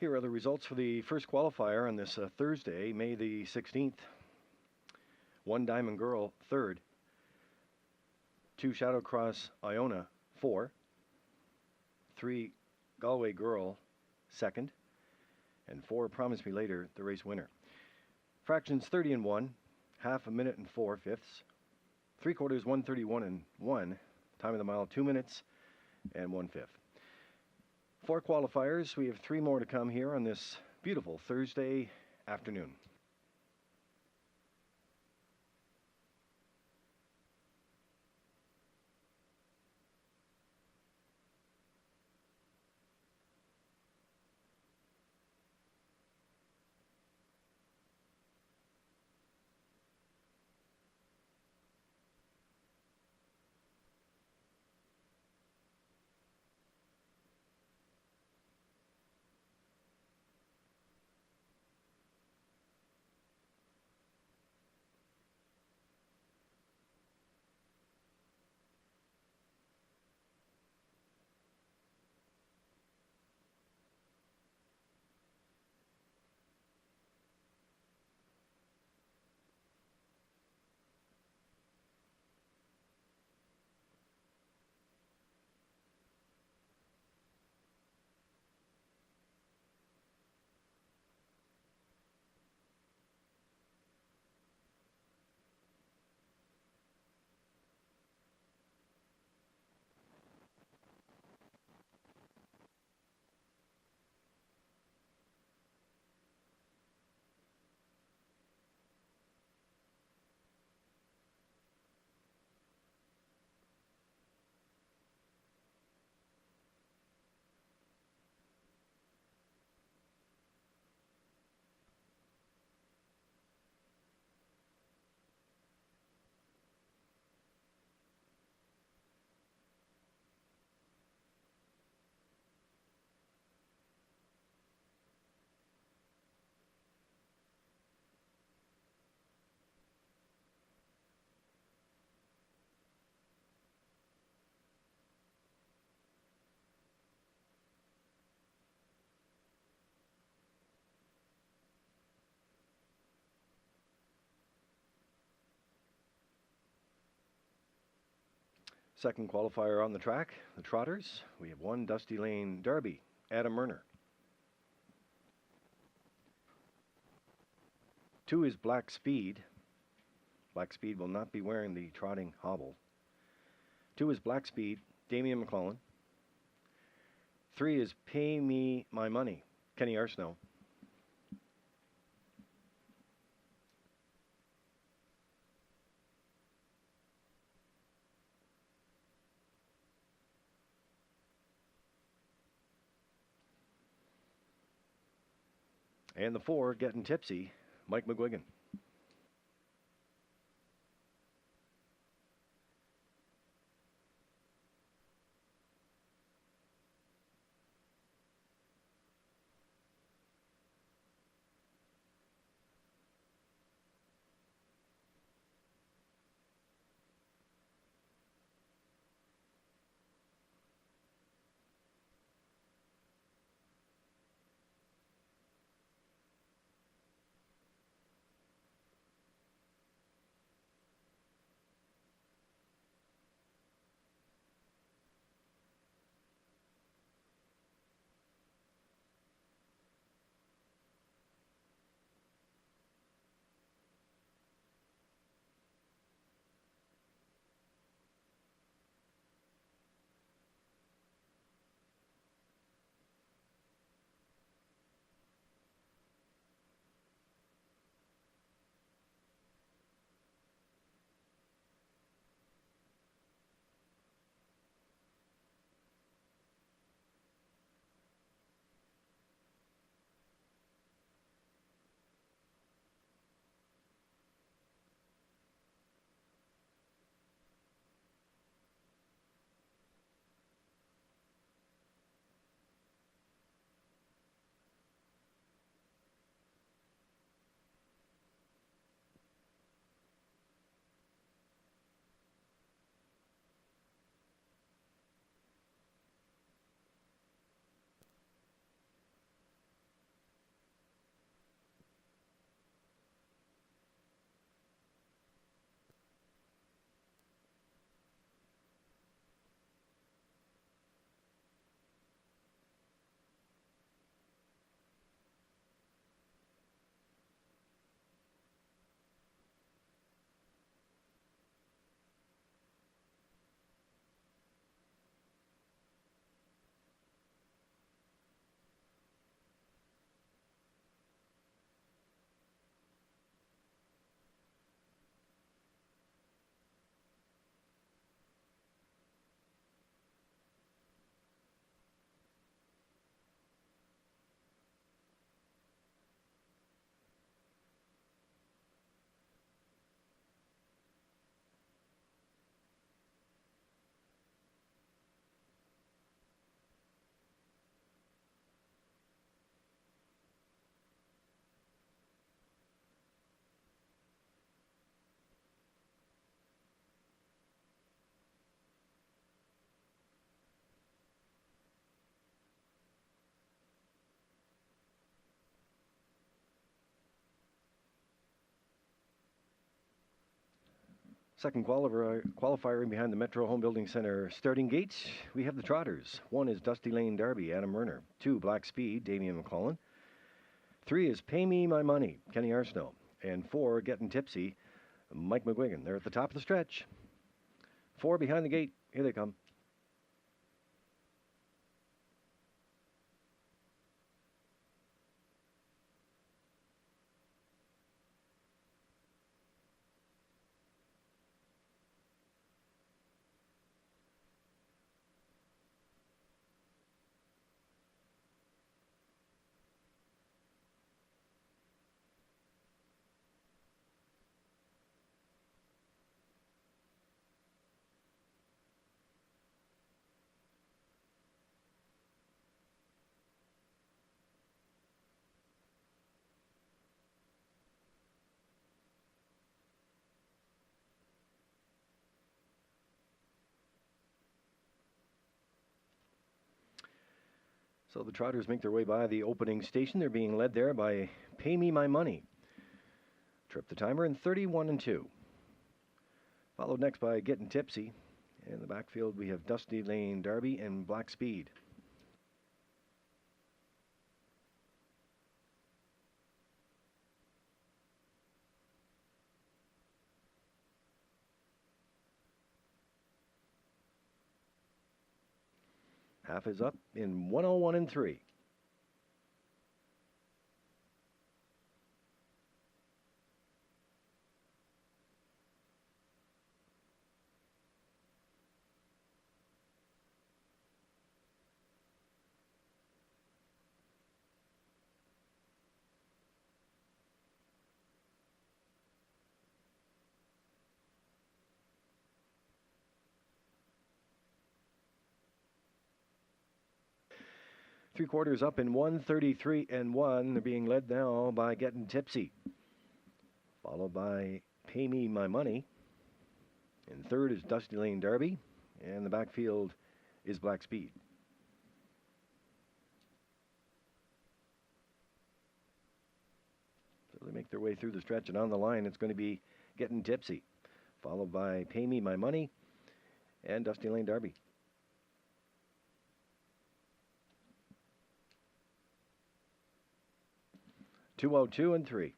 Here are the results for the first qualifier on this Thursday, May the 16th. 1 Diamond Girl, 3rd. 2 Shadowcross Iona, 4. 3 Galway Girl, 2nd. And 4 Promise Me Later, the race winner. Fractions 30 and 1, half a minute and 4/5. 3/4, 1:31 and 1. Time of the mile, 2 minutes and 1/5. 4 qualifiers. We have 3 more to come here on this beautiful Thursday afternoon. Second qualifier on the track, the Trotters. We have 1 Dusty Lane Derby, Adam Murner. 2 is Black Speed. Black Speed will not be wearing the trotting hobble. 2 is Black Speed, Damian McClellan. 3 is Pay Me My Money, Kenny Arsenault. And the 4, Getting Tipsy, Mike McGuigan. Second qualifier in behind the Metro Home Building Center starting gates. We have the Trotters. 1 is Dusty Lane Derby, Adam Werner. 2, Black Speed, Damian McClellan. 3 is Pay Me My Money, Kenny Arsenault. And 4, Getting Tipsy, Mike McGuigan. They're at the top of the stretch. 4 behind the gate. Here they come. So the Trotters make their way by the opening station. They're being led there by Pay Me My Money. Trip the timer in 31-2. Followed next by Getting Tipsy. In the backfield, we have Dusty Lane Derby and Black Speed. Half is up in 101-3. Three quarters up in 133-1. They're being led now by Getting Tipsy, followed by Pay Me My Money. In third is Dusty Lane Derby, and the backfield is Black Speed. So they make their way through the stretch, and on the line it's going to be Getting Tipsy, followed by Pay Me My Money and Dusty Lane Derby. 202-3.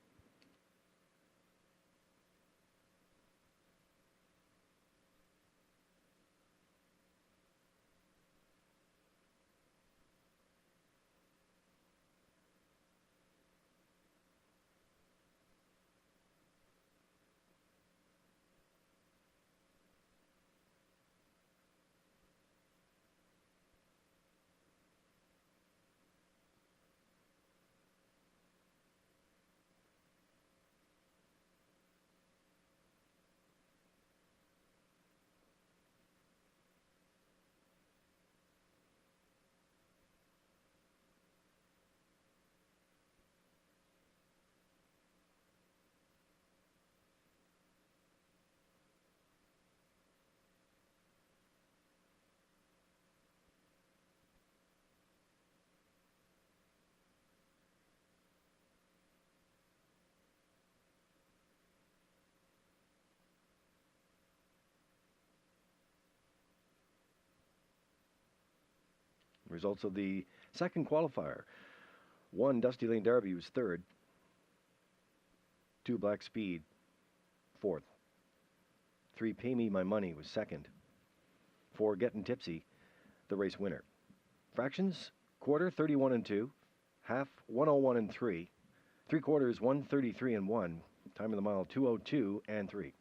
Results of the second qualifier. 1, Dusty Lane Derby was third. 2, Black Speed, fourth. 3, Pay Me My Money was second. 4, Getting Tipsy, the race winner. Fractions, quarter 31-2, half 101-3, three quarters 133-1, time of the mile 202-3.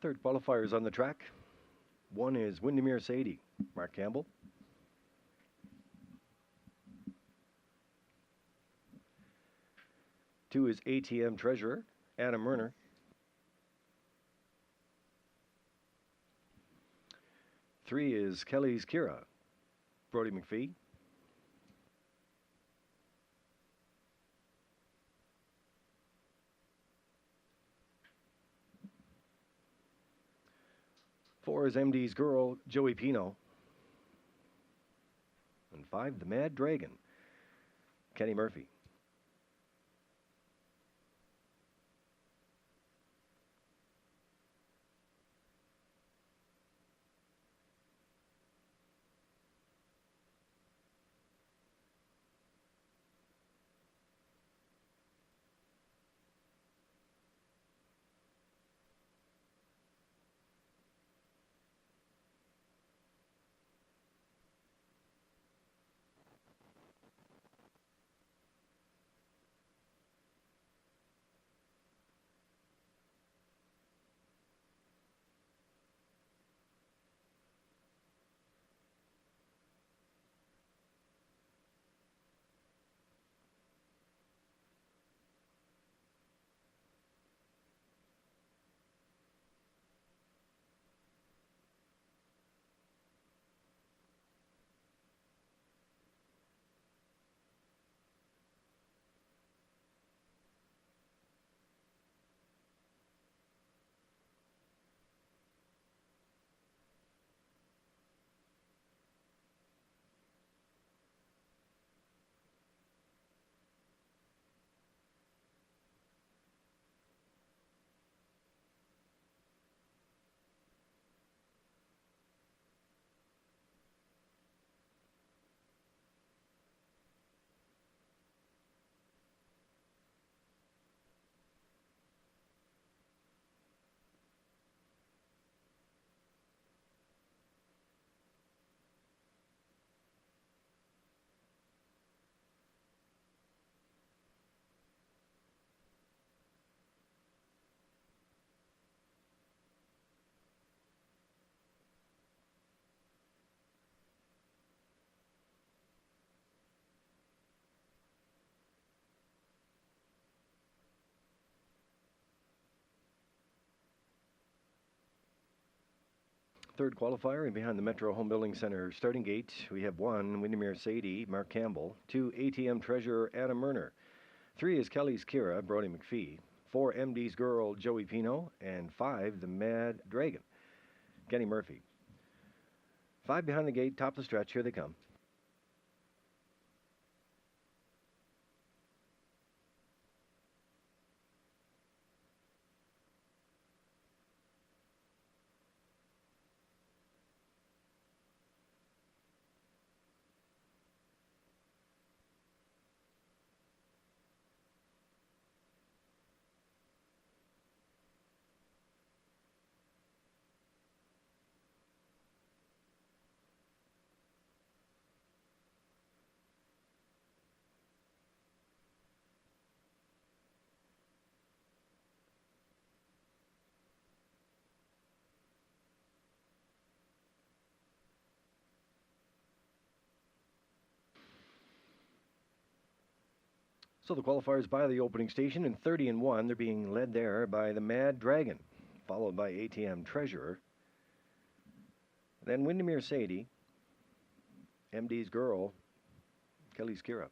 Third qualifiers on the track. 1 is Windermere Sadie, Mark Campbell. 2 is ATM Treasurer, Adam Murner. 3 is Kelly's Kira, Brody McPhee. 4 is MD's Girl, Joey Pino. And 5, the Mad Dragon, Kenny Murphy. Third qualifier, and behind the Metro Home Building Center starting gate, we have 1, Windermere Sadie, Mark Campbell. 2, ATM Treasurer, Adam Murner. 3 is Kelly's Kira, Brody McPhee. 4, MD's Girl, Joey Pino. And 5, the Mad Dragon, Kenny Murphy. 5 behind the gate, top of the stretch, here they come. So the qualifiers by the opening station in 30 and 1. They're being led there by the Mad Dragon, followed by ATM Treasurer. Then Windermere Sadie, MD's Girl, Kelly's Kira.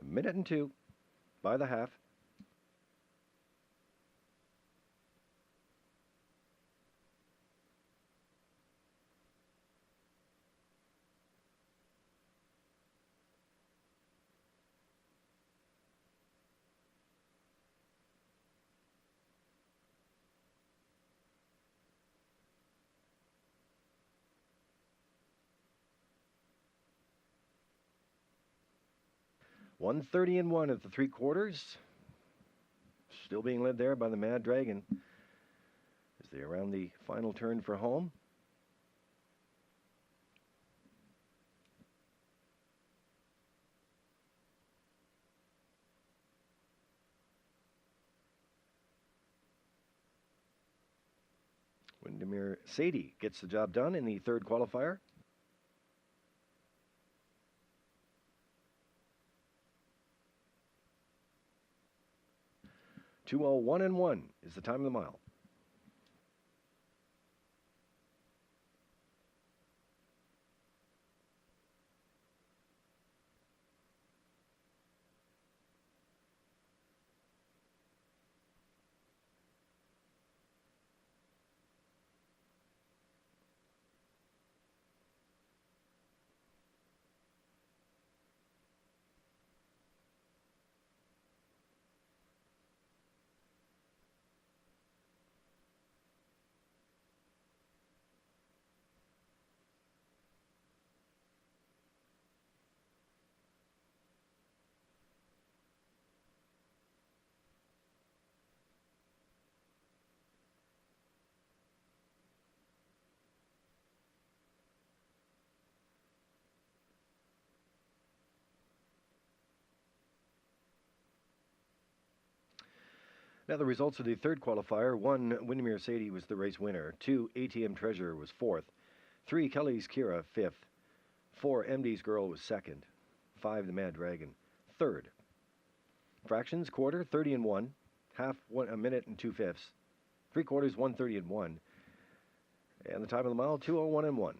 A minute and 2 by the half. $130 and 1 at the 3/4. Still being led there by the Mad Dragon. as they around the final turn for home. Windermere Sadie gets the job done in the third qualifier. .201.1 is the time of the mile. Now the results of the third qualifier. 1, Windermere Sadie was the race winner. 2, ATM Treasure was 4th. 3, Kelly's Kira 5th. 4, MD's Girl was 2nd. 5, The Mad Dragon 3rd. Fractions, quarter, 30 and 1. Half, 1 a minute and 2/5. 3/4, 1:30 and 1. And the time of the mile, 2:01.1.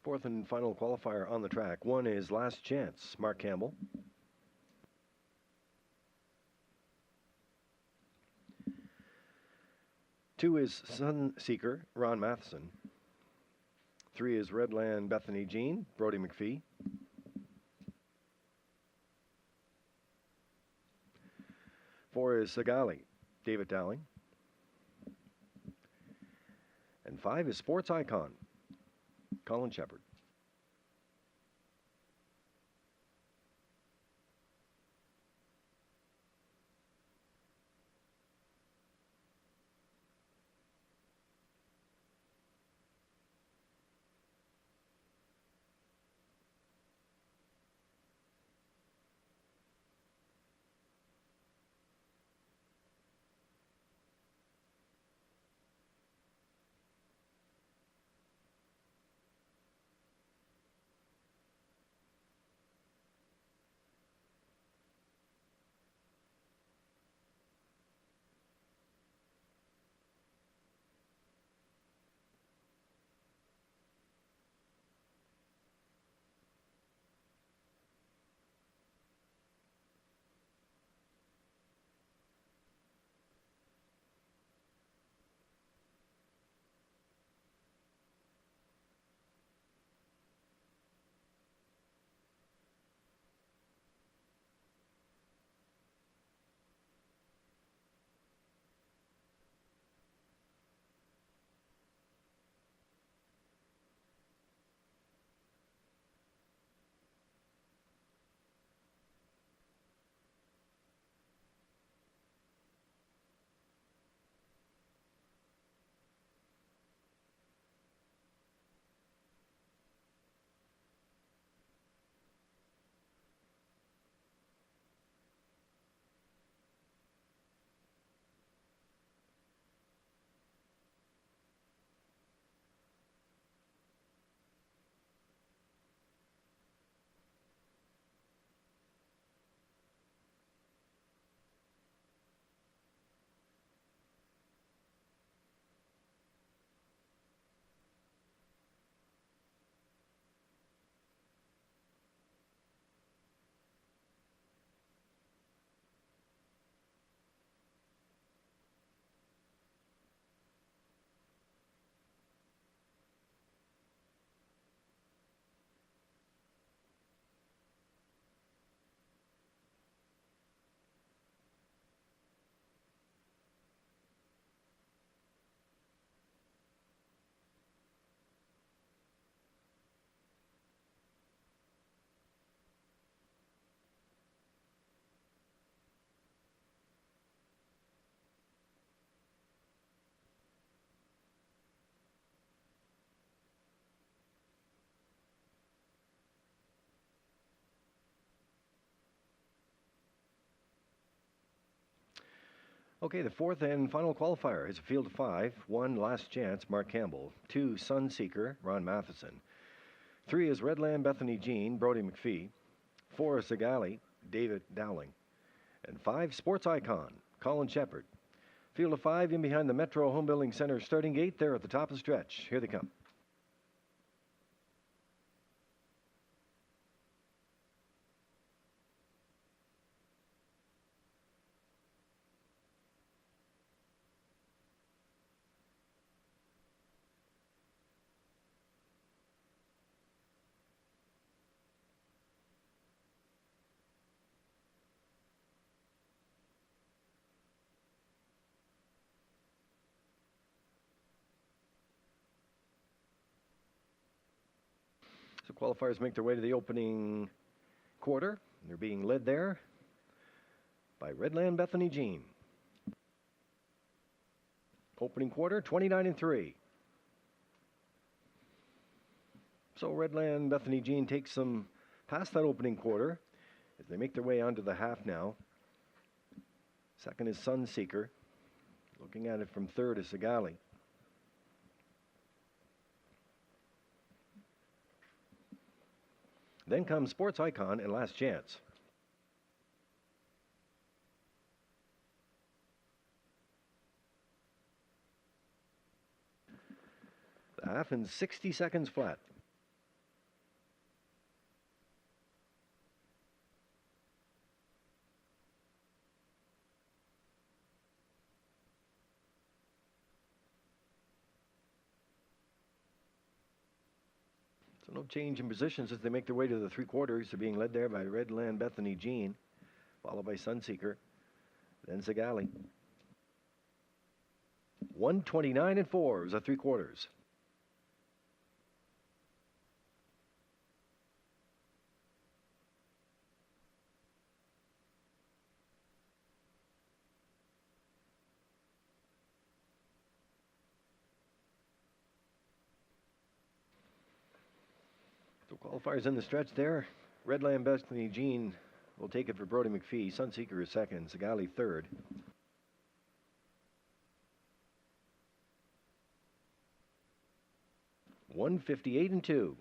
Fourth and final qualifier on the track. 1 is Last Chance, Mark Campbell. 2 is Sunseeker, Ron Matheson. 3 is Redland Bethany Jean, Brody McPhee. 4 is Sagali, David Dowling. And 5 is Sports Icon, Colin Shepard. Okay, the fourth and final qualifier is a field of 5. 1, Last Chance, Mark Campbell. 2, Sunseeker, Ron Matheson. 3 is Redland Bethany Jean, Brody McPhee. 4 is Sagali, David Dowling. And 5, Sports Icon, Colin Shepard. Field of 5 in behind the Metro Home Building Center starting gate there at the top of the stretch. Here they come. So qualifiers make their way to the opening quarter. They're being led there by Redland Bethany Jean. Opening quarter, 29-3. So Redland Bethany Jean takes them past that opening quarter as they make their way onto the half now. Second is Sunseeker. Looking at it from third is Sagali. Then comes Sports Icon and Last Chance. The half in 60 seconds flat. No change in positions as they make their way to the three quarters. They're being led there by Redland Bethany Jean, followed by Sunseeker, then Zagali. 129 and 4 is the three quarters. So qualifiers in the stretch there. Redland Bethany Jean will take it for Brody McPhee. Sunseeker is second, Zagali third. $158 and 2.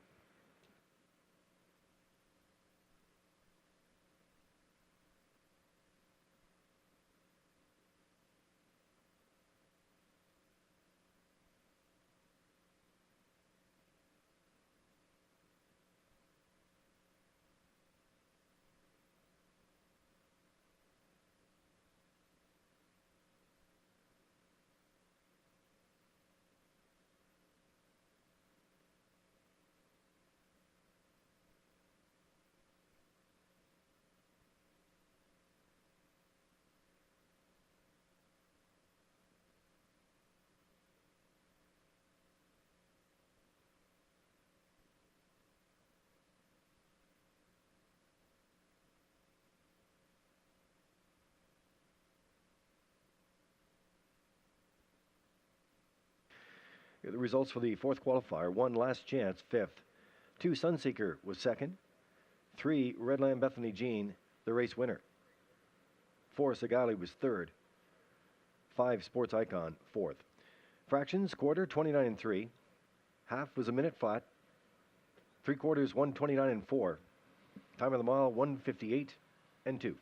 Here are the results for the fourth qualifier. 1 Last Chance, fifth. 2 Sunseeker was second. 3 Redland Bethany Jean, the race winner. 4 Zagali was third. 5 Sports Icon, fourth. Fractions, quarter, 29 and 3. Half was a minute flat. Three quarters, 129 and 4. Time of the mile, 158 and 2.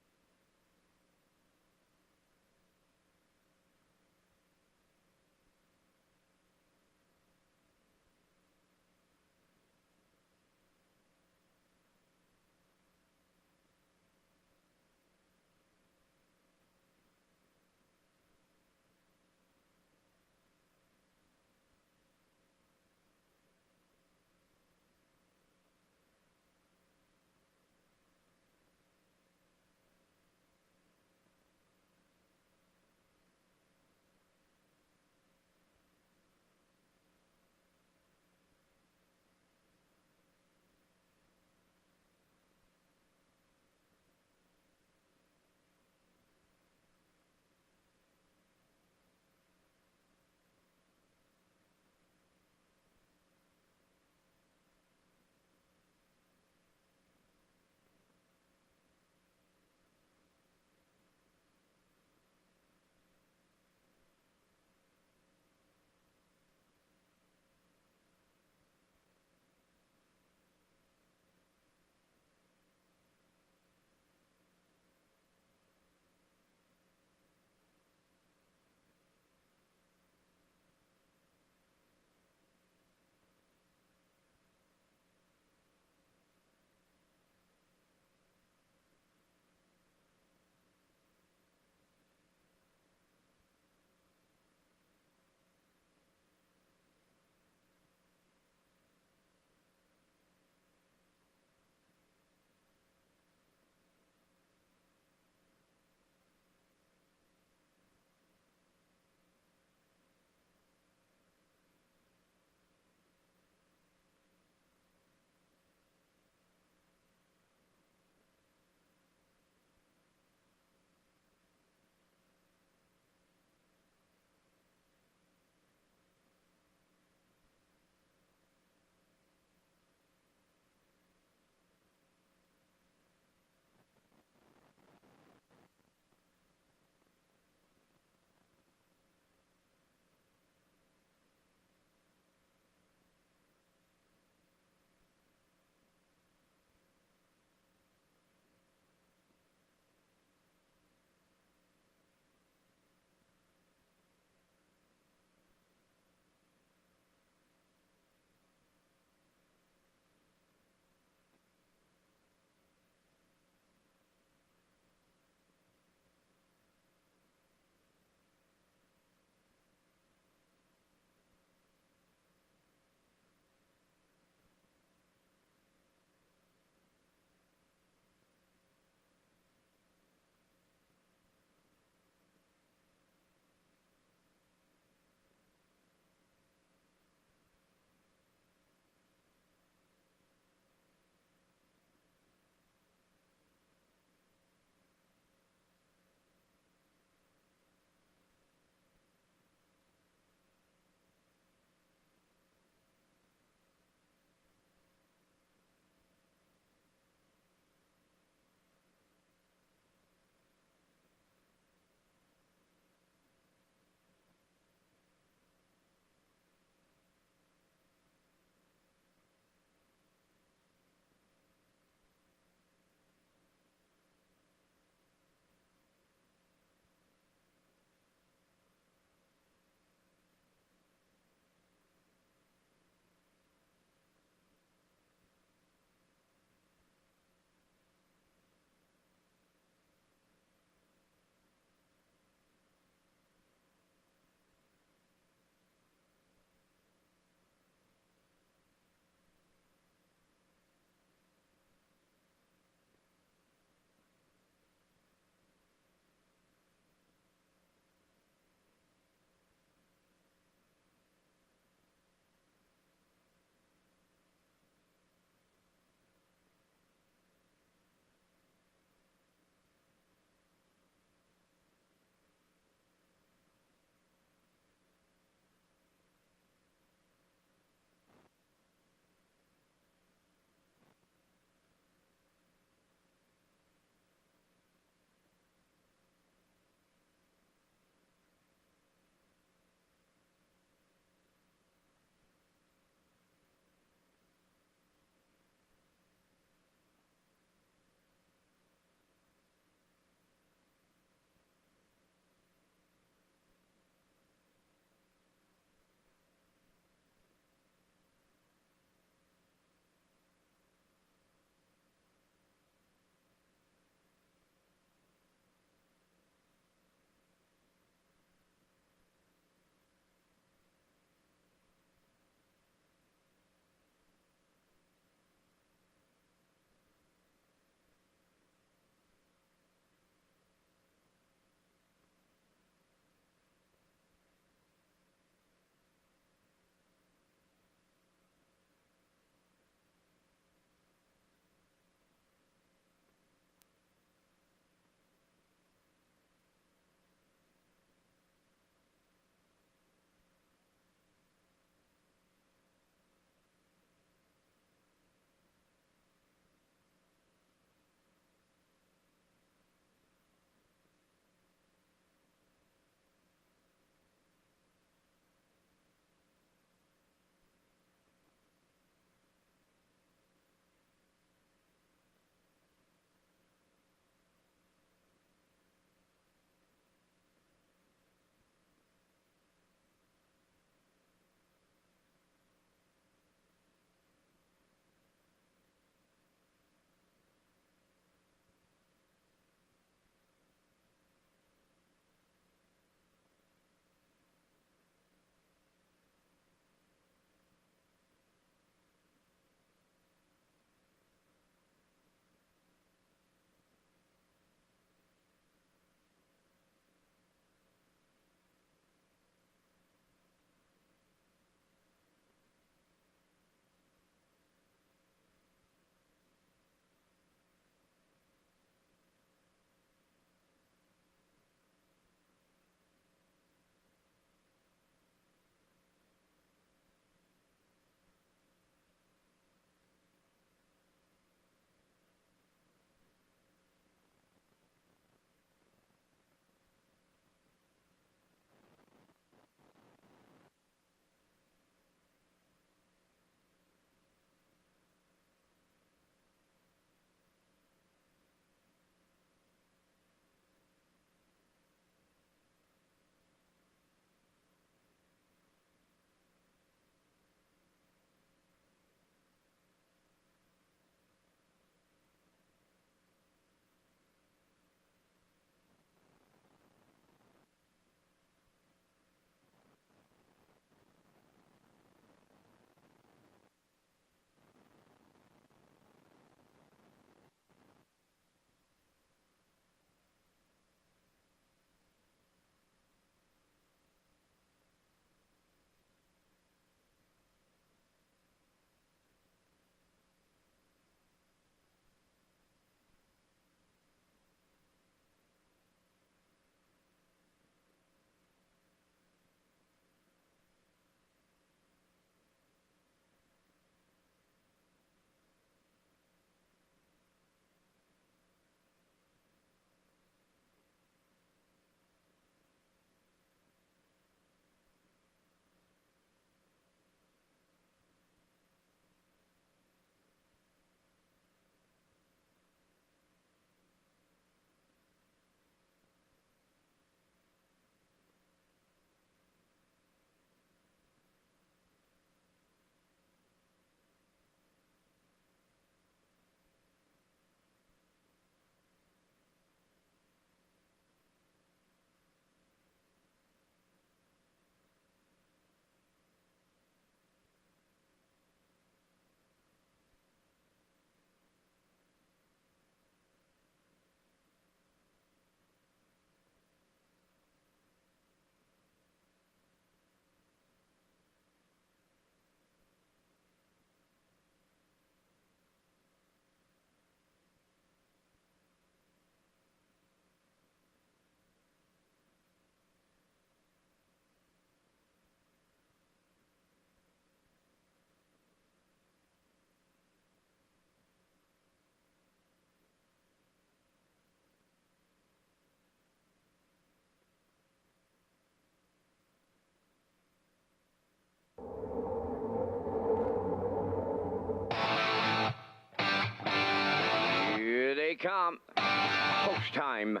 calm. Post time.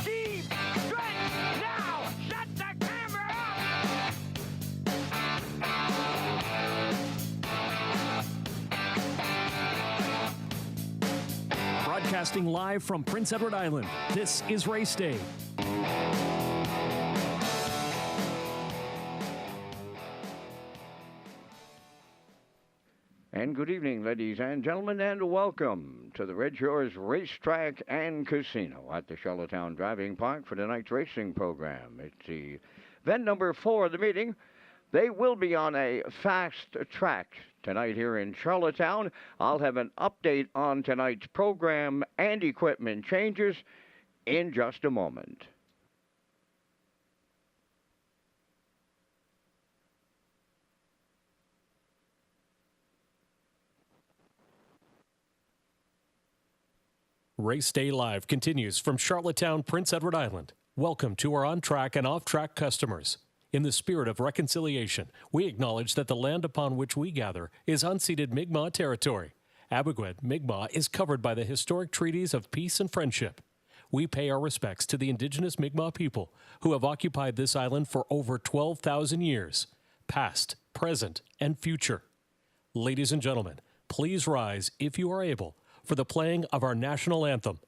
Steve, Trent, now! Shut the camera up! Broadcasting live from Prince Edward Island, this is Race Day. And good evening, ladies and gentlemen, and welcome to the Redshores Racetrack and Casino at the Charlottetown Driving Park for tonight's racing program. It's the event number 4 of the meeting. They will be on a fast track tonight here in Charlottetown. I'll have an update on tonight's program and equipment changes in just a moment. Race Day Live continues from Charlottetown, Prince Edward Island. Welcome to our on-track and off-track customers. In the spirit of reconciliation, we acknowledge that the land upon which we gather is unceded Mi'kmaq territory. Abogwed, Mi'kmaq is covered by the historic treaties of peace and friendship. We pay our respects to the indigenous Mi'kmaq people who have occupied this island for over 12,000 years, past, present, and future. Ladies and gentlemen, please rise, if you are able, for the playing of our national anthem.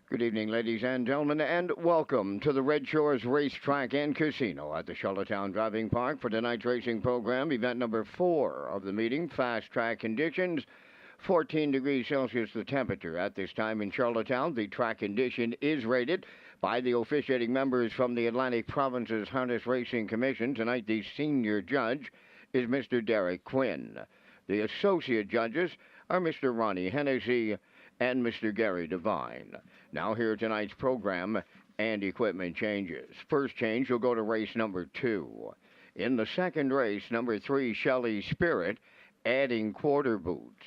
Good evening, ladies and gentlemen, and welcome to the Redshores Racetrack and Casino at the Charlottetown Driving Park for tonight's racing program, event number 4 of the meeting, fast track conditions. 14 degrees Celsius the temperature at this time in Charlottetown. The track condition is rated by the officiating members from the Atlantic Province's Harness Racing Commission. Tonight, the senior judge is Mr. Derek Quinn. The associate judges are Mr. Ronnie Hennessy and Mr. Gary Devine. Now here tonight's program and equipment changes. First change will go to race number 2. In the second race, number 3, Shelley Spirit, adding quarter boots.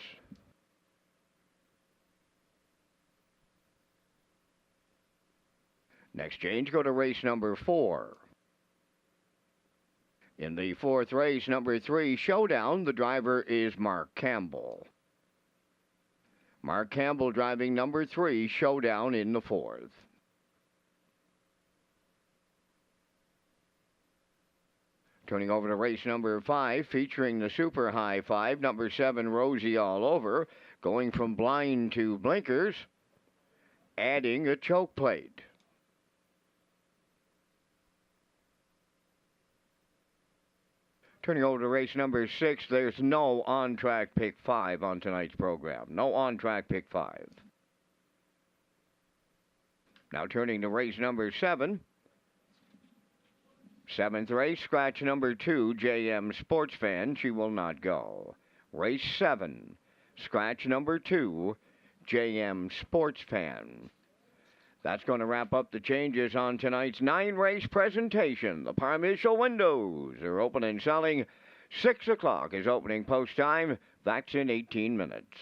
Next change, go to race number 4. In the fourth race, number 3, Showdown, the driver is Mark Campbell. Mark Campbell driving number 3, Showdown, in the fourth. Turning over to race number 5, featuring the Super High 5, number 7, Rosie All Over, going from blind to blinkers, adding a choke plate. Turning over to race number 6, there's no on-track pick 5 on tonight's program. No on-track pick 5. Now turning to race number 7. Seventh race, scratch number 2, JM Sports Fan. She will not go. Race 7, scratch number 2, JM Sports Fan. That's going to wrap up the changes on tonight's 9-race presentation. The Parmential windows are open and selling. 6 o'clock is opening post time. That's in 18 minutes.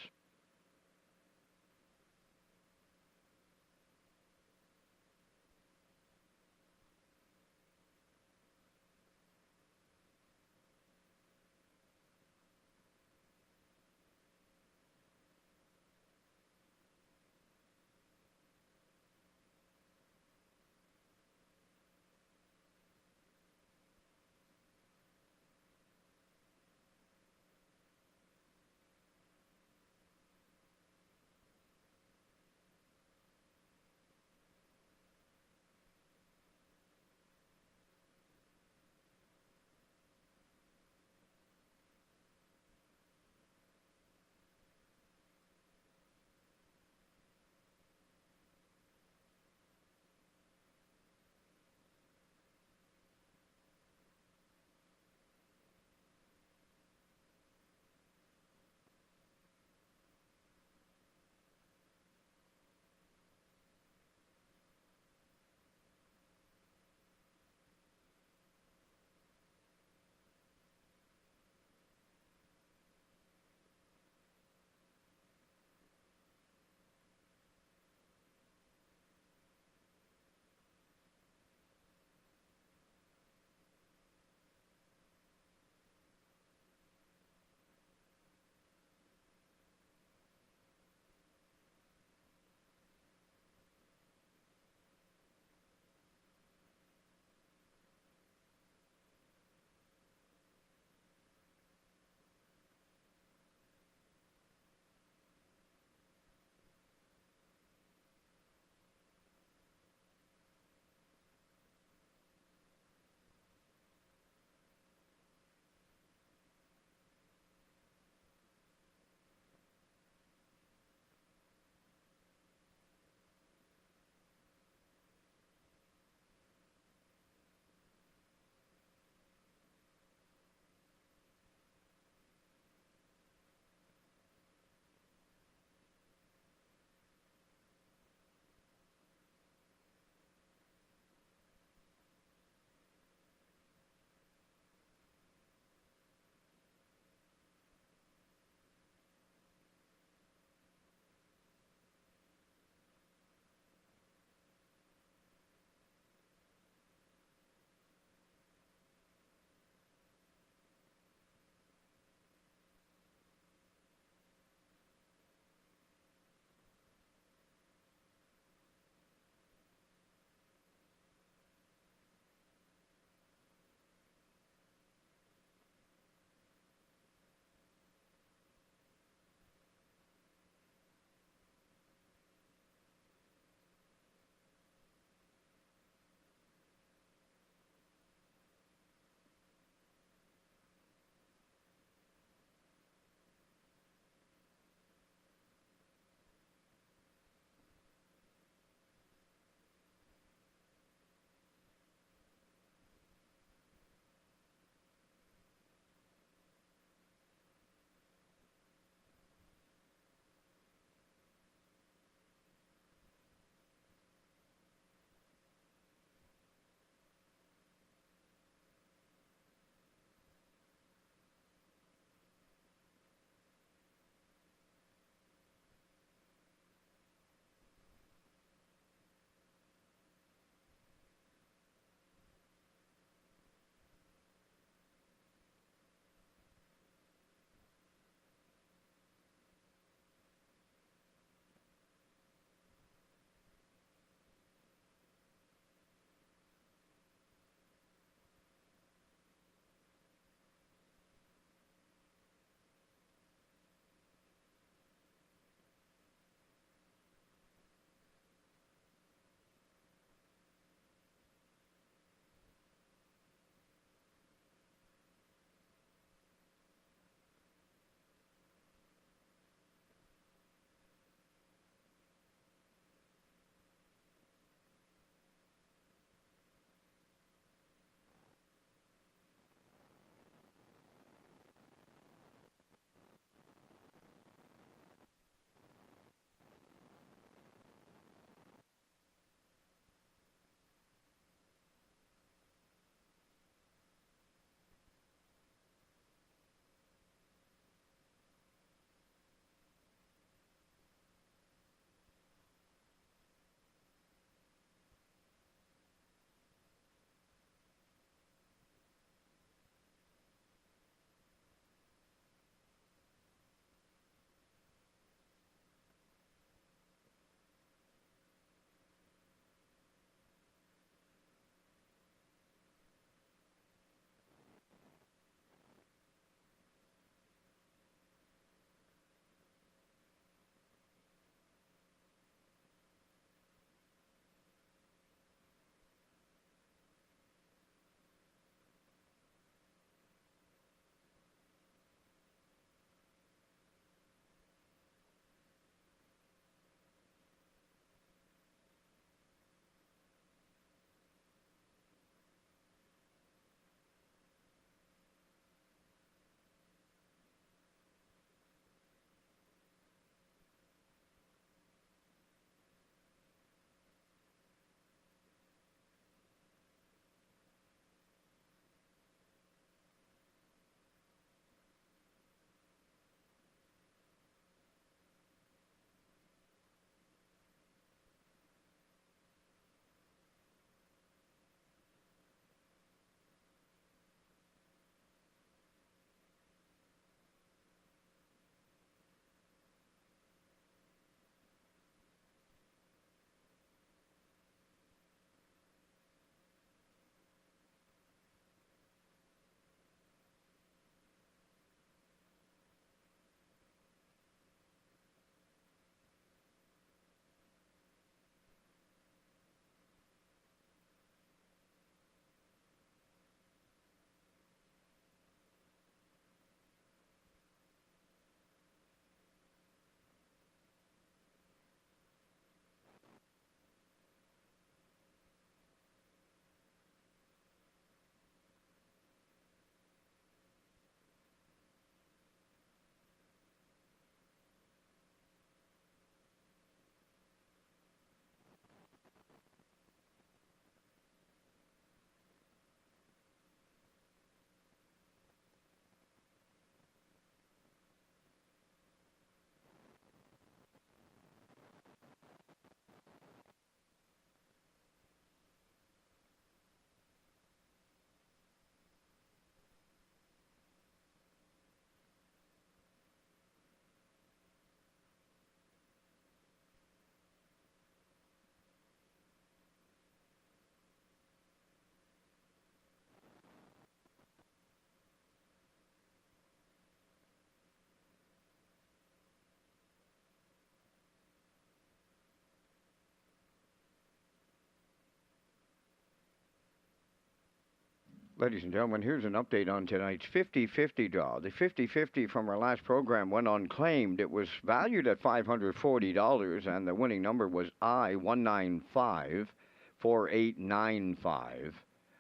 Ladies and gentlemen, here's an update on tonight's 50-50 draw. The 50-50 from our last program went unclaimed. It was valued at $540, and the winning number was I-195-4895.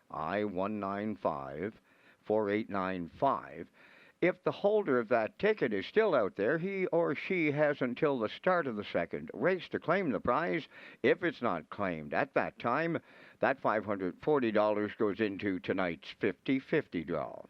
I-195-4895. If the holder of that ticket is still out there, he or she has until the start of the second race to claim the prize. If it's not claimed at that time, that $540 goes into tonight's 50-50 draw.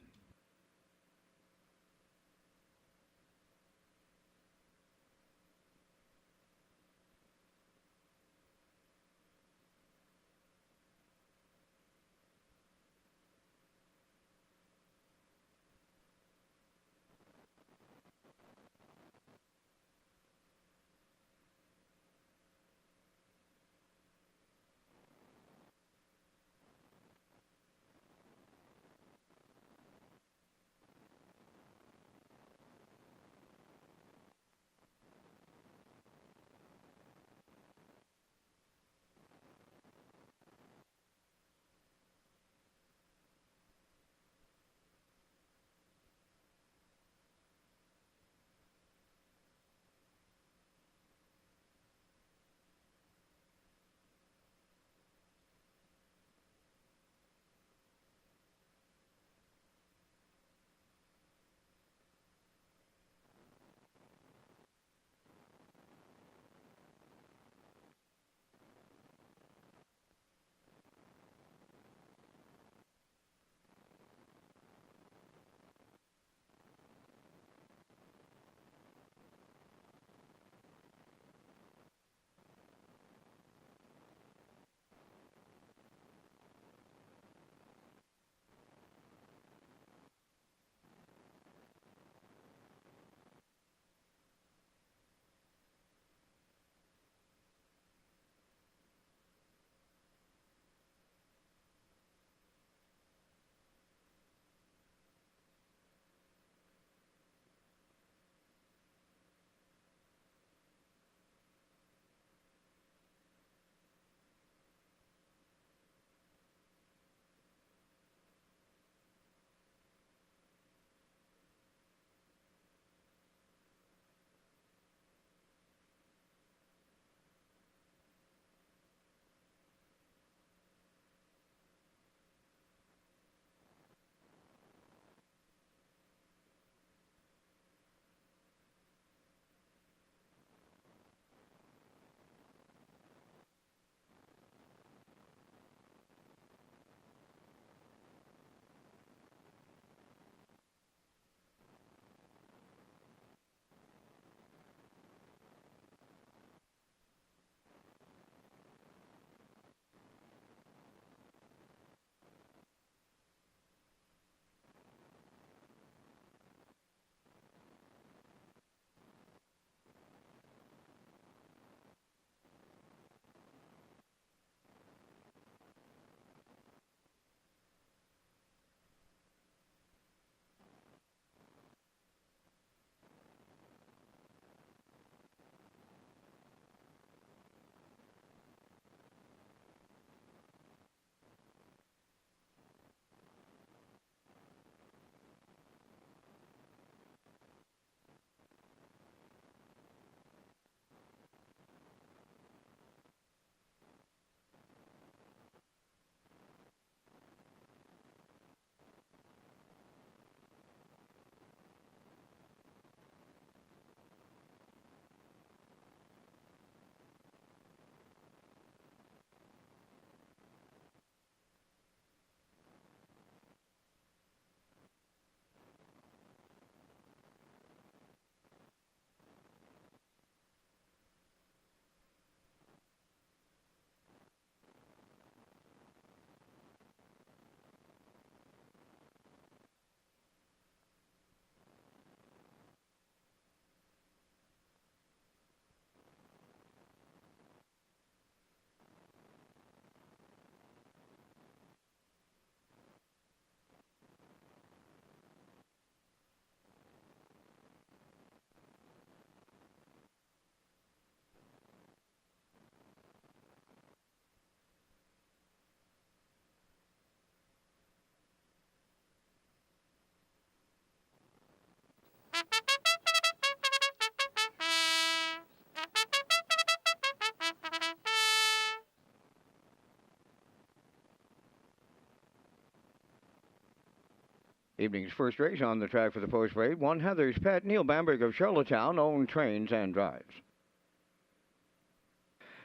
Evening's first race on the track for the post parade, one Heather's Pet. Neil Bamberg of Charlottetown owned, trains, and drives.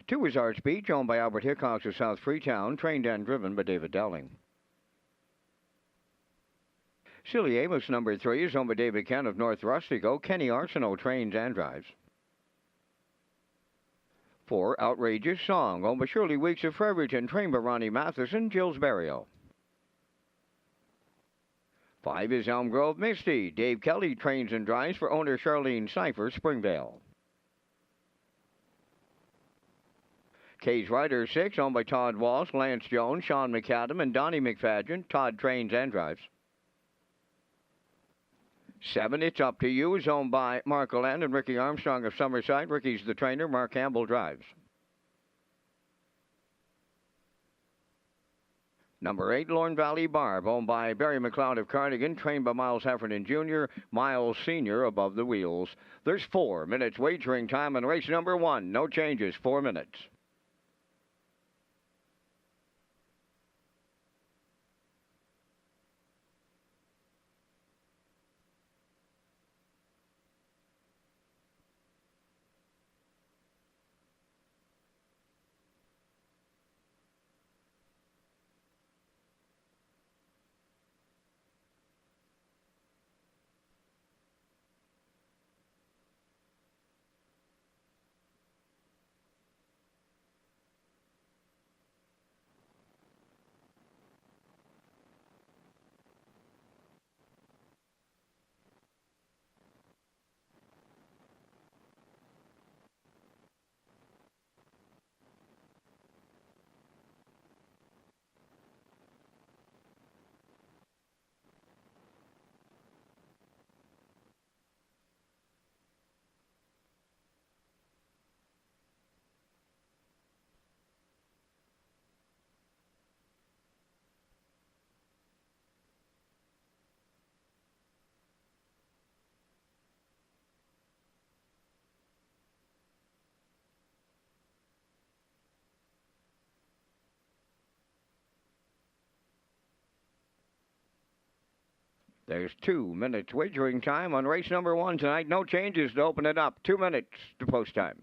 2 is Arts Beach, owned by Albert Hickox of South Freetown, trained and driven by David Dowling. Silly Amos, number 3, is owned by David Kent of North Rustico. Kenny Arsenault trains and drives. 4, Outrageous Song, owned by Shirley Weeks of Fredericton, trained by Ronnie Matheson, Jills Barrio. 5 is Elm Grove Misty. Dave Kelly trains and drives for owner Charlene Cipher, Springvale. K's Rider 6, owned by Todd Walsh, Lance Jones, Sean McAdam, and Donnie McFadden. Todd trains and drives. 7, It's Up to You, is owned by Mark Allen and Ricky Armstrong of Summerside. Ricky's the trainer. Mark Campbell drives. Number 8, Lorne Valley Barb, owned by Barry McLeod of Cardigan, trained by Miles Heffernan Jr., Miles Sr. above the wheels. There's 4 minutes wagering time on race number 1. No changes, 4 minutes. There's 2 minutes wagering time on race number 1 tonight. No changes to open it up. 2 minutes to post time.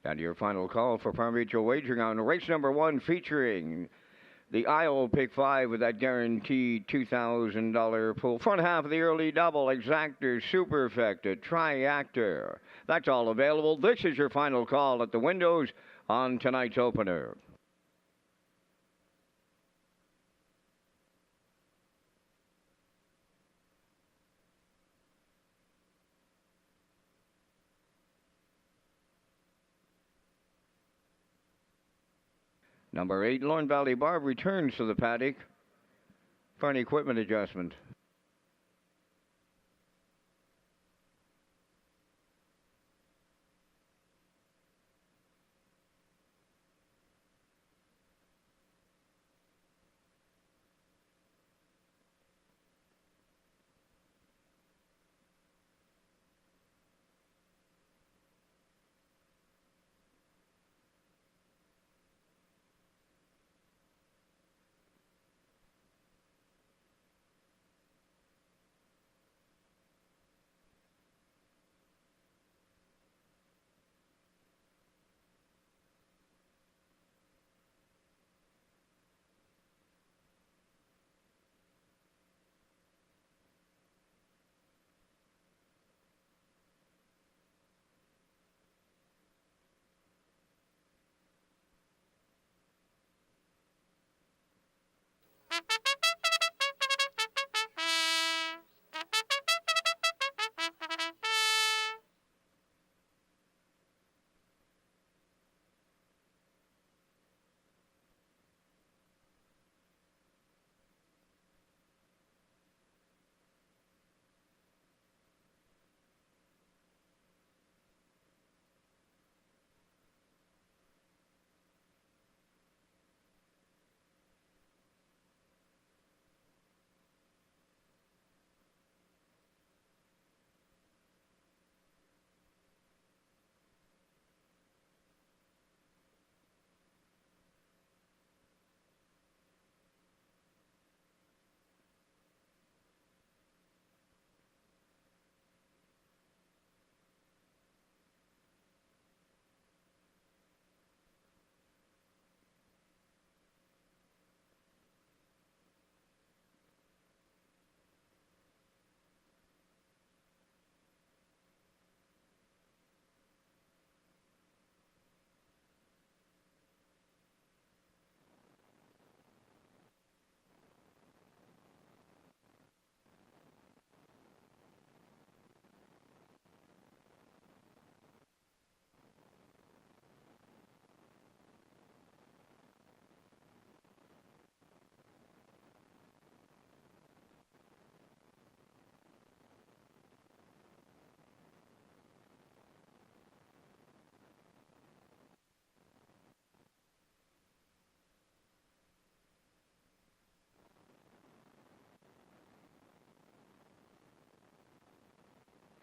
And your final call for pari-mutuel wagering on race number 1, featuring the Iowa Pick 5 with that guaranteed $2,000 pool. Front half of the early double, Exactor, Superfecta, Triactor. That's all available. This is your final call at the windows on tonight's opener. Number 8, Lorne Valley Barb returns to the paddock for an equipment adjustment.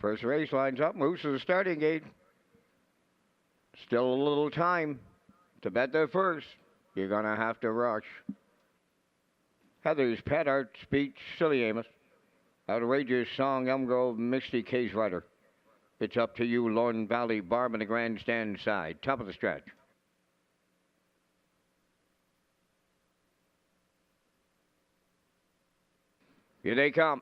First race lines up, moves to the starting gate. Still a little time to bet the first. You're going to have to rush. Heather's Pet, Art Speech, Silly Amos. Outrageous Song, Elm Grove, Misty, Cage Rider. It's Up to You, Lorne Valley, Barb on the grandstand side. Top of the stretch. Here they come.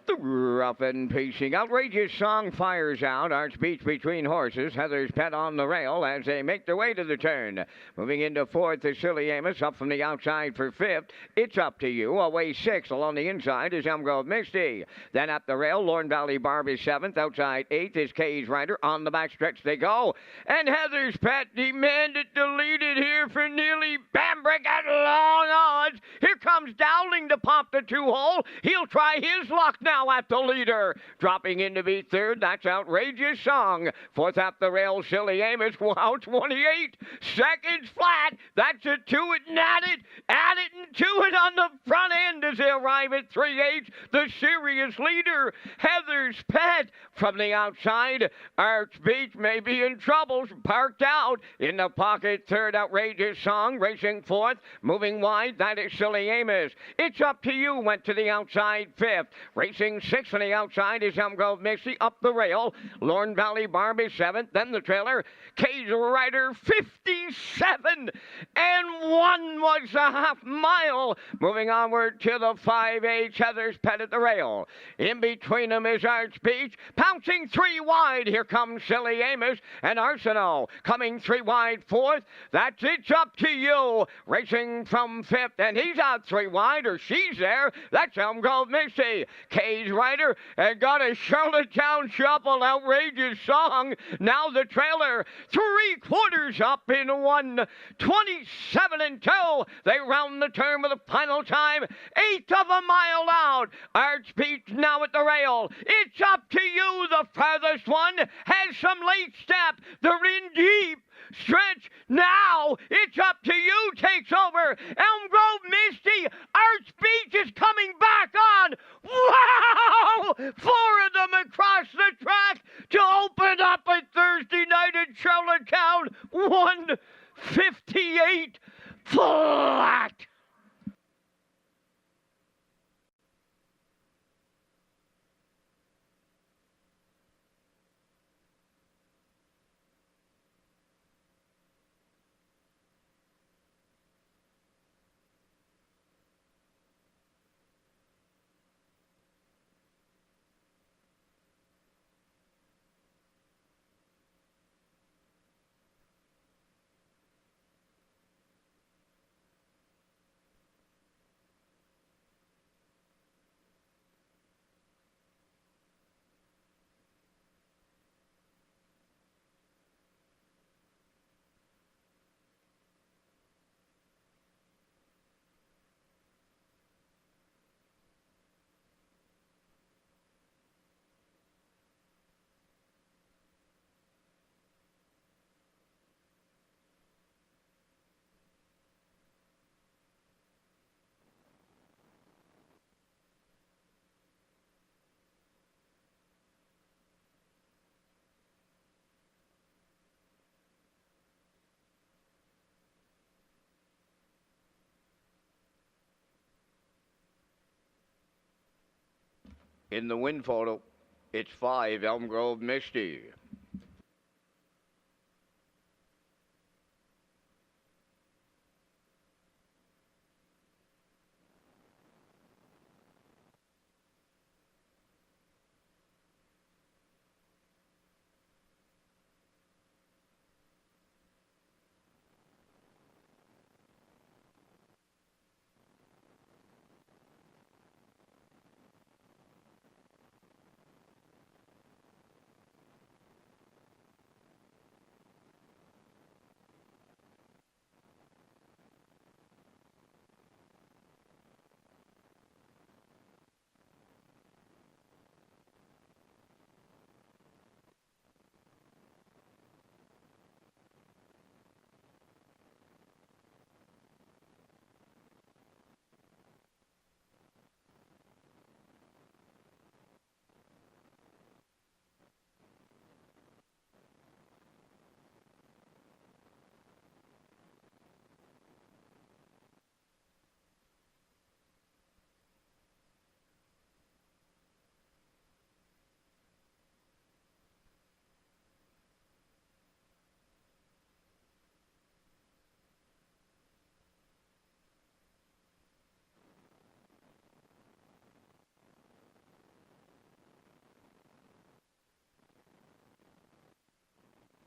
The rough and pacing. Outrageous Song fires out. Arch Beach between horses. Heather's Pet on the rail as they make their way to the turn. Moving into fourth is Silly Amos. Up from the outside for fifth. It's Up to You. Away sixth. Along the inside is Elm Grove Misty. Then up the rail, Lorne Valley Barb is seventh. Outside eighth is Cage Rider. On the backstretch they go. And Heather's Pet demanded deleted here for nearly Bambrick at long odds. Here comes Dowling to pop the two-hole. He'll try his luck now at the leader. Dropping in to be third, that's Outrageous Song. Fourth up the rail, Silly Amos. Wow, 28 seconds flat. That's a two it and add it and two it on the front end as they arrive at 3/8. The serious leader, Heather's Pet. From the outside, Arch Beach may be in trouble. Parked out in the pocket. Third, Outrageous Song. Racing fourth. Moving wide, that is Silly Amos. It's Up to You. Went to the outside fifth. Racing sixth on the outside is Elm Grove Misty. Up the rail, Lorne Valley Barb is seventh. Then the trailer, Cage Rider 57 and 1 was a half mile. Moving onward to the 5/8, Heather's Pet at the rail. In between them is Arch Beach, pouncing 3 wide. Here comes Silly Amos and Arsenal coming 3 wide fourth. That's It's Up to You. Racing from fifth, and he's out 3 wide, or she's there. That's Elm Grove Misty. Cage Rider and got a Charlottetown Shuffle. Outrageous Song. Now the trailer 3/4 up in 1:27 and 2. They round the turn with a final time 1/8 of a mile out. Arch Beach now at the rail. It's Up to You. The farthest one has some late step. They're in deep stretch now. It's Up to You takes over. Elm Grove Misty. Arch Beach is coming back on. Wow! 4 of them across the track to open up a Thursday night in Charlottetown. 1:58 flat. In the win photo, it's 5 Elm Grove Misty.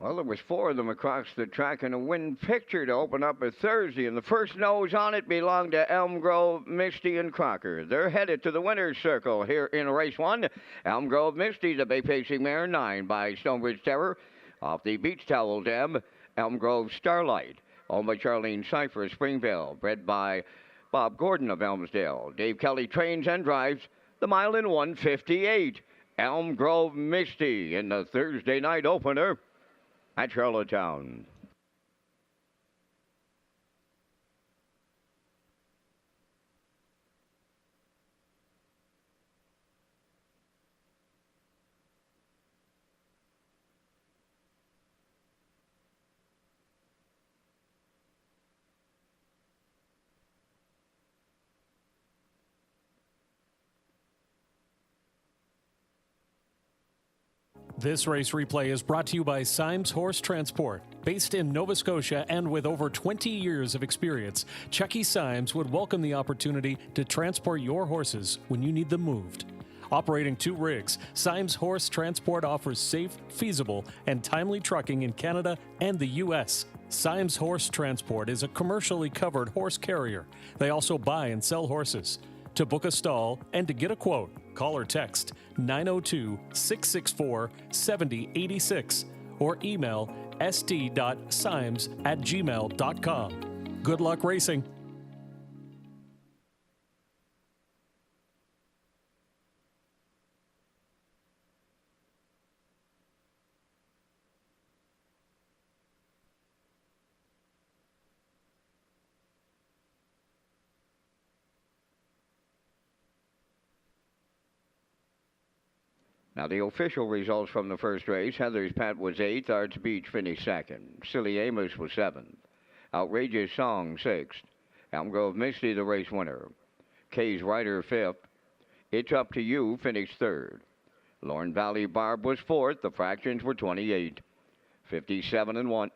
Well, there was 4 of them across the track in a win picture to open up a Thursday, and the first nose on it belonged to Elm Grove, Misty, and Crocker. They're headed to the winner's circle here in race 1. Elm Grove Misty, the bay-pacing mare, 9 by Stonebridge Terror. Off the Beach Towel Dam, Elm Grove Starlight, owned by Charlene Cipher of Springville, bred by Bob Gordon of Elmsdale. Dave Kelly trains and drives the mile in 1:58. Elm Grove Misty in the Thursday night opener at Charlottetown. This race replay is brought to you by Symes Horse Transport. Based in Nova Scotia and with over 20 years of experience, Chucky Symes would welcome the opportunity to transport your horses when you need them moved. Operating 2 rigs, Symes Horse Transport offers safe, feasible, and timely trucking in Canada and the U.S. Symes Horse Transport is a commercially covered horse carrier. They also buy and sell horses. To book a stall and to get a quote, call or text 902-664-7086 or email st.symes@gmail.com. Good luck racing. Now, the official results from the first race. Heather's Pat was 8th. Arts Beach finished 2nd. Silly Amos was 7th. Outrageous Song 6th. Elm Grove Misty, the race winner. Kay's Rider 5th. It's Up to You finished 3rd. Lorne Valley Barb was 4th. The fractions were 28. 57 and 1.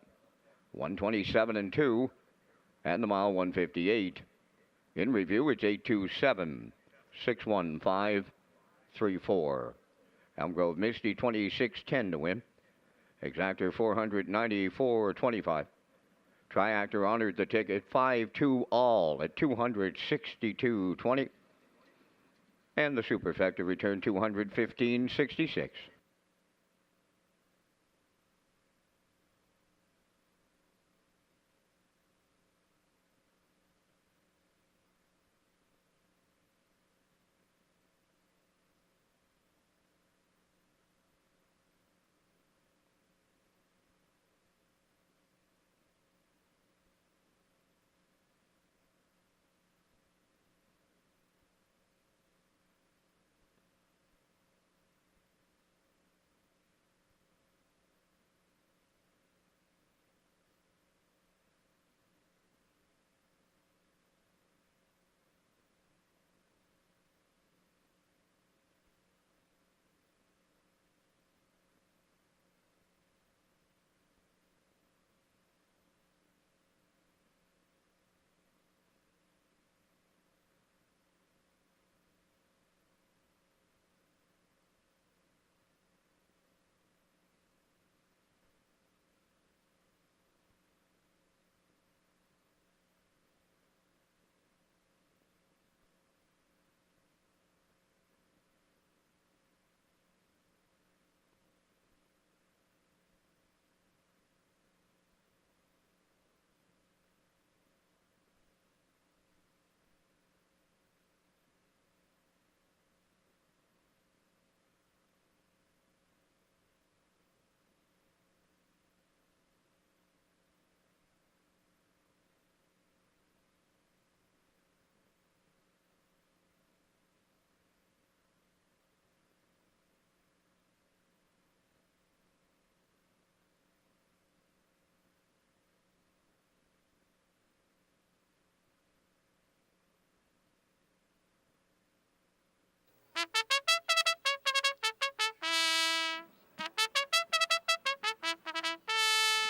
127 and 2. And the mile 158. In review, it's 827 615 34. Elm Grove Misty 26-10 to win. Exactor 494.25. Triactor honored the ticket 5-2 all at 262.20. And the Superfecta returned 215.66.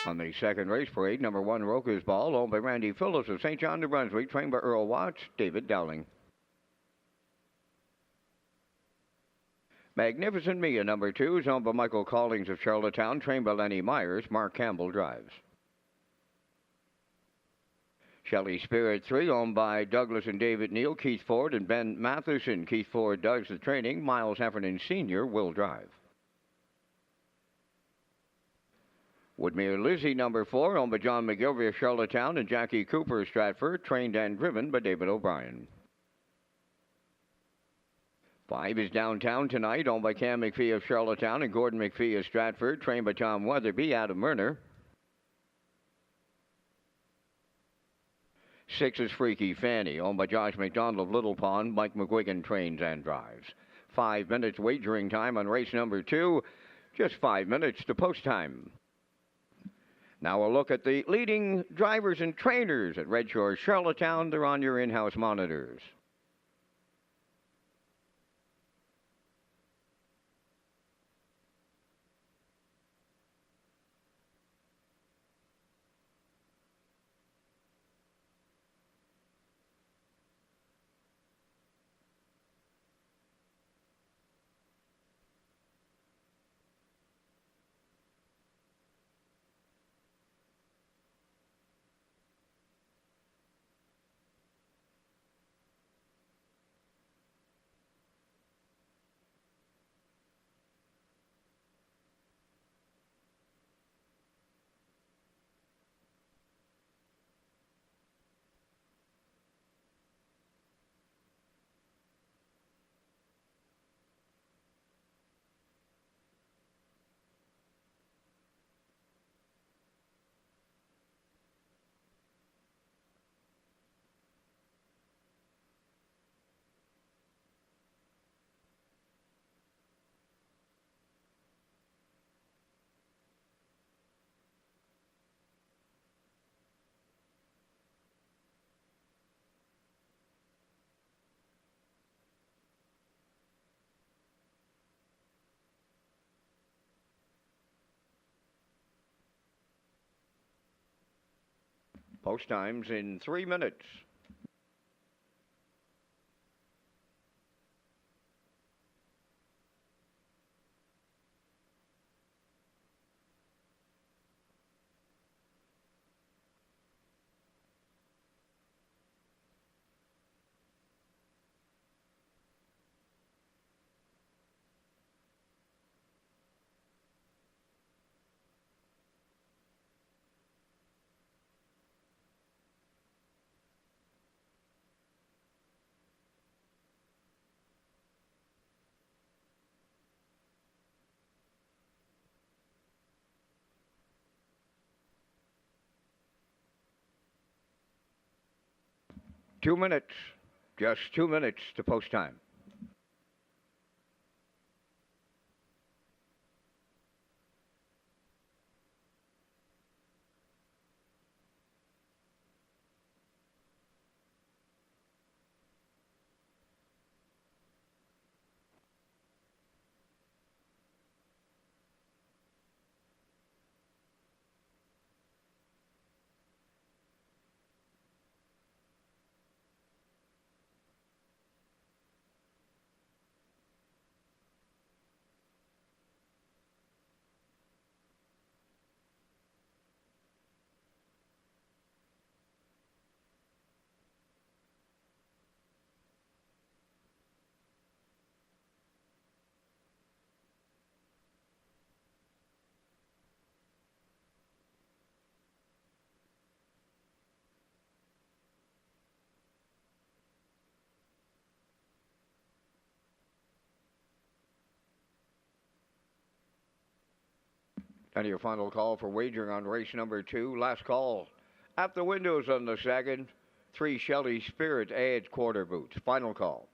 On the second race parade, number 1 Roker's Ball, owned by Randy Phillips of St. John, New Brunswick, trained by Earl Watts, David Dowling. Magnificent Mia, number 2, is owned by Michael Callings of Charlottetown, trained by Lenny Myers. Mark Campbell drives. Shelley Spirit 3, owned by Douglas and David Neal, Keith Ford and Ben Matheson. Keith Ford does the training. Miles Heffernan Sr. will drive. Woodmere Lizzie, number 4, owned by John McGilvey of Charlottetown and Jackie Cooper of Stratford, trained and driven by David O'Brien. 5 is Downtown Tonight, owned by Cam McPhee of Charlottetown and Gordon McPhee of Stratford, trained by Tom Weatherby, Adam Murner. 6 is Freaky Fanny, owned by Josh McDonald of Little Pond. Mike McGuigan trains and drives. 5 minutes wagering time on race number 2. Just 5 minutes to post time. Now a look at the leading drivers and trainers at Red Shores Charlottetown. They're on your in-house monitors. Post times in 3 minutes. Two minutes. Just 2 minutes to post time. And your final call for wagering on race number 2. Last call at the windows on the second. 3 Shelley Spirit adds quarter boots. Final call.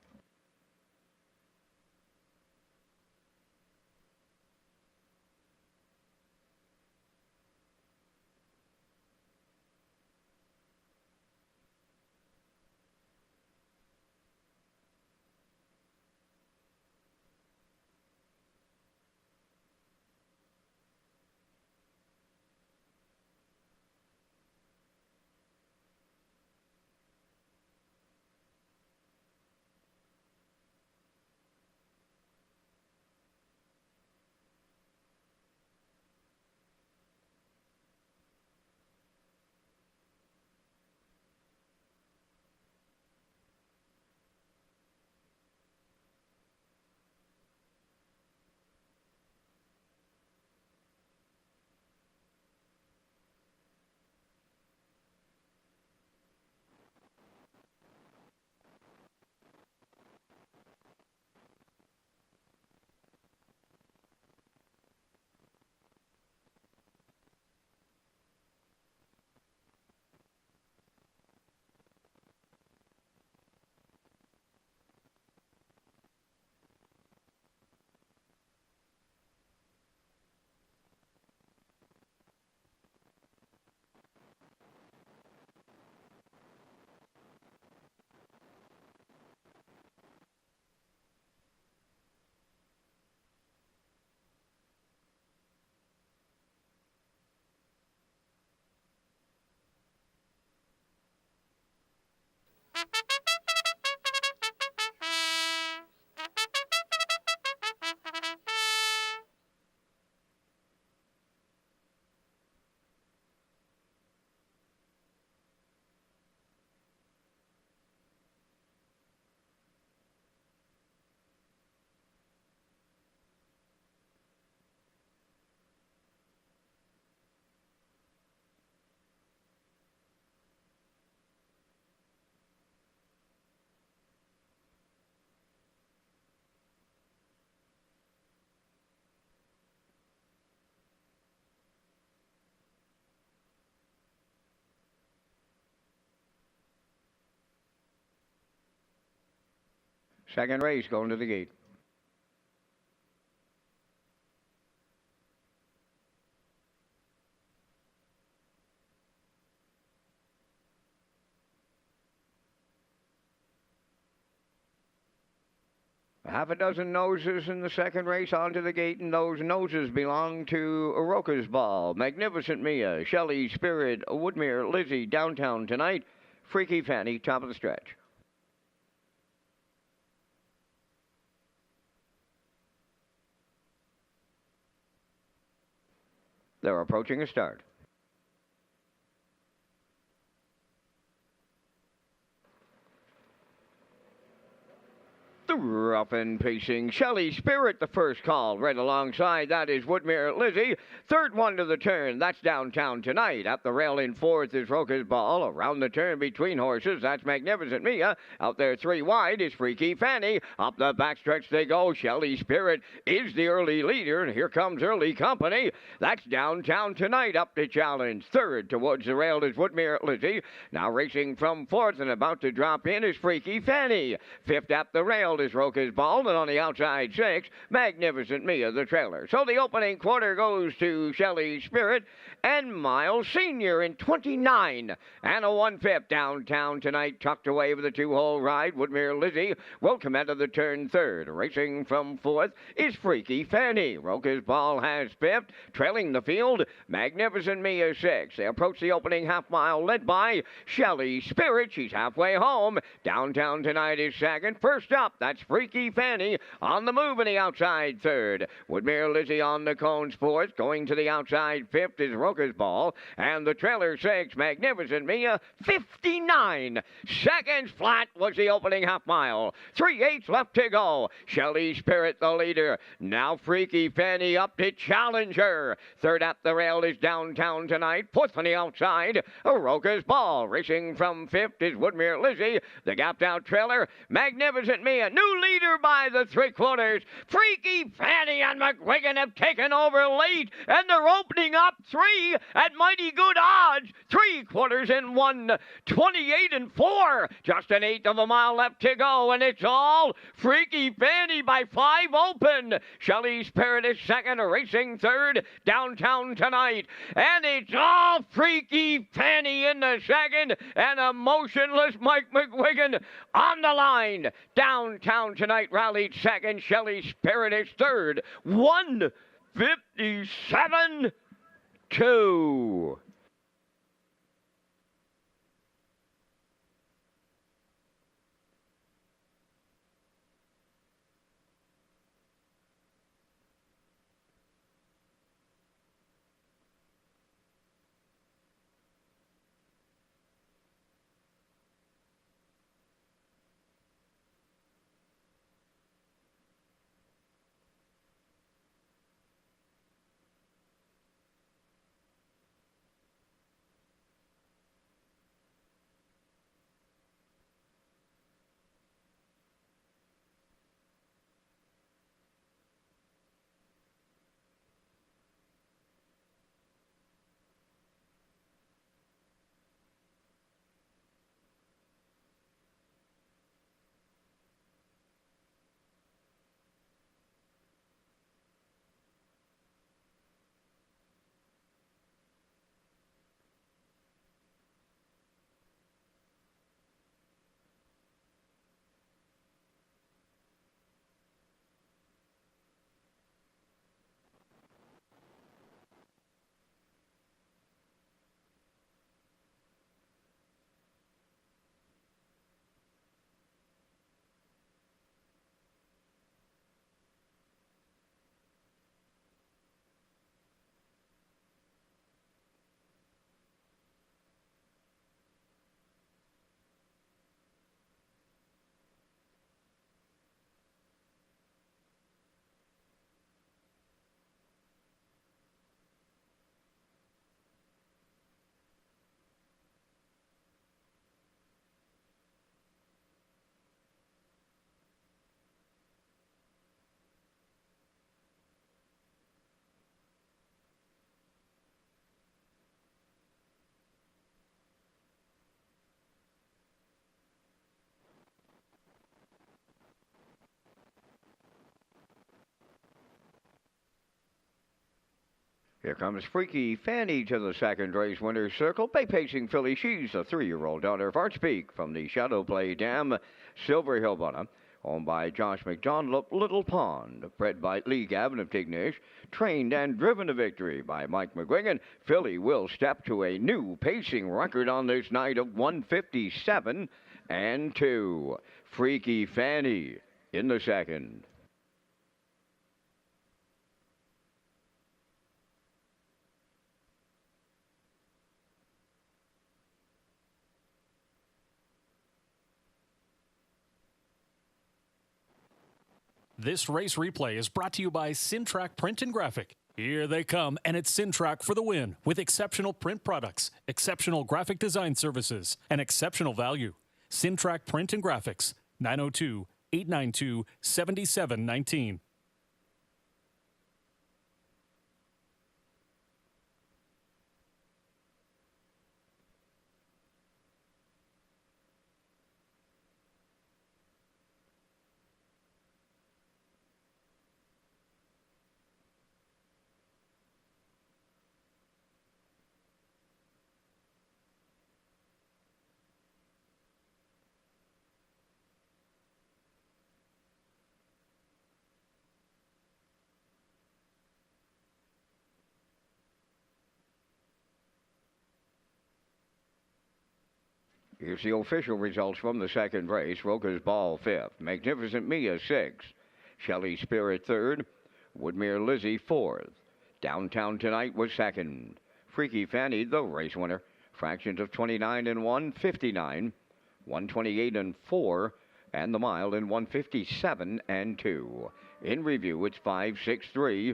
Second race going to the gate. Half a dozen noses in the second race onto the gate, and those noses belong to Roca's Ball, Magnificent Mia, Shelley Spirit, Woodmere, Lizzie, Downtown Tonight, Freaky Fanny, top of the stretch. They're approaching a start. The rough and pacing Shelley Spirit, the first call. Right alongside that is Woodmere Lizzie. Third one to the turn, that's Downtown Tonight. At the rail in fourth is Roca's Ball. Around the turn between horses, that's Magnificent Mia. Out there three wide is Freaky Fanny. Up the backstretch they go. Shelley Spirit is the early leader, and here comes early company. That's Downtown Tonight up to challenge. Third towards the rail is Woodmere Lizzie. Now racing from fourth and about to drop in is Freaky Fanny. Fifth at the rail is Roca's Ball, and on the outside six, Magnificent Mia, the trailer. So the opening quarter goes to Shelley Spirit and Miles Sr. in 29. And a 1/5 Downtown Tonight, tucked away with a two-hole ride. Woodmere Lizzie will come out of the turn third. Racing from fourth is Freaky Fanny. Roca's Ball has fifth, trailing the field. Magnificent Mia sixth. They approach the opening half mile, led by Shelley Spirit. She's halfway home. Downtown Tonight is second. First up, that's Freaky Fanny on the move in the outside third. Woodmere Lizzie on the cones fourth. Going to the outside fifth is Roca's Ball. And the trailer six, Magnificent Mia, 59 seconds flat was the opening half mile. 3/8 left to go. Shelley Spirit the leader. Now Freaky Fanny up to challenge her. Third at the rail is Downtown Tonight. Fourth on the outside, Roca's Ball. Racing from fifth is Woodmere Lizzie. The gapped out trailer, Magnificent Mia. New leader by the three-quarters. Freaky Fanny and McGuigan have taken over late, and they're opening up three at mighty good odds. 3/4 in 1, 28 and 4. Just an eighth of a mile left to go, and it's all Freaky Fanny by 5 open. Shelley Spirit is second, racing third. Downtown Tonight, and it's all Freaky Fanny in the second, and a motionless Mike McGuigan on the line. Downtown Tonight rallied second. Shelley Spirit is third. 1:57.2. Here comes Freaky Fanny to the second race winner's circle. Bay pacing filly. She's a 3-year-old daughter of Arch Peak from the Shadow Play Dam, Silver Hill Bunna. Owned by Josh McDonald, Little Pond. Bred by Lee Gavin of Tignish. Trained and driven to victory by Mike McGuigan. Filly will step to a new pacing record on this night of 157 and 2. Freaky Fanny in the second. This race replay is brought to you by Sintrack Print and Graphic. Here they come, and it's Sintrack for the win with exceptional print products, exceptional graphic design services, and exceptional value. Sintrack Print and Graphics, 902-892-7719. Here's the official results from the second race. Roca's Ball 5th. Magnificent Mia 6th. Shelley Spirit 3rd. Woodmere Lizzie 4th. Downtown Tonight was 2nd. Freaky Fanny, the race winner. Fractions of 29 and 1, 59. 128 and 4. And the mile in 157 and 2. In review, it's 5-6-3,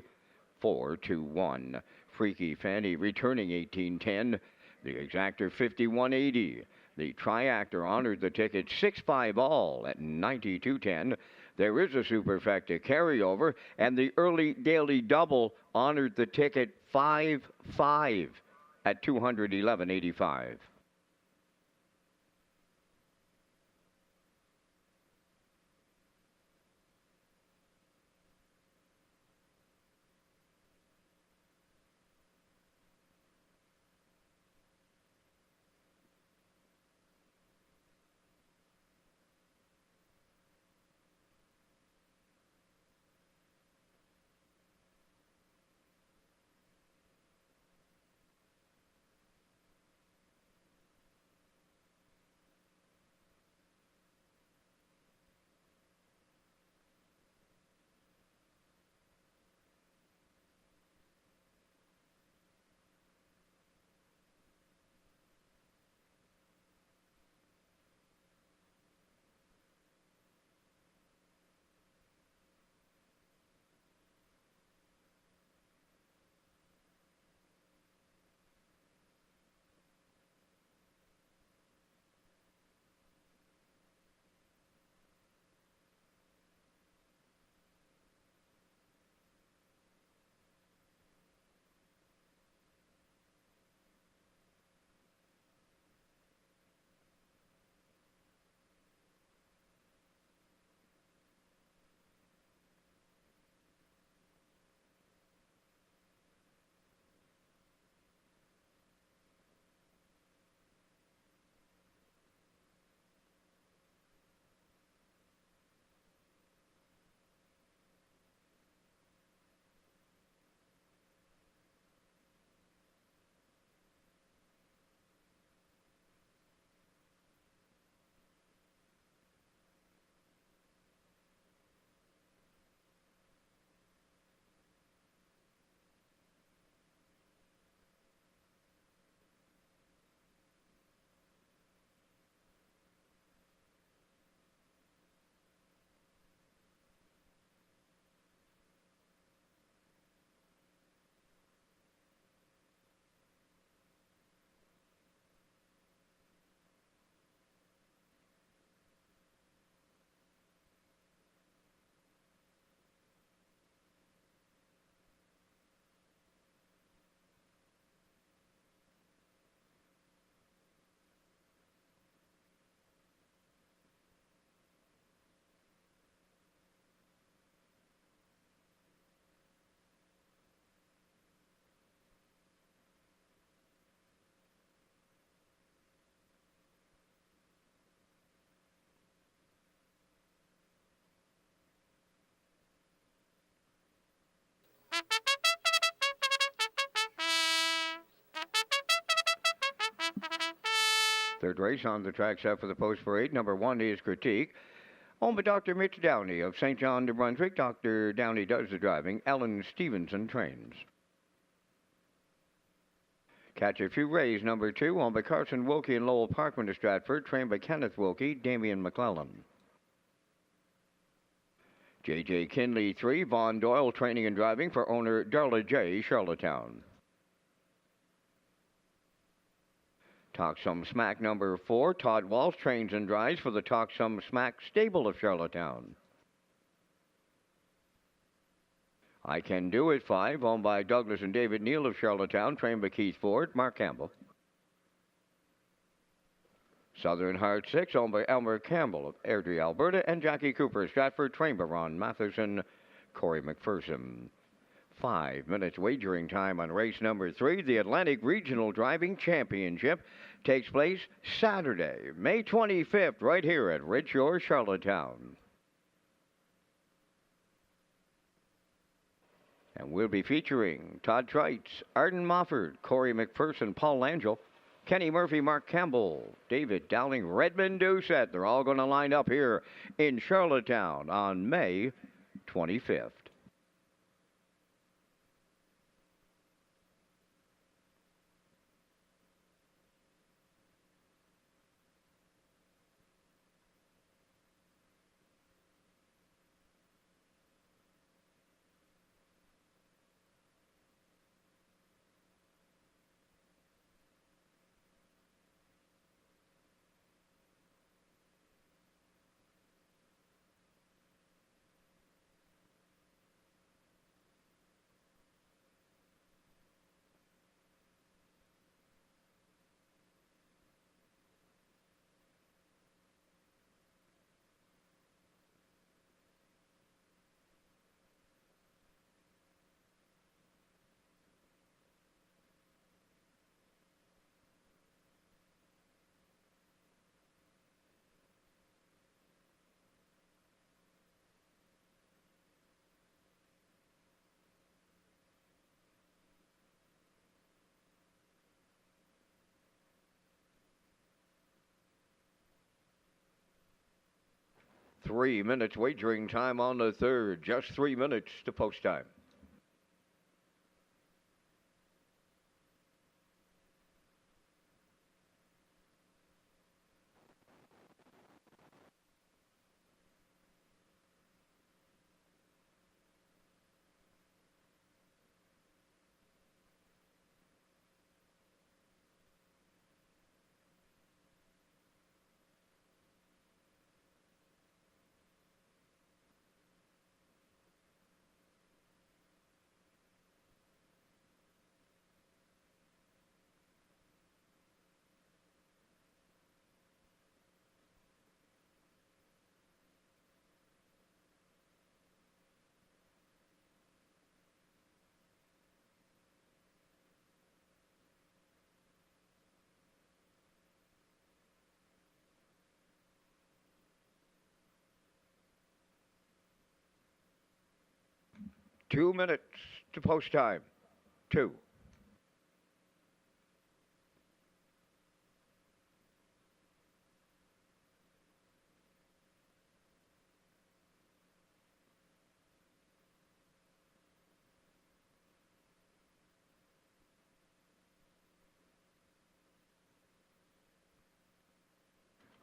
4-2-1. Freaky Fanny returning 1810. The exactor 5180. The triactor honored the ticket 6-5 all at 92.10. There is a superfecta carryover, and the early daily double honored the ticket 5-5 at 211.85. Third race on the track set for the post parade. Number 1 is Critique. Owned by Dr. Mitch Downey of St. John, New Brunswick. Dr. Downey does the driving. Ellen Stevenson trains. Catch a Few Rays, number 2, owned by Carson Wilkie and Lowell Parkman of Stratford, trained by Kenneth Wilkie, Damian McClellan. J.J. Kinley, 3, Vaughn Doyle, training and driving for owner Darla J., Charlottetown. Talk Some Smack, number 4, Todd Walsh, trains and drives for the Talk Some Smack stable of Charlottetown. I Can Do It, 5, owned by Douglas and David Neal of Charlottetown, trained by Keith Ford, Mark Campbell. Southern Heart, 6, owned by Elmer Campbell of Airdrie, Alberta, and Jackie Cooper of Stratford, trained by Ron Matheson, Corey McPherson. 5 minutes wagering time on race number 3. The Atlantic Regional Driving Championship takes place Saturday, May 25th, right here at Redshores, Charlottetown. And we'll be featuring Todd Trites, Arden Mofford, Corey McPherson, Paul Langell, Kenny Murphy, Mark Campbell, David Dowling, Redmond Doucette. They're all going to line up here in Charlottetown on May 25th. Three minutes wagering time on the third. Just 3 minutes to post time. Two minutes to post time. 2.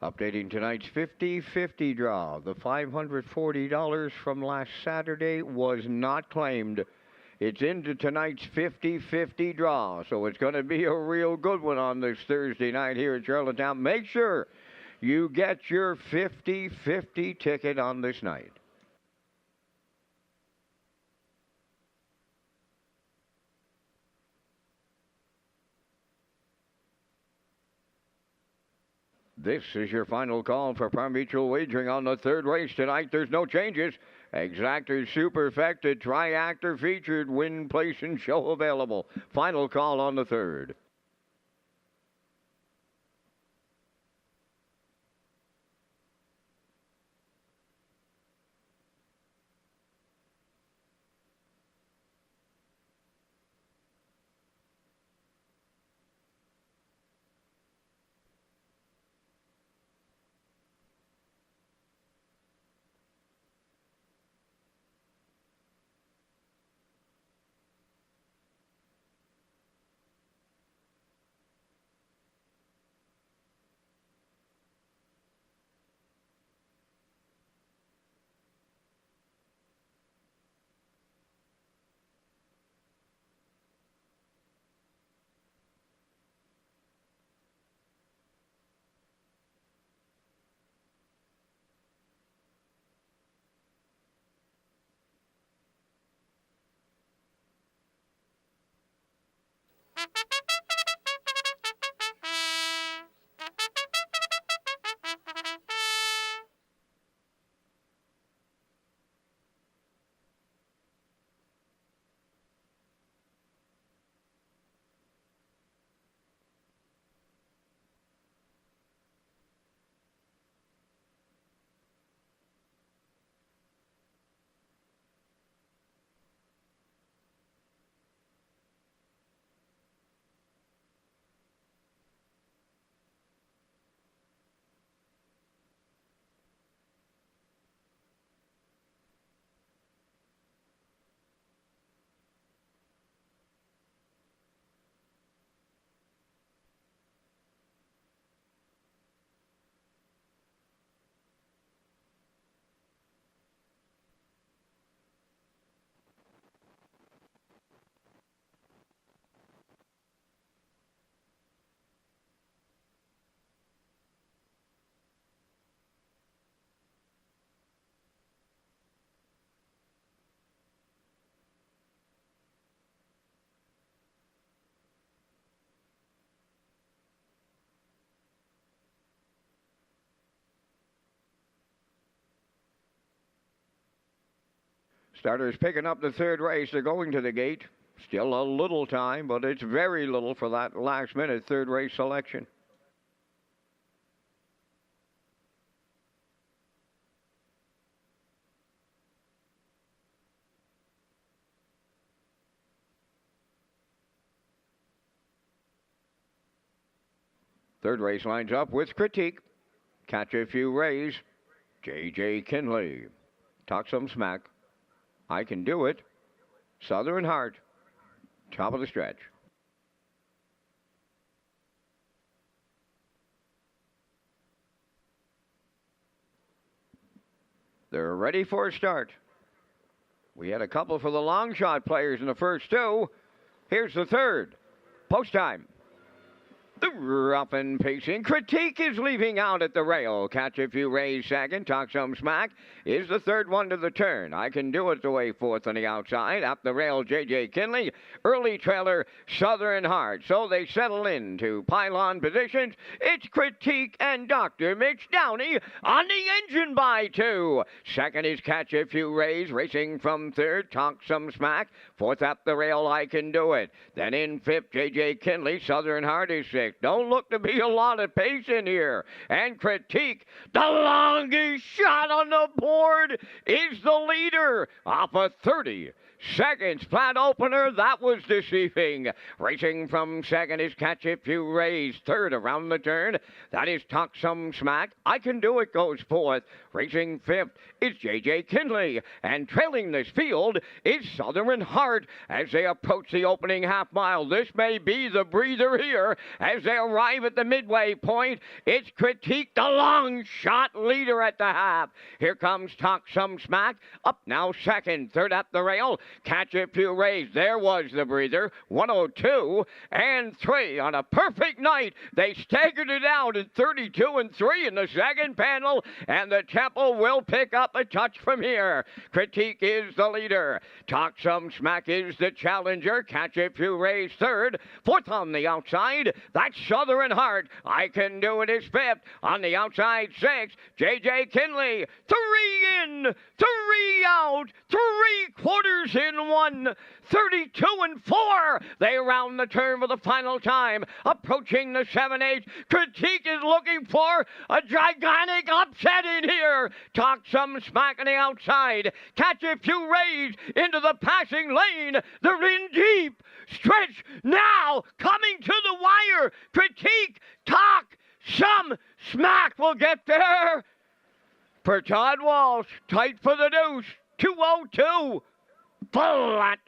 Updating tonight's 50-50 draw. The $540 from last Saturday was not claimed. It's into tonight's 50-50 draw, so it's going to be a real good one on this Thursday night here at Charlottetown. Make sure you get your 50-50 ticket on this night. This is your final call for pari-mutuel wagering on the third race tonight. There's no changes. Exactor, superfecta, triactor featured, win, place, and show available. Final call on the third. Starters picking up the third race. They're going to the gate. Still a little time, but it's very little for that last-minute third race selection. Third race lines up with Critique. Catch a Few Rays. J.J. Kinley. Talk Some Smack. I Can Do It. Southern Heart. Top of the stretch. They're ready for a start. We had a couple for the long shot players in the first two. Here's the third. Post time. The rough and pacing Critique is leaving out at the rail. Catch a Few Rays second. Talk Some Smack is the third one to the turn. I Can Do It the way fourth on the outside. Up the rail, J.J. Kinley. Early trailer, Southern Heart. So they settle into pylon positions. It's Critique and Dr. Mitch Downey on the engine by two. Second is Catch a Few Rays, racing from third. Talk Some Smack. Fourth up the rail, I Can Do It. Then in fifth, J.J. Kinley. Southern Heart is sixth. Don't look to be a lot of pace in here. And Critique, the longest shot on the board, is the leader off a 30 seconds flat opener. That was deceiving. Racing from second is Catch a Few Rays. Third around the turn, that is Talk Some Smack. I Can Do It goes fourth. Racing fifth is J.J. Kinley. And trailing this field is Southern Heart as they approach the opening half mile. This may be the breather here as they arrive at the midway point. It's Critique, the long shot leader at the half. Here comes Talk Some Smack. Up now second. Third at the rail, Catch a Few Rays. There was the breather. 102 and 3 on a perfect night. They staggered it out at 32 and 3 in the second panel, and the tempo will pick up a touch from here. Critique is the leader. Talk Some Smack is the challenger. Catch a Few Rays third. Fourth on the outside, that's Southern Heart. I Can Do It is fifth. On the outside, sixth, J.J. Kinley. 3 in, 3 out, 3/4 in one. 32 and 4. They round the turn for the final time. Approaching the 7-8. Critique is looking for a gigantic upset in here. Talk Some Smack on the outside. Catch a Few Rays into the passing lane. They're in deep. Stretch now. Coming to the wire. Critique. Talk Some Smack will get there. For Todd Walsh. Tight for the deuce. 2:02. Flat.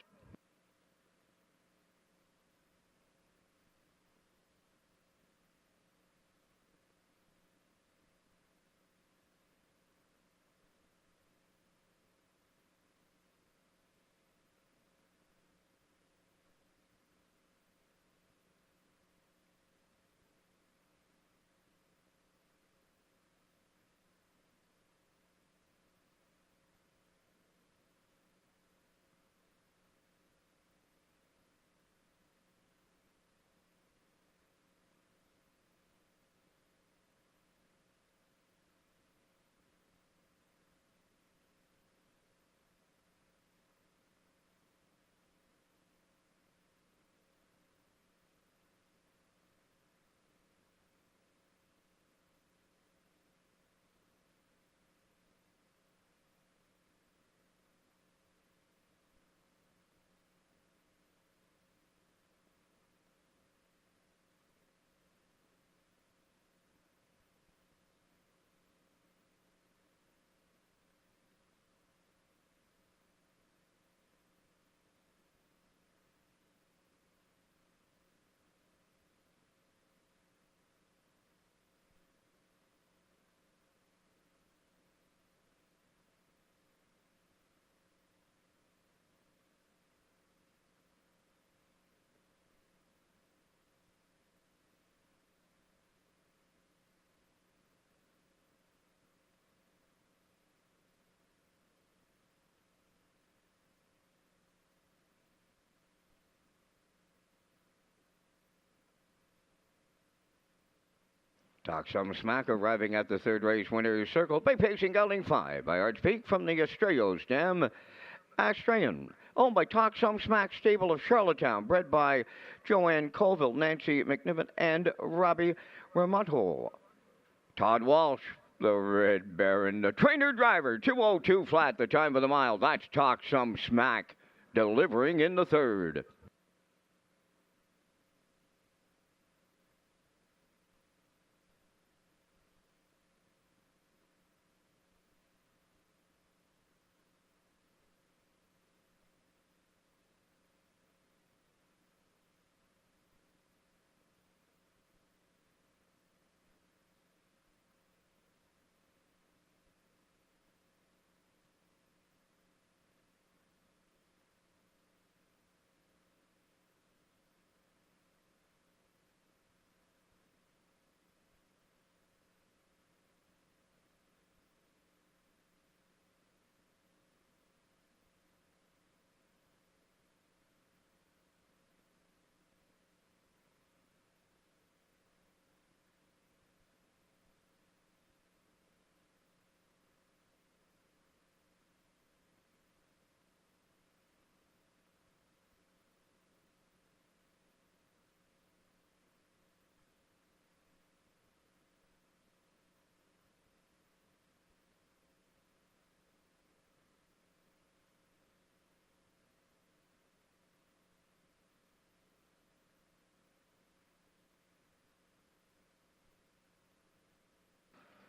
Talk Some Smack arriving at the third race winner's circle. Bay Pacing Gelding 5 by Arch Peak from the Estrellos Dam. Australian, owned by Talk Some Smack Stable of Charlottetown, bred by Joanne Colville, Nancy McNiven, and Robbie Ramonto. Todd Walsh, the Red Baron, the trainer driver, 2:02 flat, the time of the mile. That's Talk Some Smack, delivering in the third.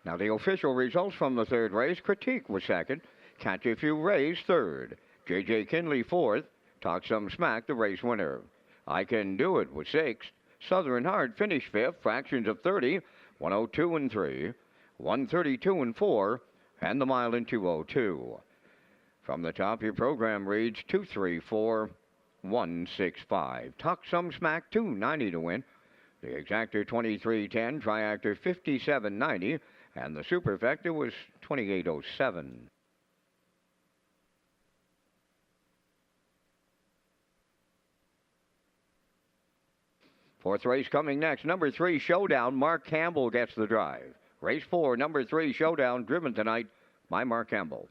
Now the official results from the third race. Critique was second. Catch If You Raise third. J.J. Kinley fourth. Talk Some Smack the race winner. I Can Do It was sixth. Southern Heart finished fifth. Fractions of 30. 102 and 3. 132 and 4. And the mile in 2:02. From the top, your program reads 234-165. Talk Some Smack 290 to win. The exactor 2310. Triactor 5790. And the superfecta was 2807. Fourth race coming next. Number 3 Showdown. Mark Campbell gets the drive. Race 4, number 3 Showdown, driven tonight by Mark Campbell.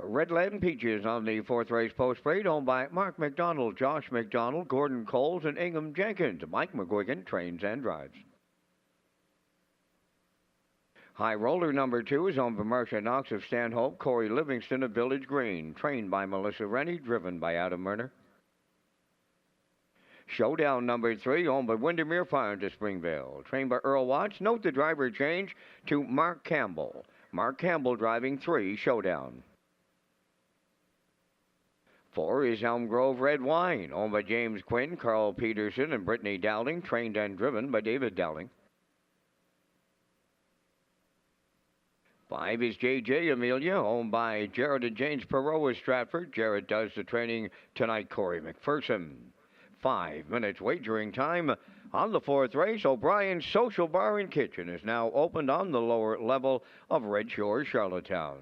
Redland Peaches on the fourth race post parade, owned by Mark McDonald, Josh McDonald, Gordon Coles, and Ingham Jenkins. Mike McGuigan trains and drives. High Roller number 2 is owned by Marcia Knox of Stanhope, Corey Livingston of Village Green, trained by Melissa Rennie, driven by Adam Murner. Showdown number 3, owned by Windermere Farms of Springvale, trained by Earl Watts. Note the driver change to Mark Campbell. Mark Campbell driving 3, Showdown. 4 is Elm Grove Red Wine, owned by James Quinn, Carl Peterson, and Brittany Dowling, trained and driven by David Dowling. 5 is J.J. Amelia, owned by Jared and James Perot of Stratford. Jared does the training tonight, Corey McPherson. 5 minutes wagering time on the fourth race. O'Brien's Social Bar and Kitchen is now opened on the lower level of Red Shores, Charlottetown.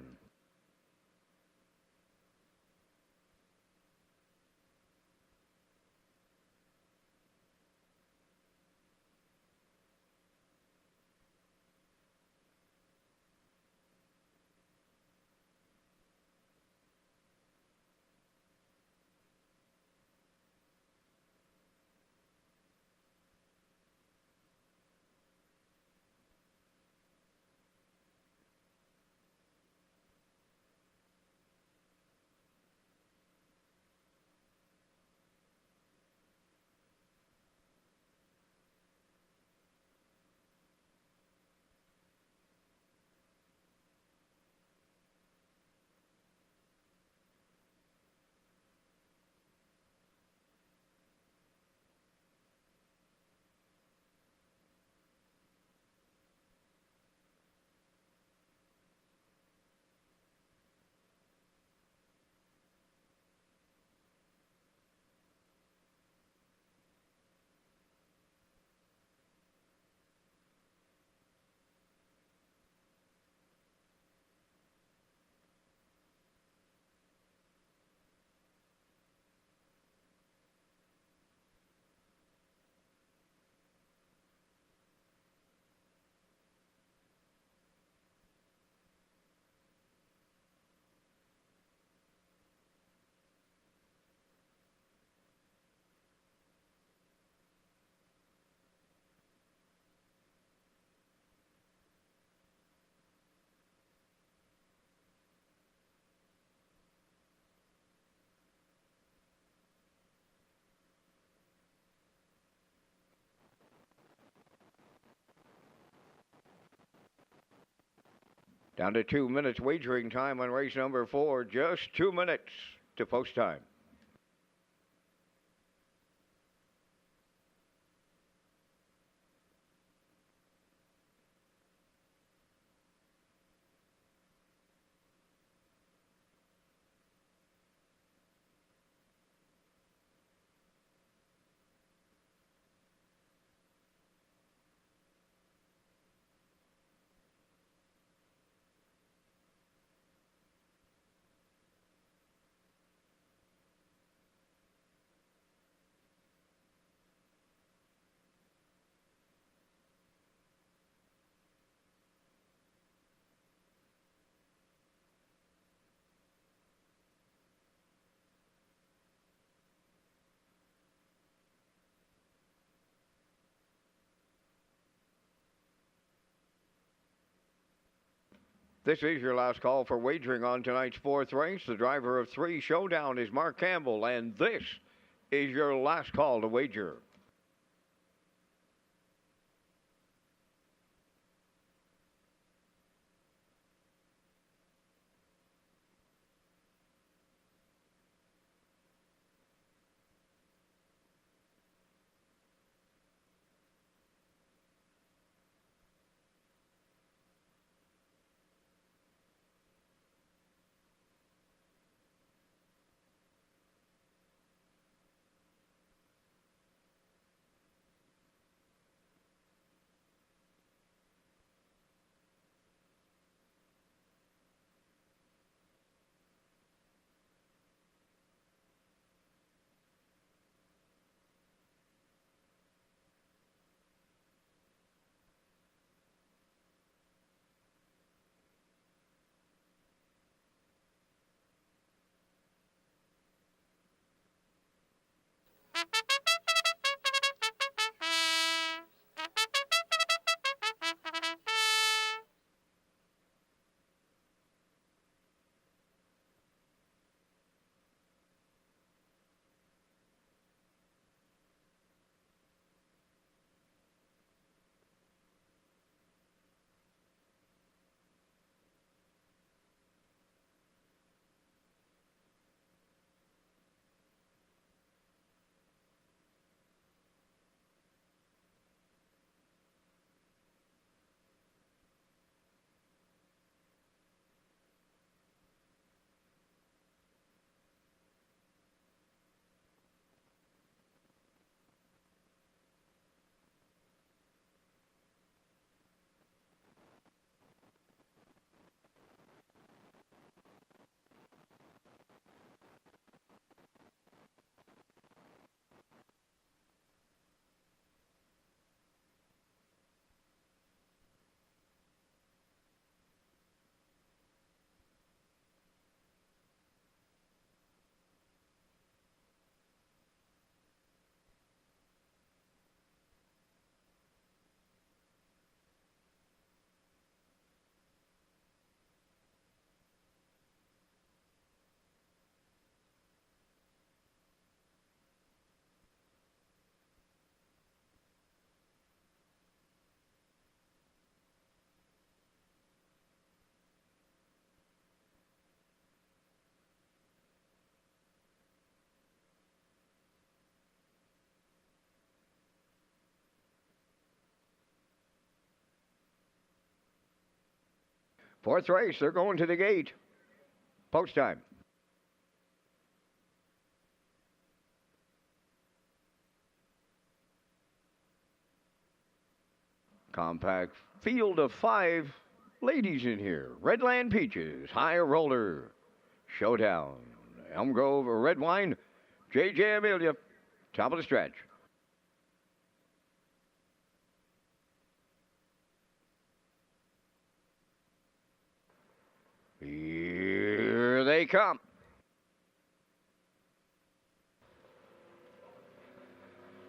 Down to 2 minutes wagering time on race number 4. Just 2 minutes to post time. This is your last call for wagering on tonight's fourth race. The driver of 3, Showdown, is Mark Campbell, and this is your last call to wager. Fourth race, they're going to the gate. Post time. Compact field of 5 ladies in here. Redland Peaches, High Roller, Showdown, Elm Grove Red Wine, JJ Amelia, top of the stretch. Here they come.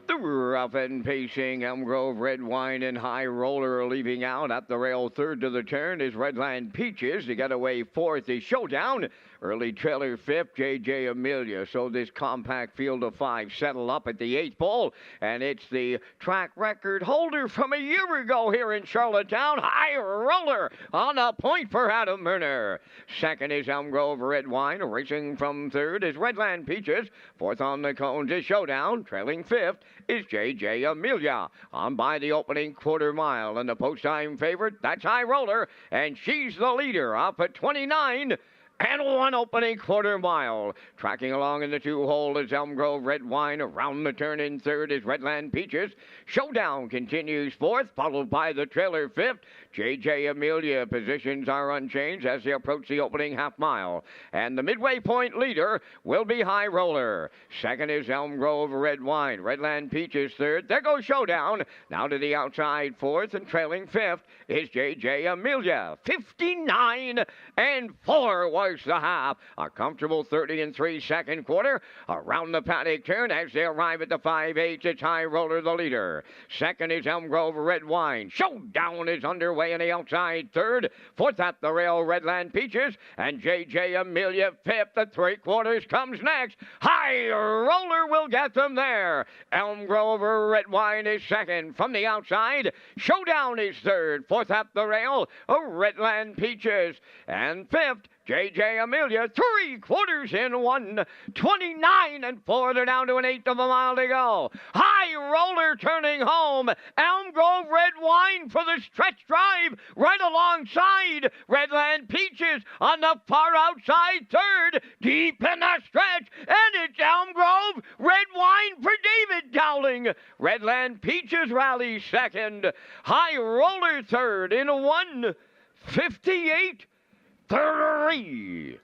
The rough and pacing Elm Grove Red Wine and High Roller leaving out at the rail. Third to the turn is Redland Peaches. To get away fourth is Showdown. Early trailer fifth, JJ Amelia. So this compact field of 5 settle up at the 8th pole. And it's the track record holder from a year ago here in Charlottetown, High Roller, on a point for Adam Murner. Second is Elm Grove Red Wine. Racing from third is Redland Peaches. Fourth on the cones is Showdown. Trailing fifth is JJ Amelia. On by the opening quarter mile. And the post-time favorite, that's High Roller. And she's the leader off at 29. And 1 opening quarter mile. Tracking along in the 2-hole is Elm Grove Red Wine. Around the turn in third is Redland Peaches. Showdown continues fourth, followed by the trailer fifth. JJ Amelia positions are unchanged as they approach the opening half mile. And the midway point leader will be High Roller. Second is Elm Grove Red Wine. Redland Peaches third. There goes Showdown. Now to the outside fourth, and trailing fifth is JJ Amelia. 59 and 4 was the half. A comfortable 30 3 second quarter. Around the paddock turn as they arrive at the 5/8, it's High Roller the leader. Second is Elm Grove Red Wine. Showdown is underway in the outside third. Fourth at the rail, Redland Peaches. And JJ Amelia fifth at 3/4 comes next. High Roller will get them there. Elm Grove Red Wine is second from the outside. Showdown is third. Fourth at the rail, Redland Peaches. And fifth, JJ Amelia, 3/4 in 1, 29 and 4. They're down to an 1/8 of a mile to go. High Roller turning home. Elm Grove Red Wine for the stretch drive right alongside Redland Peaches on the far outside third. Deep in the stretch, and it's Elm Grove Red Wine for David Dowling. Redland Peaches rallies second. High Roller third in 1:58.3.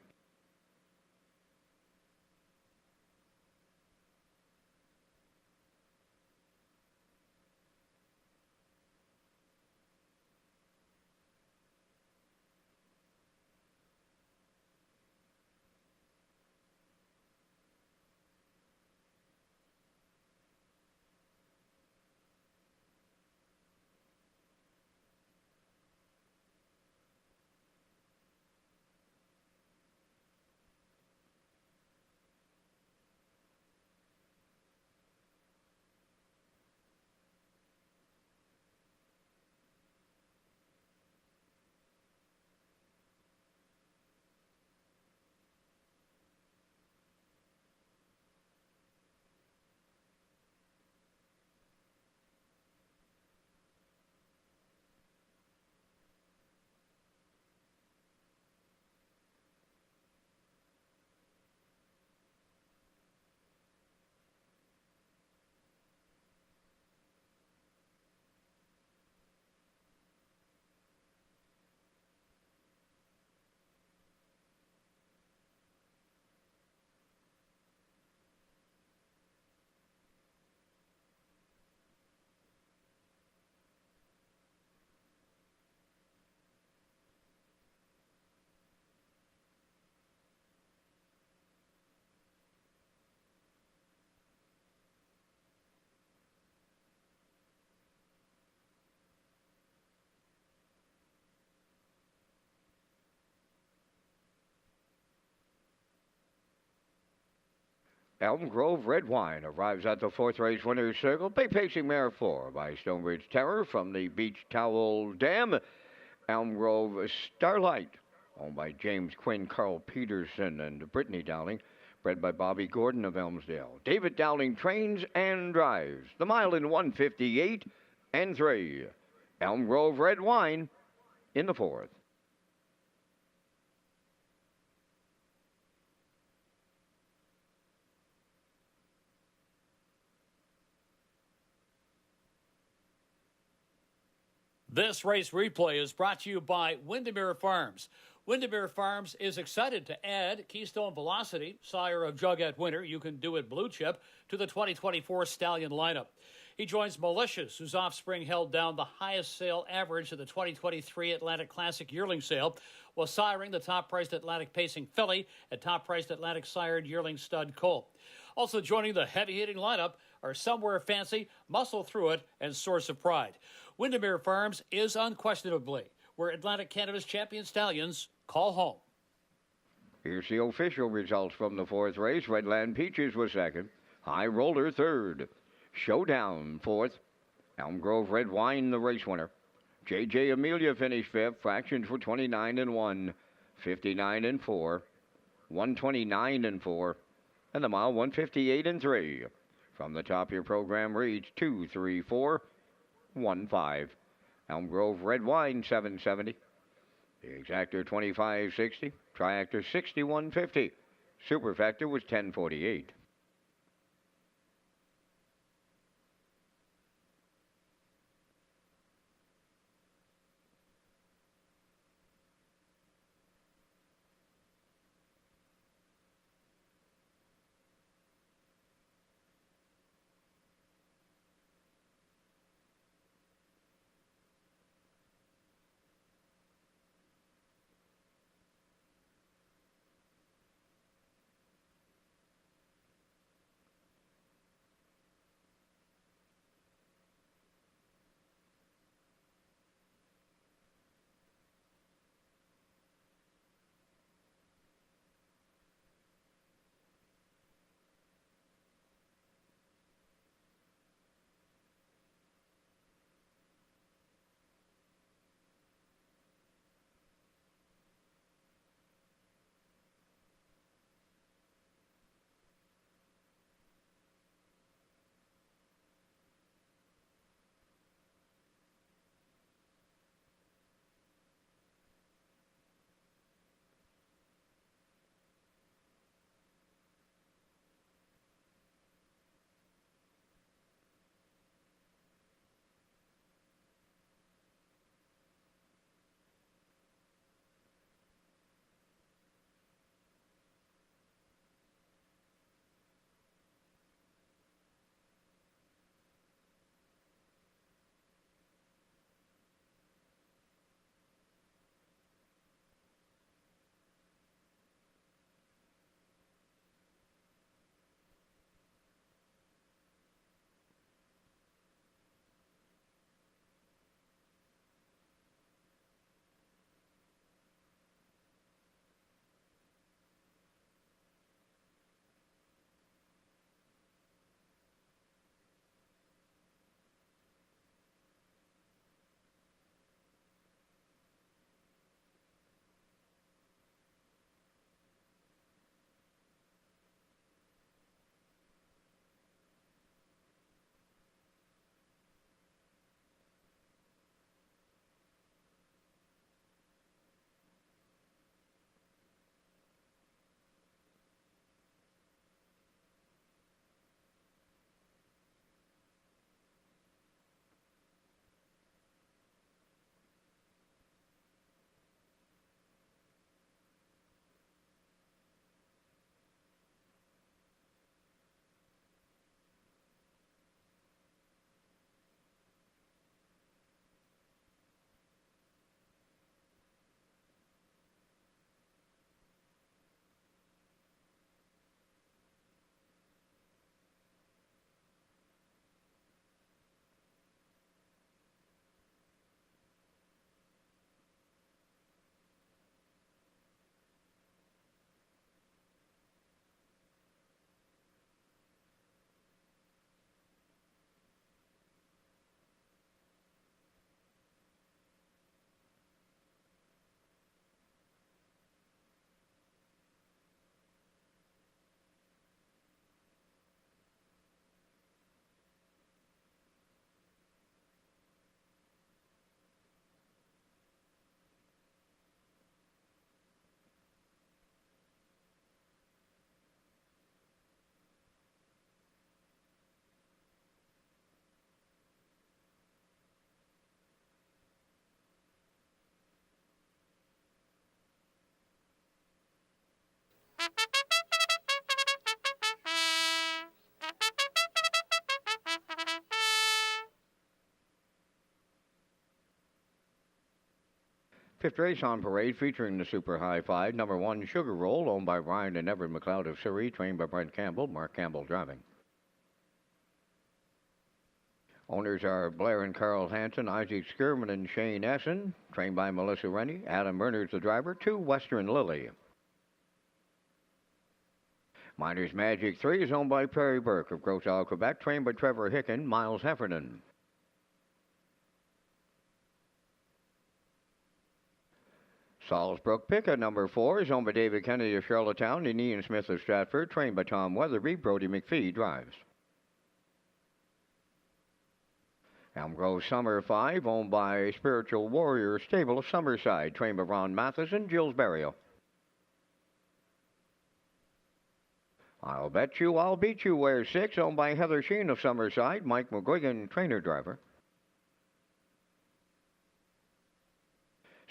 Elm Grove Red Wine arrives at the fourth race winner's circle. Big pacing mare 4 by Stonebridge Terror from the Beach Towel Dam. Elm Grove Starlight, owned by James Quinn, Carl Peterson, and Brittany Dowling. Bred by Bobby Gordon of Elmsdale. David Dowling trains and drives. The mile in 1:58.3. Elm Grove Red Wine in the fourth. This race replay is brought to you by Windermere Farms. Windermere Farms is excited to add Keystone Velocity, sire of Jughead Winter. You can do it blue chip, to the 2024 Stallion lineup. He joins Malicious, whose offspring held down the highest sale average of the 2023 Atlantic Classic yearling sale, while siring the top-priced Atlantic Pacing filly and top-priced Atlantic sired yearling stud colt. Also joining the heavy-hitting lineup are Somewhere Fancy, Muscle Through It, and Source of Pride. Windermere Farms is unquestionably where Atlantic Canada's champion stallions call home. Here's the official results from the fourth race. Redland Peaches was second. High Roller third. Showdown fourth. Elm Grove Red Wine the race winner. JJ Amelia finished fifth. Fractions were 29-1, 59-4, 129-4, and the mile 158-3. From the top, your program reads 23415. Elm Grove Red Wine 770. The exactor 2560. Triactor 6150. Superfactor was 1048. Fifth race on parade featuring the Super High Five. Number 1, Sugar Roll, owned by Brian and Everett McLeod of Surrey, trained by Brent Campbell, Mark Campbell driving. Owners are Blair and Carl Hansen, Isaac Skirman and Shane Essen, trained by Melissa Rennie. Adam Bernard's the driver. 2, Western Lily. Miners Magic 3 is owned by Perry Burke of Grosse Isle, Quebec, trained by Trevor Hicken, Miles Heffernan. Salisbrook Picket number 4 is owned by David Kennedy of Charlottetown and Ian Smith of Stratford, trained by Tom Weatherby. Brody McPhee drives. Elm Grove Summer 5, owned by Spiritual Warrior Stable of Summerside, trained by Ron Mathis and Jills Berrio. I'll Bet You, I'll Beat You wears 6, owned by Heather Sheen of Summerside, Mike McGuigan, trainer driver.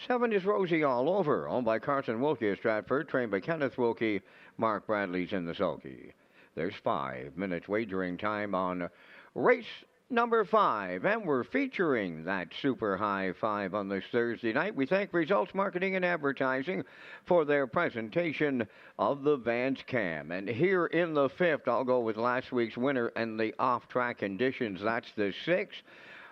7 is Rosie All Over, owned by Carson Wilkie of Stratford, trained by Kenneth Wilkie. Mark Bradley's in the sulky. There's 5 minutes wagering time on race number 5, and we're featuring that Super High 5 on this Thursday night. We thank Results Marketing and Advertising for their presentation of the Vance Cam. And here in the 5th, I'll go with last week's winner and the off-track conditions. That's the 6.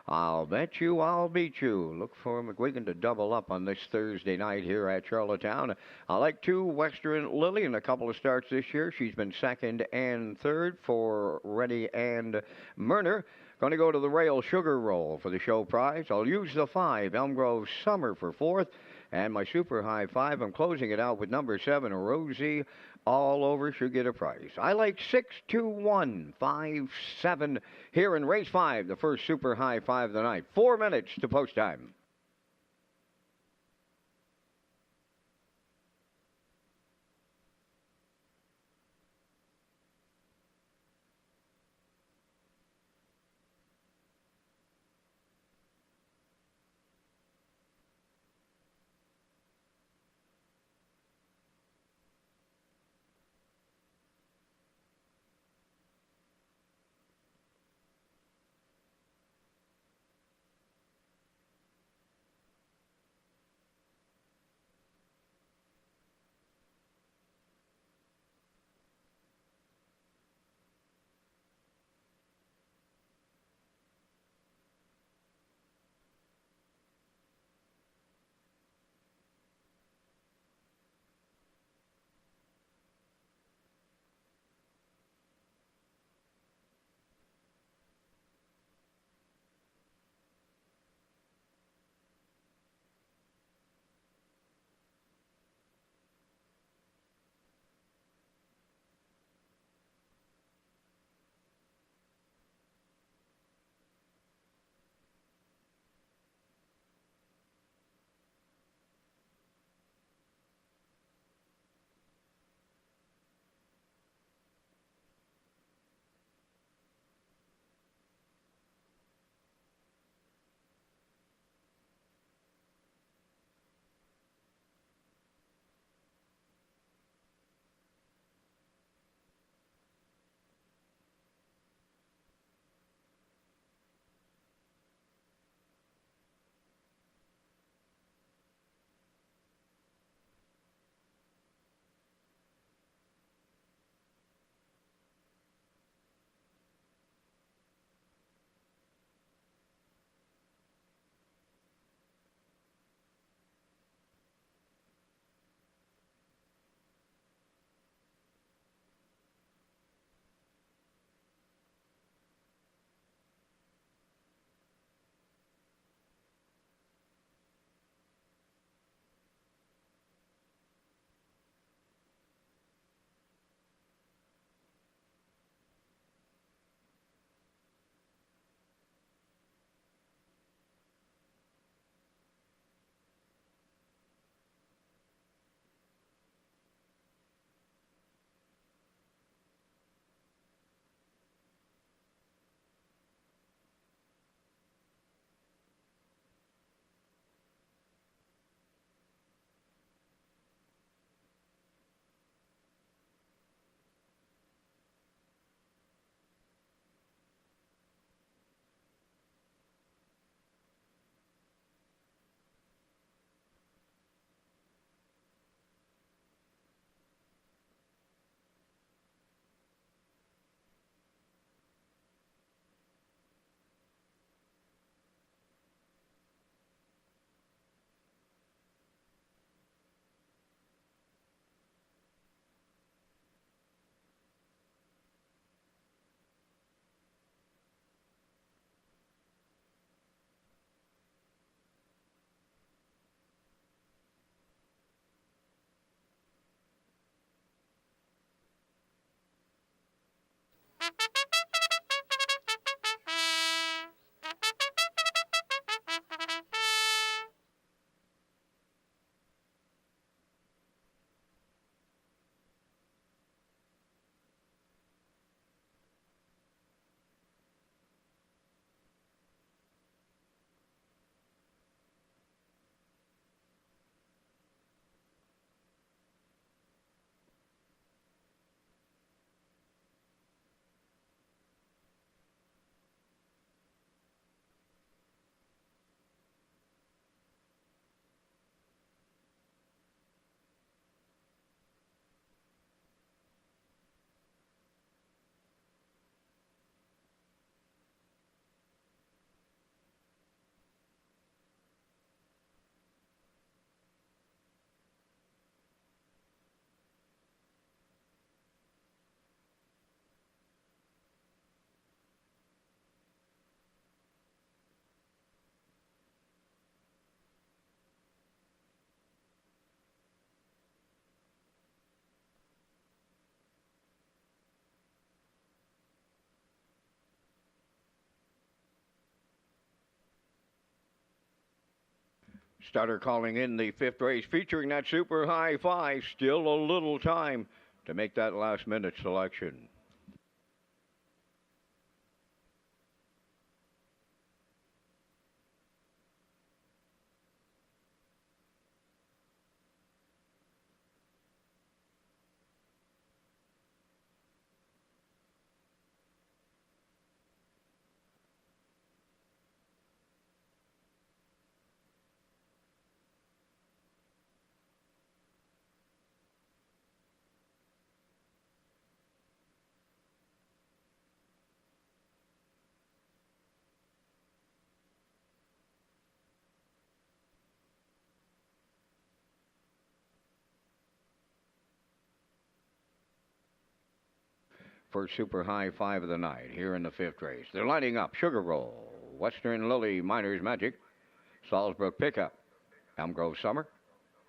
I'll Bet You, I'll Beat You. Look for McGuigan to double up on this Thursday night here at Charlottetown. I like 2, Western Lily, in a couple of starts this year. She's been 2nd and 3rd for Reddy and Myrner. Going to go to the Rail Sugar Roll for the show prize. I'll use the 5, Elm Grove Summer, for 4th. And my Super High 5, I'm closing it out with number 7, Rosie All Over, should get a prize. I like 6, 2, 1, 5, 7 here in race 5, the first Super High 5 of the night. 4 minutes to post time. Starter calling in the 5th race, featuring that super high five. Still a little time to make that last-minute selection. First super high five of the night here in the 5th race. They're lining up. Sugar Roll, Western Lily, Miners Magic, Salisbury Pickup, Elm Grove Summer.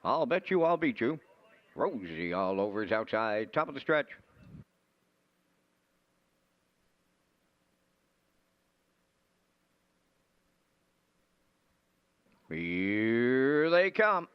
I'll bet you I'll beat you. Rosie All Over's outside, top of the stretch. Here they come.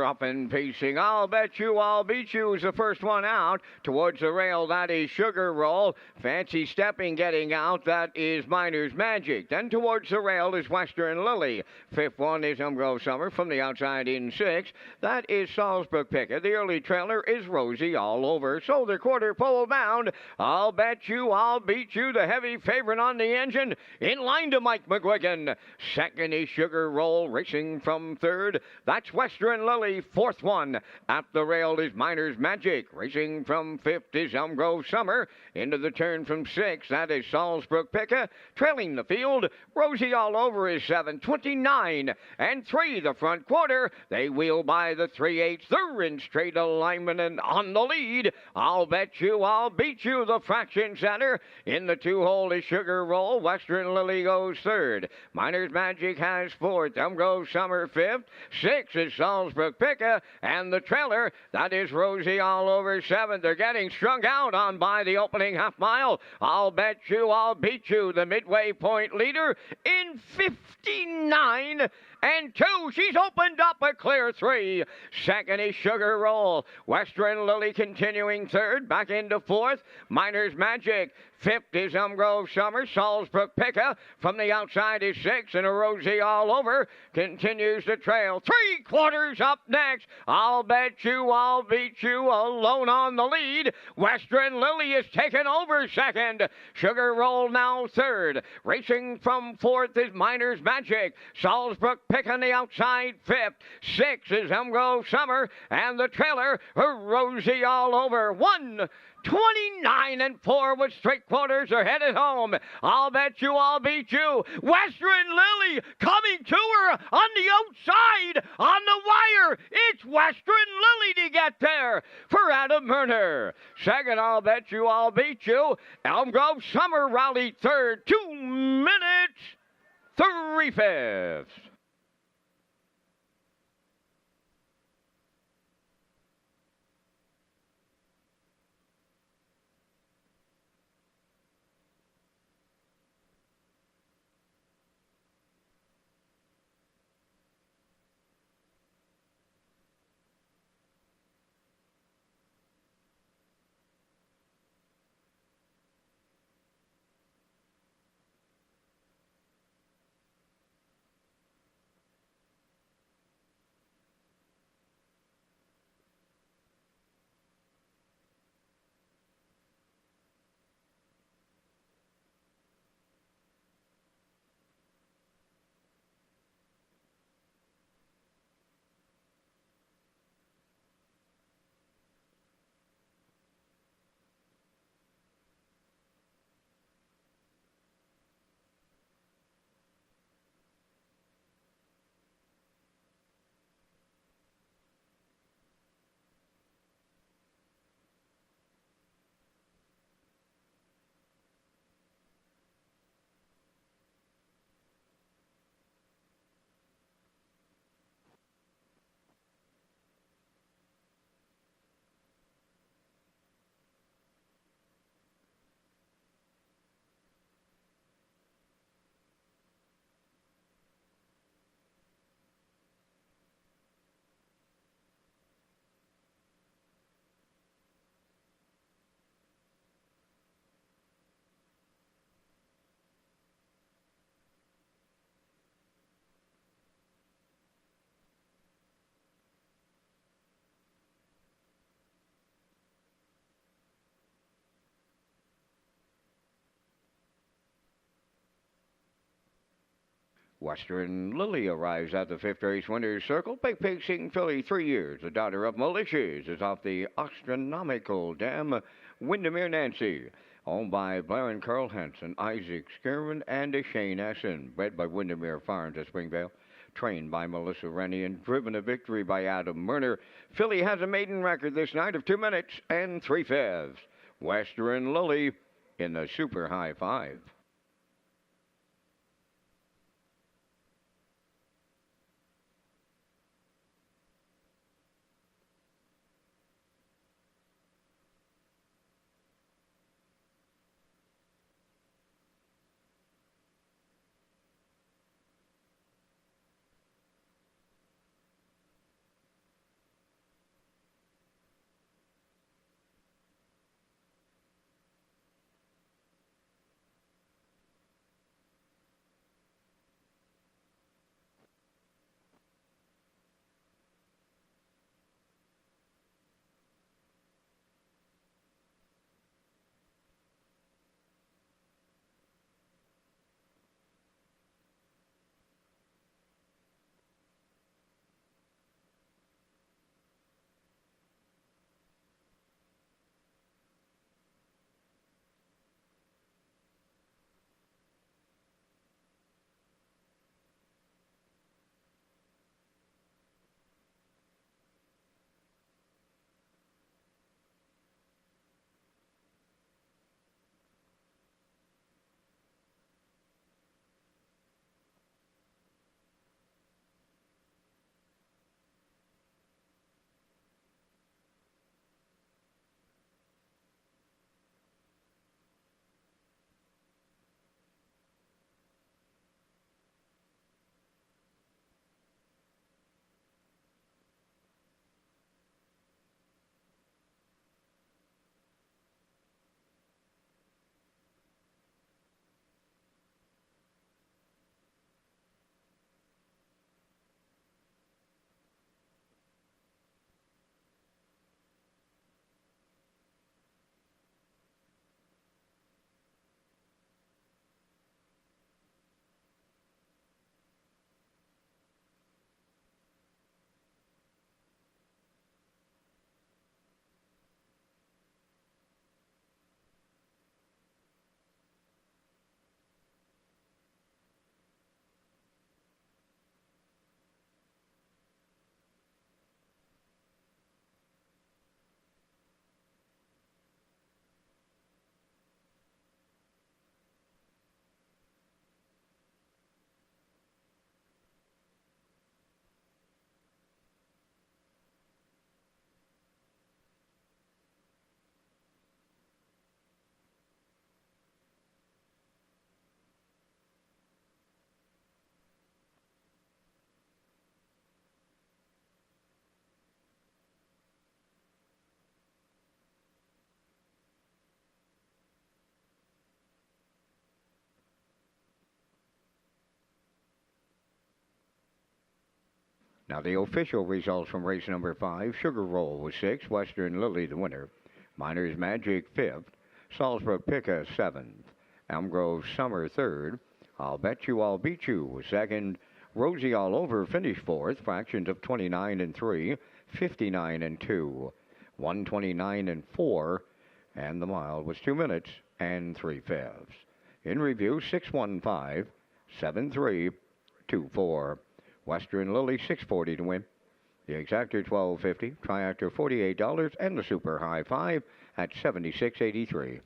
Up and pacing, I'll bet you I'll beat you is the first one out. Towards the rail, that is Sugar Roll. Fancy Stepping getting out, that is Miner's Magic. Then towards the rail is Western Lily. 5th one is Grove Summer from the outside in 6th. That is Salisbury Pickett. The early trailer is Rosie All Over. So the quarter pole bound. I'll bet you I'll beat you, the heavy favorite on the engine. In line to Mike McGuigan. 2nd is Sugar Roll, racing from 3rd. That's Western Lily. 4th one at the rail is Miner's Magic. Racing from 5th is Elm Grove Summer. Into the turn from 6th, that is Salisbury Picka. Trailing the field, Rosie All Over is 7, 29 and 3 the front quarter. They wheel by the 3/8. They're in straight alignment and on the lead. I'll bet you I'll beat you, the fraction center. In the 2-hole is Sugar Roll. Western Lily goes 3rd. Miner's Magic has 4th. Elm Grove Summer 5th. 6th is Salisbury Picka, and the trailer, that is Rosie All Over 7th. They're getting strung out on by the opening half mile. I'll bet you I'll beat you, the midway point leader in 59 and 2. She's opened up a clear 3. 2nd is Sugar Roll. Western Lily continuing 3rd. Back into 4th. Miner's Magic. 5th is Elm Grove Summer. Salisbury Picka from the outside is 6th, and a Rosie All Over continues to trail. 3/4 up next. I'll bet you I'll beat you, alone on the lead. Western Lily is taken over 2nd. Sugar Roll now 3rd. Racing from 4th is Miner's Magic. Salisbury Picka on the outside 5th. 6th is Elm Grove Summer, and the trailer, Rosie All Over 1. 29 and 4 with straight quarters are headed home. I'll bet you I'll beat you. Western Lily coming to her on the outside, on the wire. It's Western Lily to get there for Adam Murner. 2nd, I'll bet you I'll beat you. Elm Grove Summer rallied 3rd. 2 minutes, 3/5. Western Lily arrives at the fifth race winner's circle. Big Pacing filly, 3 years. The daughter of Militias is off the astronomical dam. Windermere Nancy, owned by Blair and Carl Hansen, Isaac Skirman, and Shane Essen. Bred by Windermere Farms at Springvale. Trained by Melissa Rennie and driven to victory by Adam Murner. Filly has a maiden record this night of 2 minutes and 3/5. Western Lily in the Super High Five. Now the official results from race number 5. Sugar Roll was 6th. Western Lily the winner. Miners Magic 5th. Salzburg Picca 7th. Elm Grove Summer 3rd. I'll Bet You I'll Beat You was 2nd. Rosie All Over finished 4th. Fractions of 29 and 3. 59 and 2. 129 and 4. And the mile was 2 minutes and 3/5. In review, 615 7324. Western Lily 640 to win. The exactor 1250, triactor $48, and the super high 5 at 76.83.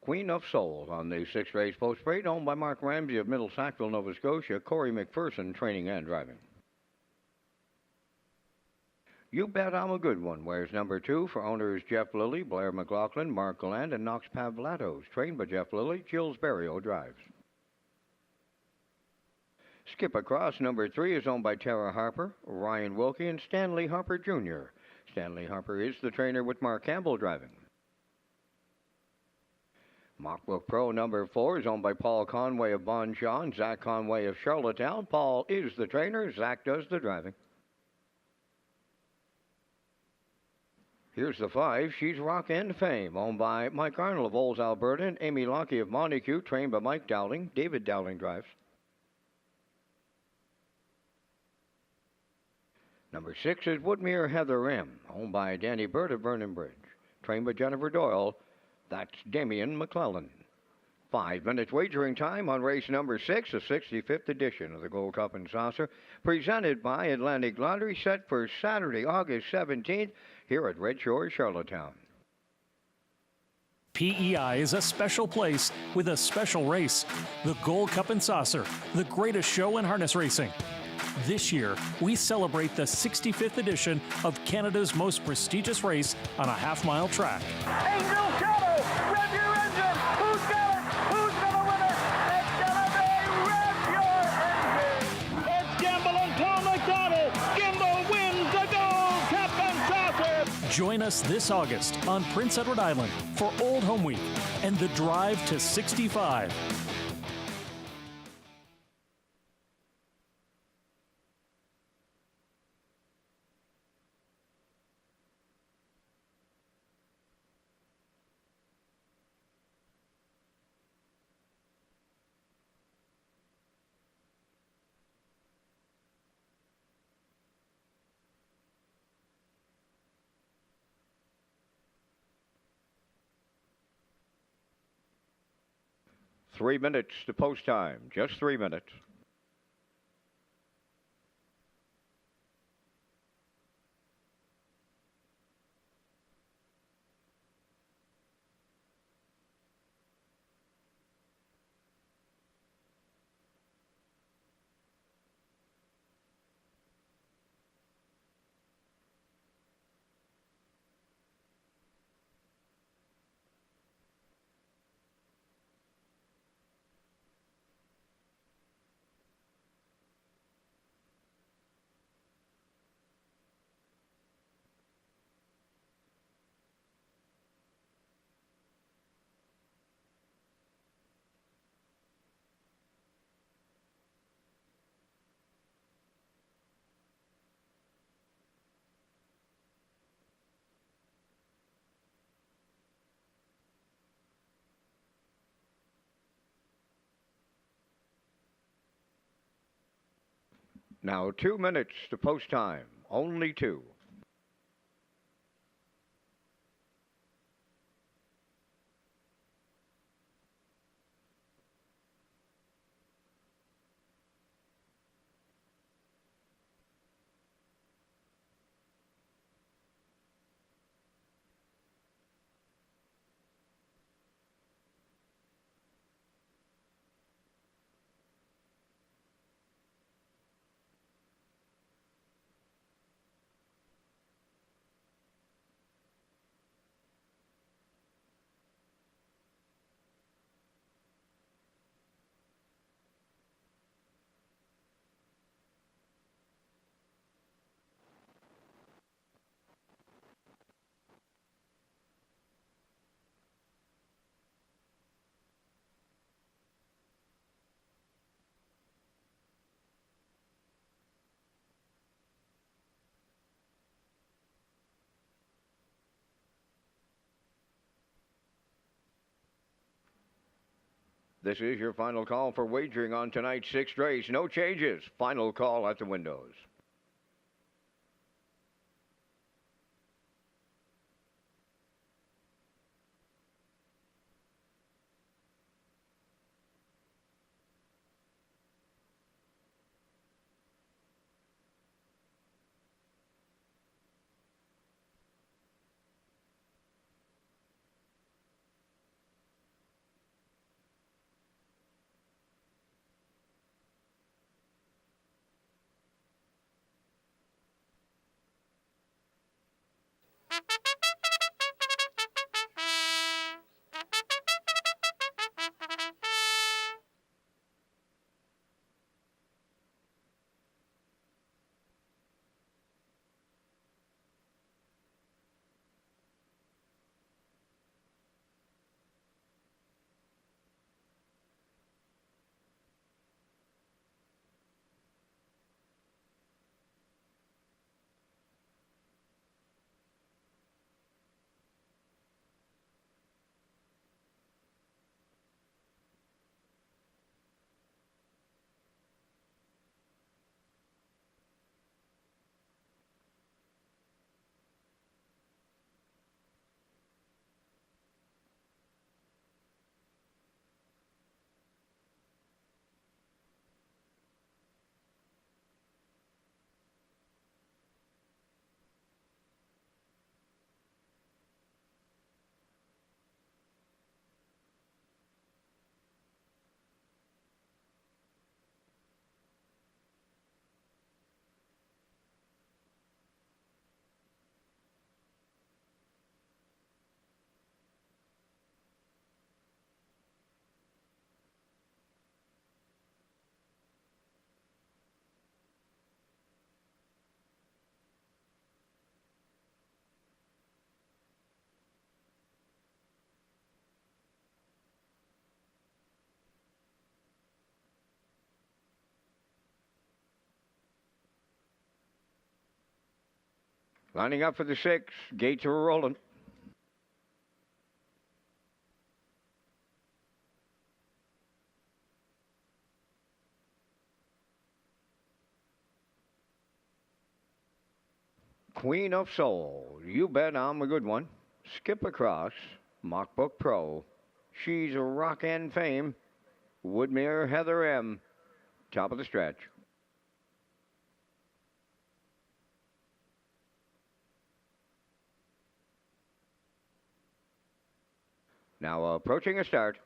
Queen of Soul on the 6th race post parade, owned by Mark Ramsey of Middle Sackville, Nova Scotia. Corey McPherson training and driving. You Bet I'm a Good One wears number 2 for owners Jeff Lilly, Blair McLaughlin, Mark Galland, and Knox Pavlatos. Trained by Jeff Lilly, Gilles Berrio drives. Skip Across number 3 is owned by Tara Harper, Ryan Wilkie, and Stanley Harper Jr. Stanley Harper is the trainer with Mark Campbell driving. Mockbook Pro number 4 is owned by Paul Conway of Bonshaw and Zach Conway of Charlottetown. Paul is the trainer. Zach does the driving. Here's the 5. She's Rock and Fame, owned by Mike Arnold of Olds, Alberta, and Amy Lockie of Montague, trained by Mike Dowling. David Dowling drives. Number 6 is Woodmere Heather M., owned by Danny Bird of Vernon Bridge, trained by Jennifer Doyle. That's Damian McClellan. 5 minutes wagering time on race number 6, the 65th edition of the Gold Cup and Saucer, presented by Atlantic Lottery, set for Saturday, August 17th, here at Red Shores, Charlottetown. PEI is a special place with a special race. The Gold Cup and Saucer, the greatest show in harness racing. This year, we celebrate the 65th edition of Canada's most prestigious race on a half-mile track. Angel Shadow, rev your engine. Who's got it? Who's gonna win it? It's gonna be Rev Your Engine. It's Gamble and Tom McDonald. Gamble wins the Gold Cup and Saucer. Join us this August on Prince Edward Island for Old Home Week and the Drive to 65. Three minutes to post time, just 3 minutes. Now 2 minutes to post time, only 2. This is your final call for wagering on tonight's 6th race. No changes. Final call at the windows. Lining up for the 6. Gates are rolling. Queen of Soul. You bet I'm a good one. Skip Across. Mockbook Pro. She's a Rock and Fame. Woodmere Heather M. Top of the stretch. Now approaching a start.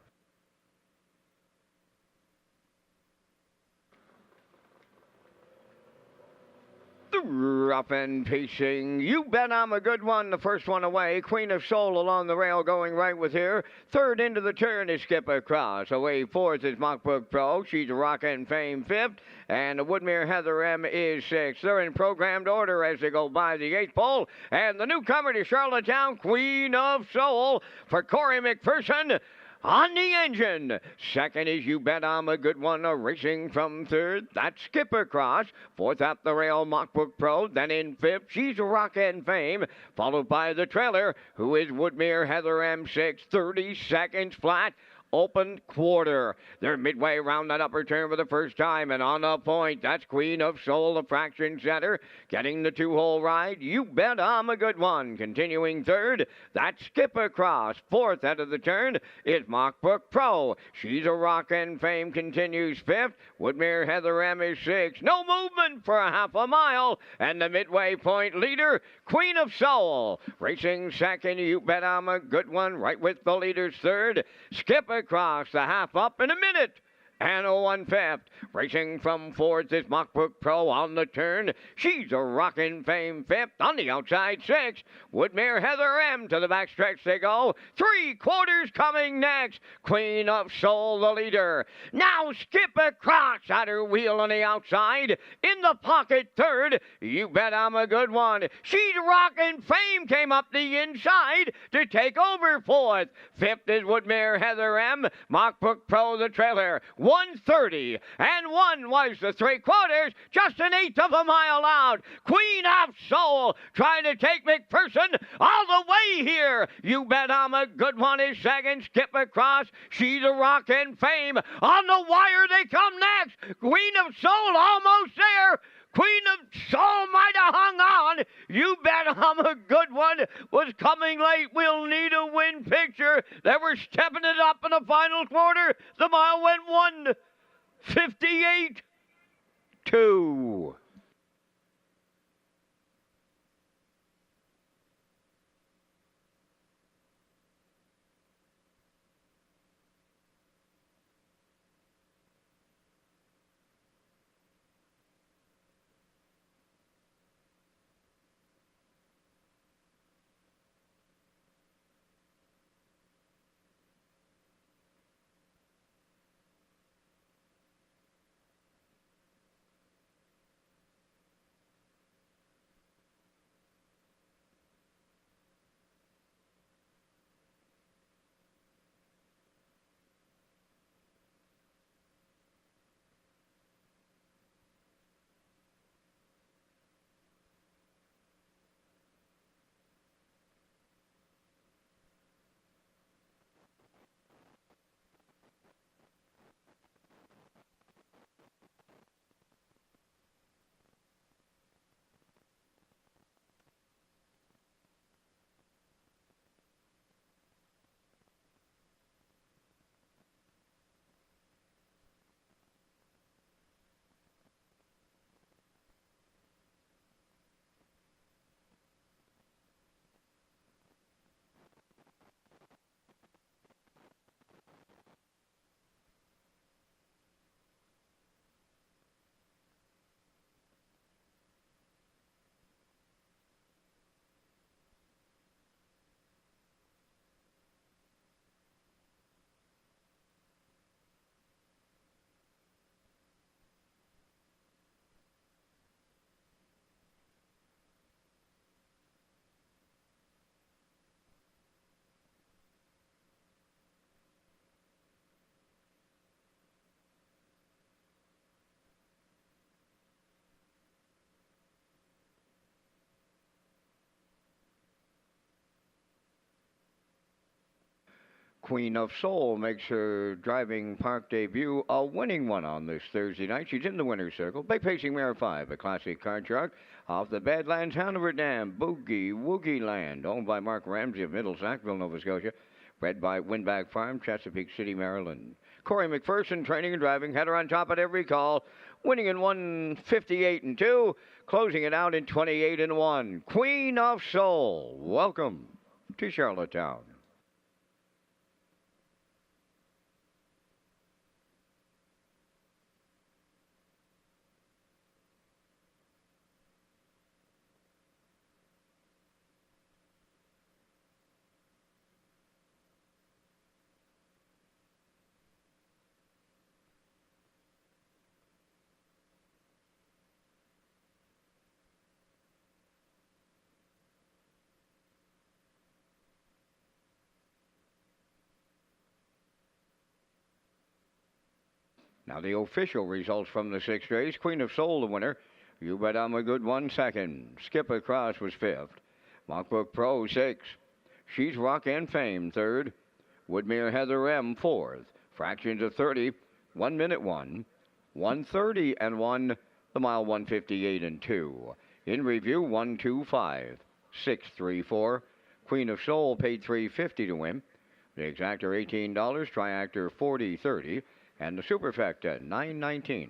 Up and pacing. You bet I'm a good one. The first one away. Queen of Soul along the rail going right with here. Third into the turn is Skip Across. Away fourth is Mockbook Pro. She's a Rock and Fame fifth. And the Woodmere Heather M is sixth. They're in programmed order as they go by the 8th pole. And the newcomer to Charlottetown, Queen of Soul for Corey McPherson. On the engine. Second is You Bet I'm a Good One, racing from third. That's Skip Across. Fourth up the rail, Mockbook Pro. Then in fifth, She's a Rock and Fame. Followed by the trailer, who is Woodmere Heather M6. 30 seconds flat. Open quarter. They're midway around that upper turn for the first time, and on the point, that's Queen of Soul, the fraction center, getting the 2-hole ride. You Bet I'm a Good One. Continuing third, that's Skip Across. Fourth out of the turn is Mockbook Pro. She's a Rock and Fame continues fifth. Woodmere Heather M is sixth. No movement for a half a mile, and the midway point leader, Queen of Soul. Racing second, You Bet I'm a Good One, right with the leaders third. Skip Across the half up in a minute. And a 1/5. Racing from fourth is Mockbook Pro on the turn. She's a Rock and Fame fifth. On the outside, sixth. Woodmere Heather M to the backstretch they go. 3/4 coming next. Queen of Soul, the leader. Now Skip Across at her wheel on the outside. In the pocket, third. You Bet I'm a Good One. She's Rock and Fame came up the inside to take over fourth. Fifth is Woodmere Heather M. Mockbook Pro, the trailer. 1:30, and 1 was the 3/4, just an 1/8 of a mile out. Queen of Soul trying to take McPherson all the way here. You Bet I'm a Good One is second. Skip Across. She's a Rock and Fame. On the wire they come next. Queen of Soul almost there. Queen of Soul might have hung on. You Bet I'm a Good One was coming late. We'll need a win picture. They were stepping it up in the final quarter. The mile went 1:58.2. Queen of Soul makes her driving park debut, a winning one on this Thursday night. She's in the winner's circle. Bay Pacing Mare 5, a classic car truck off the Badlands Hanover Dam, Boogie Woogie Land, owned by Mark Ramsey of Middle Sackville, Nova Scotia. Bred by Windbag Farm, Chesapeake City, Maryland. Corey McPherson, training and driving, had her on top at every call, winning in 158 and 2, closing it out in 28 and 1. Queen of Soul, welcome to Charlottetown. Now the official results from the 6th race. Queen of Soul, the winner. You Bet I'm a Good One, second. Skip Across was fifth. Mockbrook Pro, 6th. She's Rock and Fame, third. Woodmere Heather M, fourth. Fractions of 30, 1 minute 1. 130 and 1. The mile 158 and 2. In review, 125, 634. Queen of Soul paid $350 to win. The exactor $18, triactor $40.30. And the superfecta, $9.19.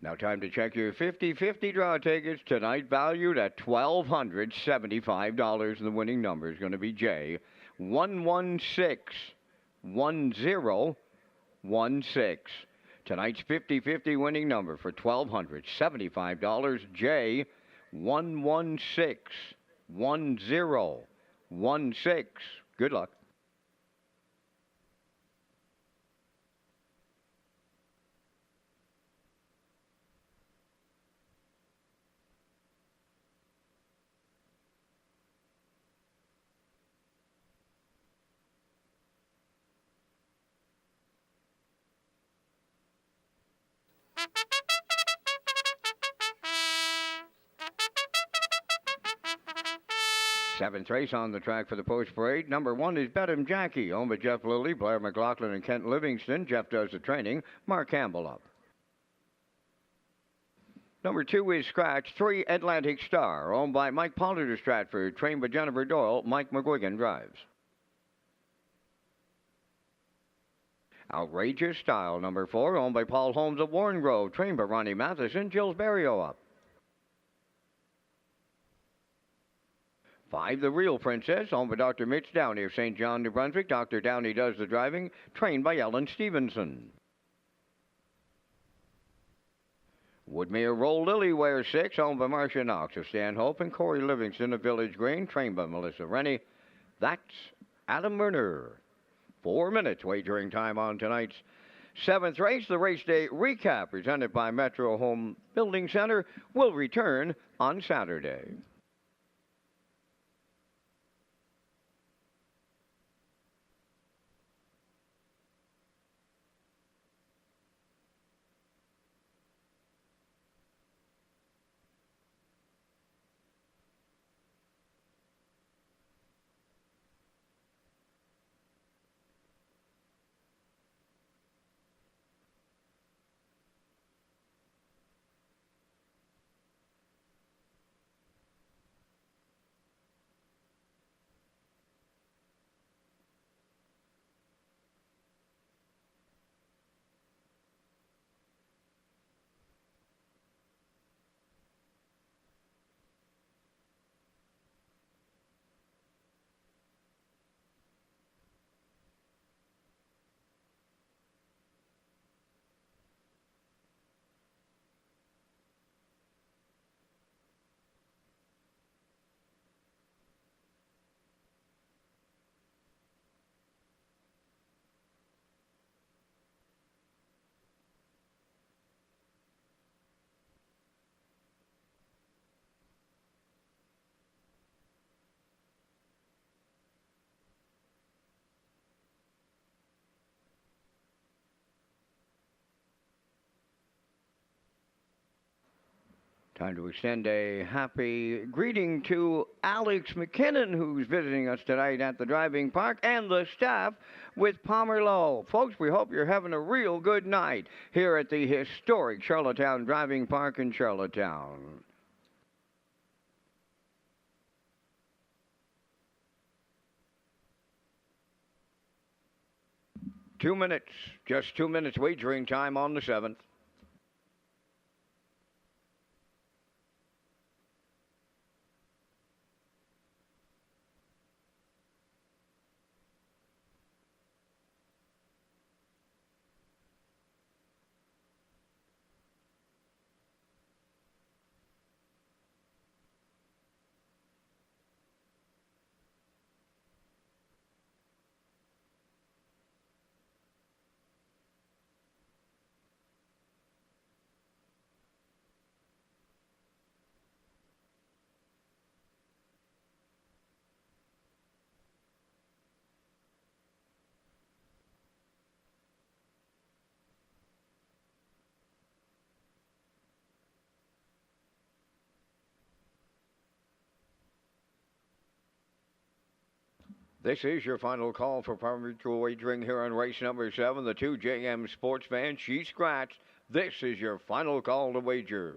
Now time to check your 50-50 draw tickets. Tonight valued at $1,275. The winning number is going to be J. 1161016. Tonight's 50-50 winning number for $1,275, J1161016. Good luck. Seventh race on the track for the post parade. Number 1 is Bet 'em Jackie, owned by Jeff Lilly, Blair McLaughlin, and Kent Livingston. Jeff does the training. Mark Campbell up. Number 2 is Scratch 3 Atlantic Star, owned by Mike Pollard of Stratford, trained by Jennifer Doyle. Mike McGuigan drives. Outrageous Style, number 4, owned by Paul Holmes of Warren Grove, trained by Ronnie Matheson. Jill's Barrio up. 5, The Real Princess, owned by Dr. Mitch Downey of St. John, New Brunswick. Dr. Downey does the driving, trained by Ellen Stevenson. Woodmere Roll Lily wears 6, owned by Marcia Knox of Stanhope and Corey Livingston of Village Green, trained by Melissa Rennie. That's Adam Werner. 4 minutes wagering time on tonight's 7th race. The race day recap presented by Metro Home Building Center will return on Saturday. Time to extend a happy greeting to Alex McKinnon, who's visiting us tonight at the driving park, and the staff with Palmer Lowe. Folks, we hope you're having a real good night here at the historic Charlottetown Driving Park in Charlottetown. Just 2 minutes wagering time on the 7th. This is your final call for parimutuel wagering here on race number 7. The 2JM Sports Van, she scratched. This is your final call to wager.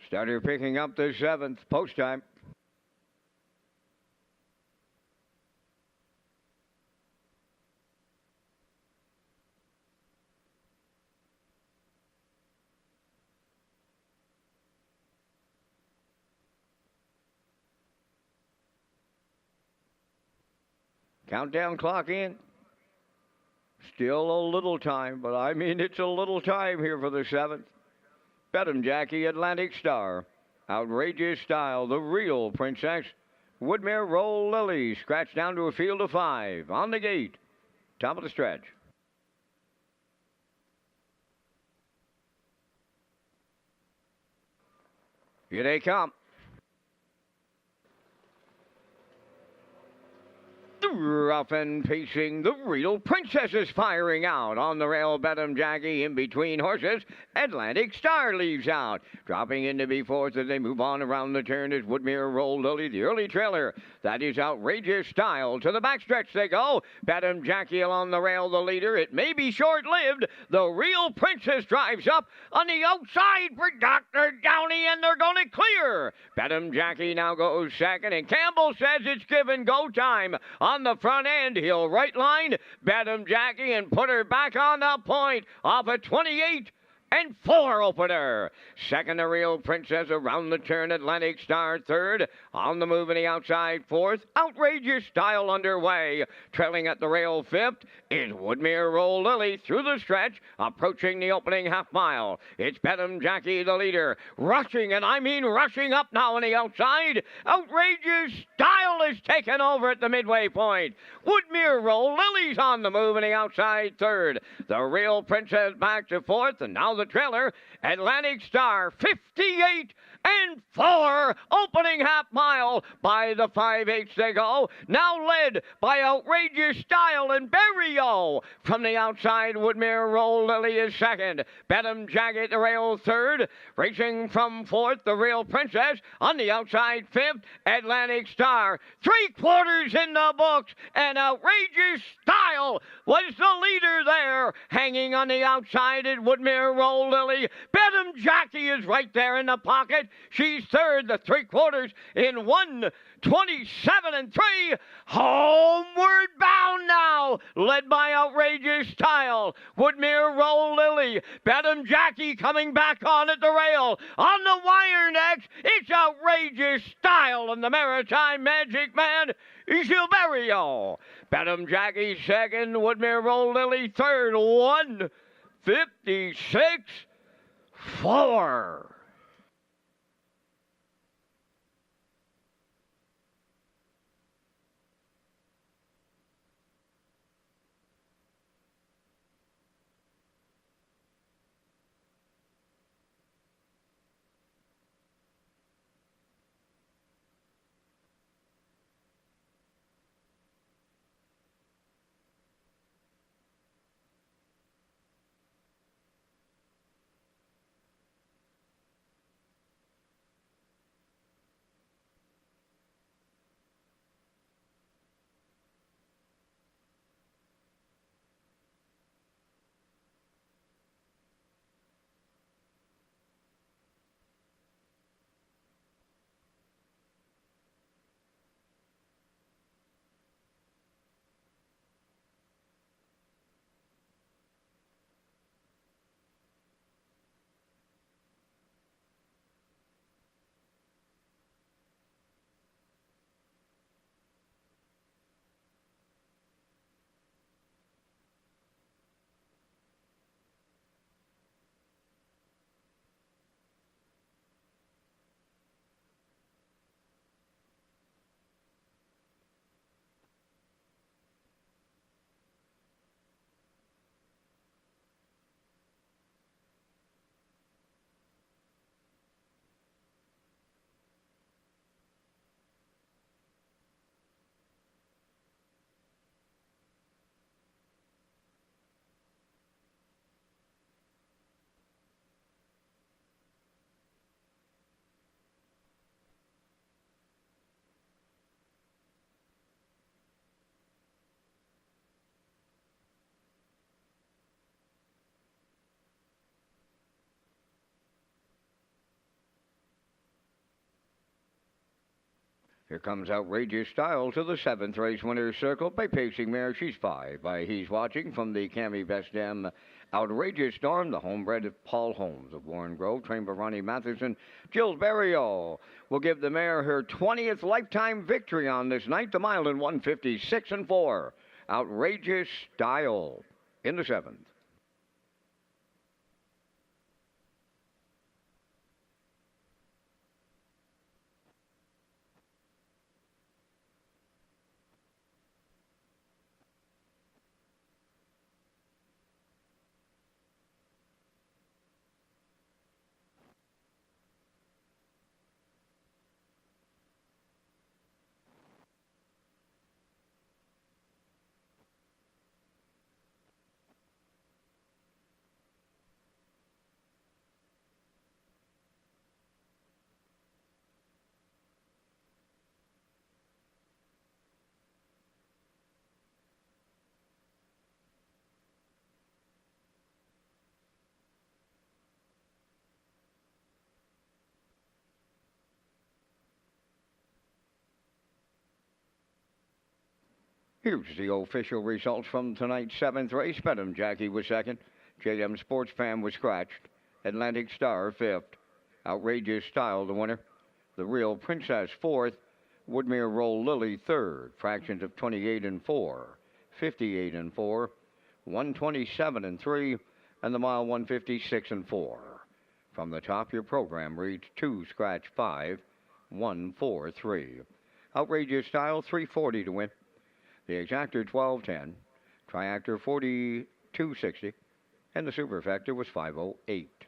Starter picking up the 7th. Post time. Countdown clock in. Still a little time, but I mean it's a little time here for the 7th. Bedham Jackie, Atlantic Star. Outrageous Style, The Real Princess. Woodmere Roll Lily, scratched down to a field of 5. On the gate. Top of the stretch. Here they come. Rough and pacing, The Real Princess is firing out. On the rail, Bedham Jackie in between horses. Atlantic Star leaves out. Dropping into B4 as they move on around the turn is Woodmere Roll Lily, the early trailer. That is Outrageous Style. To the backstretch they go. Bedham Jackie along the rail, the leader. It may be short-lived. The Real Princess drives up on the outside for Dr. Downey, and they're going to clear. Bedham Jackie now goes second, and Campbell says it's given go time. On the front end, he'll right line Bedham Jackie and put her back on the point off a 28 and 4 opener. Second, The Real Princess around the turn. Atlantic Star third. On the move in the outside fourth. Outrageous Style underway. Trailing at the rail fifth is Woodmere Roll Lily through the stretch, approaching the opening half mile. It's Bedham Jackie, the leader, rushing, and I mean rushing up now on the outside. Outrageous Style is taken over at the midway point. Woodmere Roll Lily's on the move in the outside third. The Real Princess back to fourth, and now the trailer, Atlantic Star, 58 and 4, opening half mile by the 5/8 they go. Now led by Outrageous Style and Berrio. From the outside, Woodmere Roll Lily is second. Bedham Jackie at the rail third. Racing from fourth, The Real Princess. On the outside fifth, Atlantic Star. 3/4 in the books, and Outrageous Style was the leader there. Hanging on the outside at Woodmere Roll Lily. Bedham Jackie is right there in the pocket. She's third, the 3/4 in 1:27 and 3. Homeward bound now, led by Outrageous Style. Woodmere Roll Lily. Bedham Jackie coming back on at the rail. On the wire next, it's Outrageous Style and the Maritime Magic Man, Gilberto. Bedham Jackie second, Woodmere Roll Lily third. 1:56.4. Here comes Outrageous Style to the 7th race winner's circle by pacing mare. She's 5 by He's Watching from the Cami Bestem. Outrageous Storm, the homebred of Paul Holmes of Warren Grove, trained by Ronnie Matheson. Jill Berrio will give the mare her 20th lifetime victory on this night. The mile in 156 and 4. Outrageous Style in the 7th. Here's the official results from tonight's 7th race. Benham Jackie was 2nd. JM Sports Fan was scratched. Atlantic Star 5th. Outrageous Style the winner. The Real Princess 4th. Woodmere Roll Lily 3rd. Fractions of 28 and 4. 58 and 4. 127 and 3. And the mile 156 and 4. From the top, your program reads 2 scratch 5. 1 4 3. Outrageous Style 340 to win. The exactor 1210, triactor 4260, and the superfecta was 508.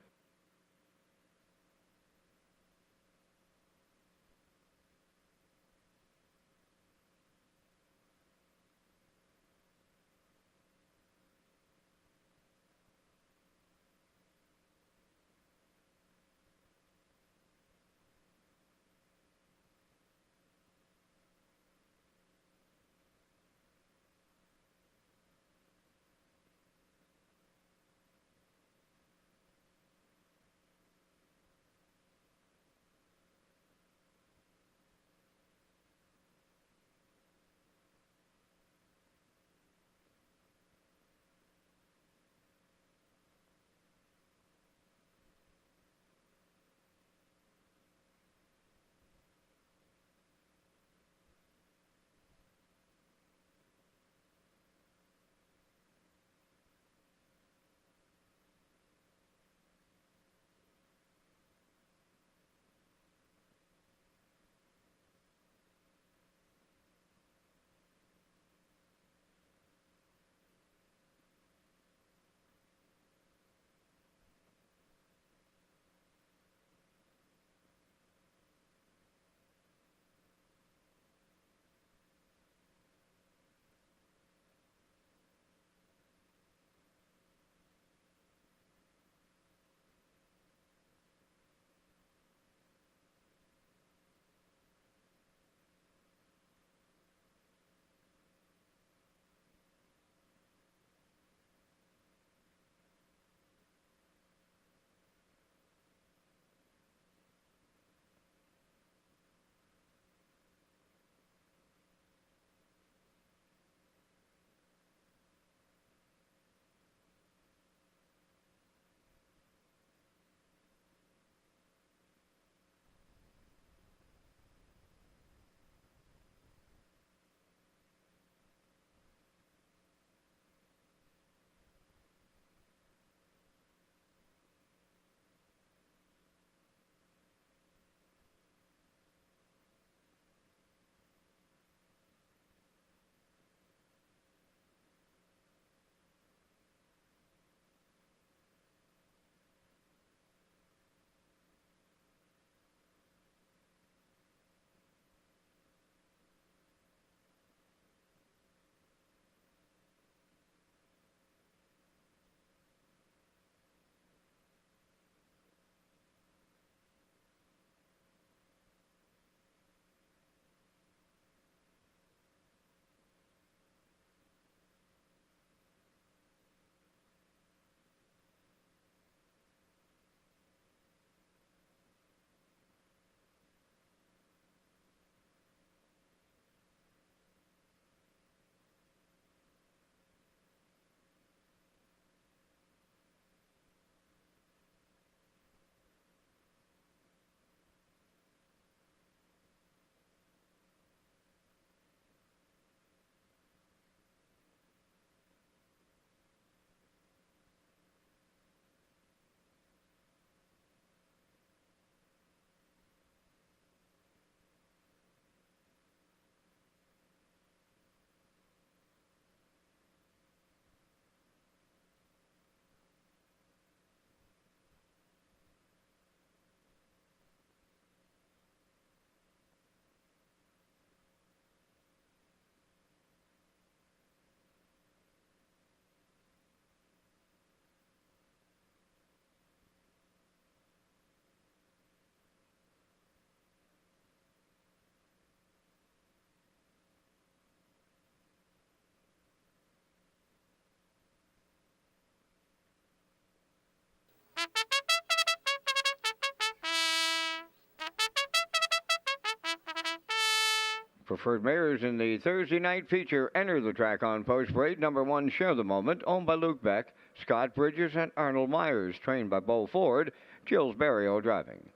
Preferred mares in the Thursday night feature enter the track on post parade. Number 1, Share the Moment, owned by Luke Beck, Scott Bridges, and Arnold Myers, trained by Bo Ford, Jills Barrio driving.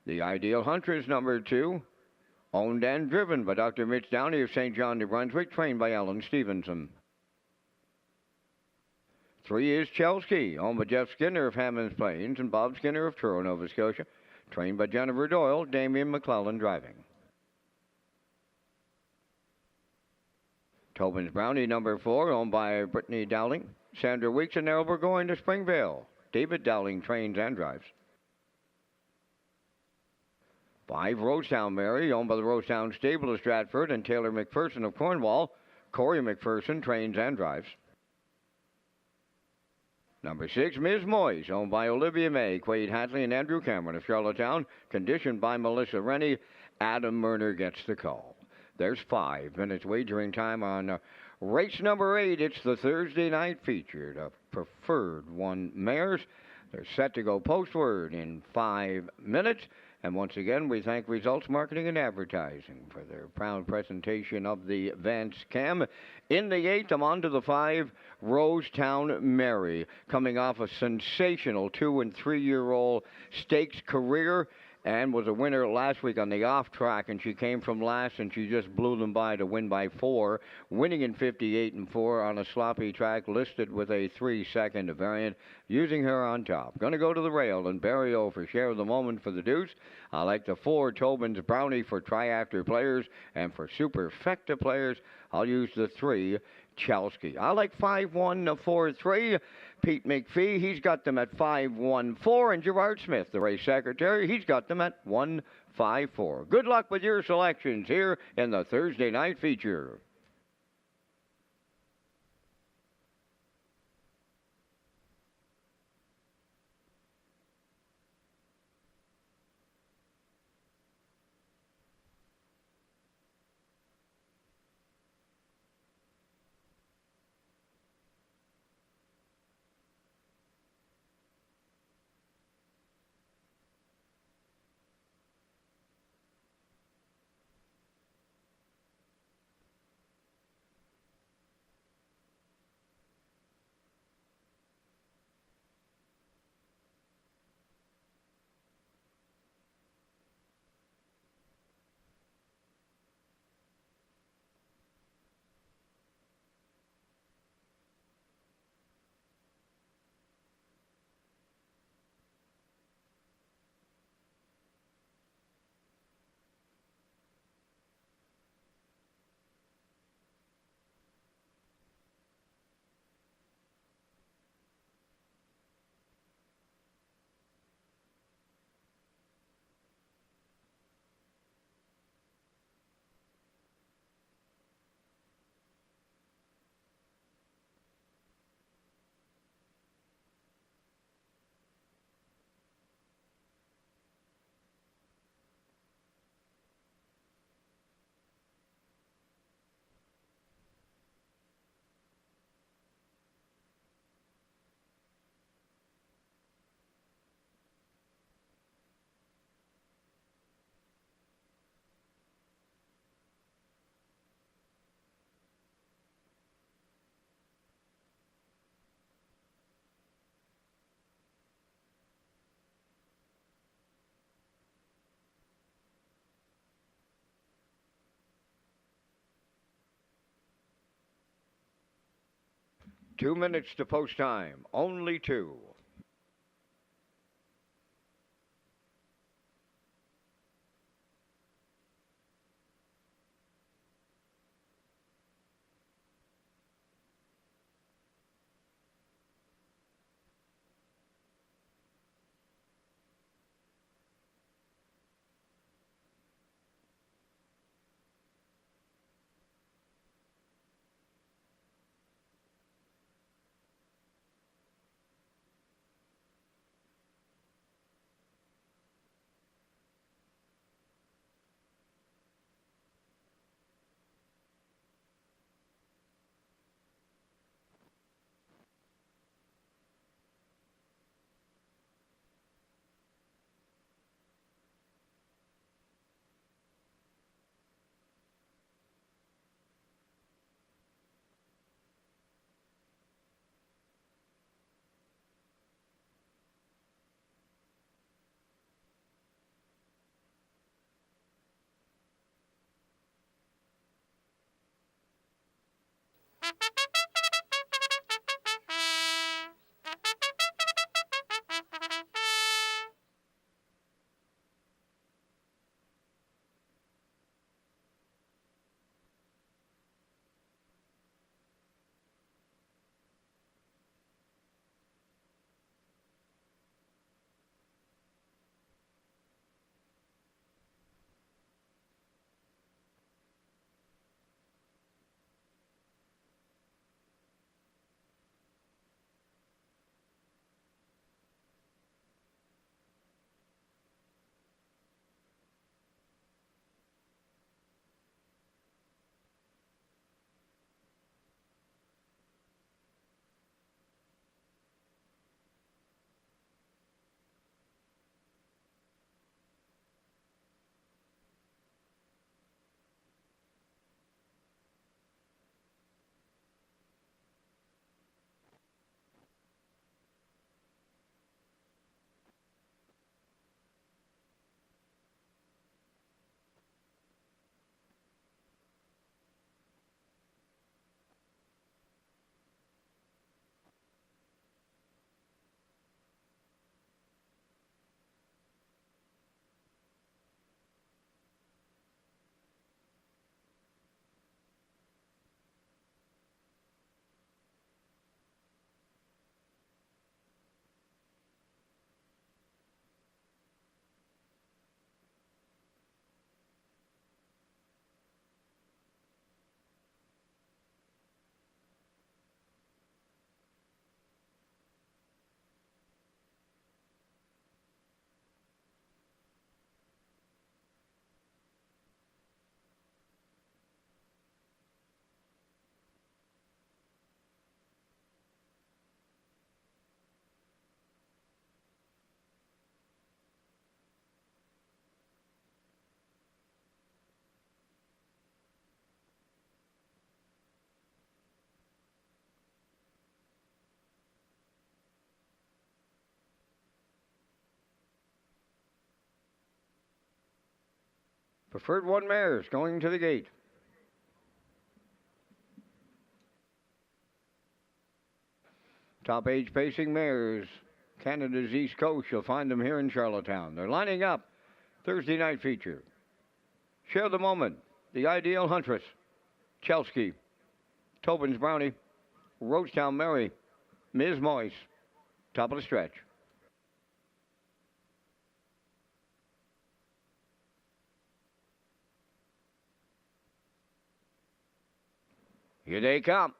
The Ideal Huntress, number 2, owned and driven by Dr. Mitch Downey of St. John, New Brunswick, trained by Alan Stevenson. 3 is Chelsea, owned by Jeff Skinner of Hammonds Plains and Bob Skinner of Truro, Nova Scotia, trained by Jennifer Doyle, Damian McClellan driving. Tobin's Brownie, number 4, owned by Brittany Dowling, Sandra Weeks and Errol Burgoyne to Springvale. David Dowling trains and drives. 5, Rosetown Mary, owned by the Rosetown Stable of Stratford and Taylor McPherson of Cornwall. Corey McPherson trains and drives. Number 6, Ms. Moyes, owned by Olivia May, Quade Hatley, and Andrew Cameron of Charlottetown, conditioned by Melissa Rennie. Adam Murner gets the call. There's 5 minutes wagering time on race number 8. It's the Thursday night feature. The Preferred 1 mares. They're set to go postward in 5 minutes. And once again, we thank Results Marketing and Advertising for their proud presentation of the Vance Cam. In the 8th, I'm on to the 5, Rosetown Mary, coming off a sensational 2- and 3-year-old stakes career, and was a winner last week on the off track, and she came from last and she just blew them by to win by 4, winning in 58 and 4 on a sloppy track listed with a 3-second variant, using her on top. Going to go to the rail and Barrio for Share of the Moment for the deuce. I like the 4, Tobin's Brownie for try-after players, and for superfecta players, I'll use the 3, Chelsea. I like 5-1-4-3. Pete McPhee, he's got them at 5-1-4, and Gerard Smith, the race secretary, he's got them at 1-5-4. Good luck with your selections here in the Thursday night feature. Two minutes to post time. Only 2. Preferred one mares going to the gate. Top age pacing mares, Canada's East Coast. You'll find them here in Charlottetown. They're lining up. Thursday night feature. Share the Moment, The Ideal Huntress, Chelsea, Tobin's Brownie, Rosetown Mary, Ms. Moise. Top of the stretch. Here they come.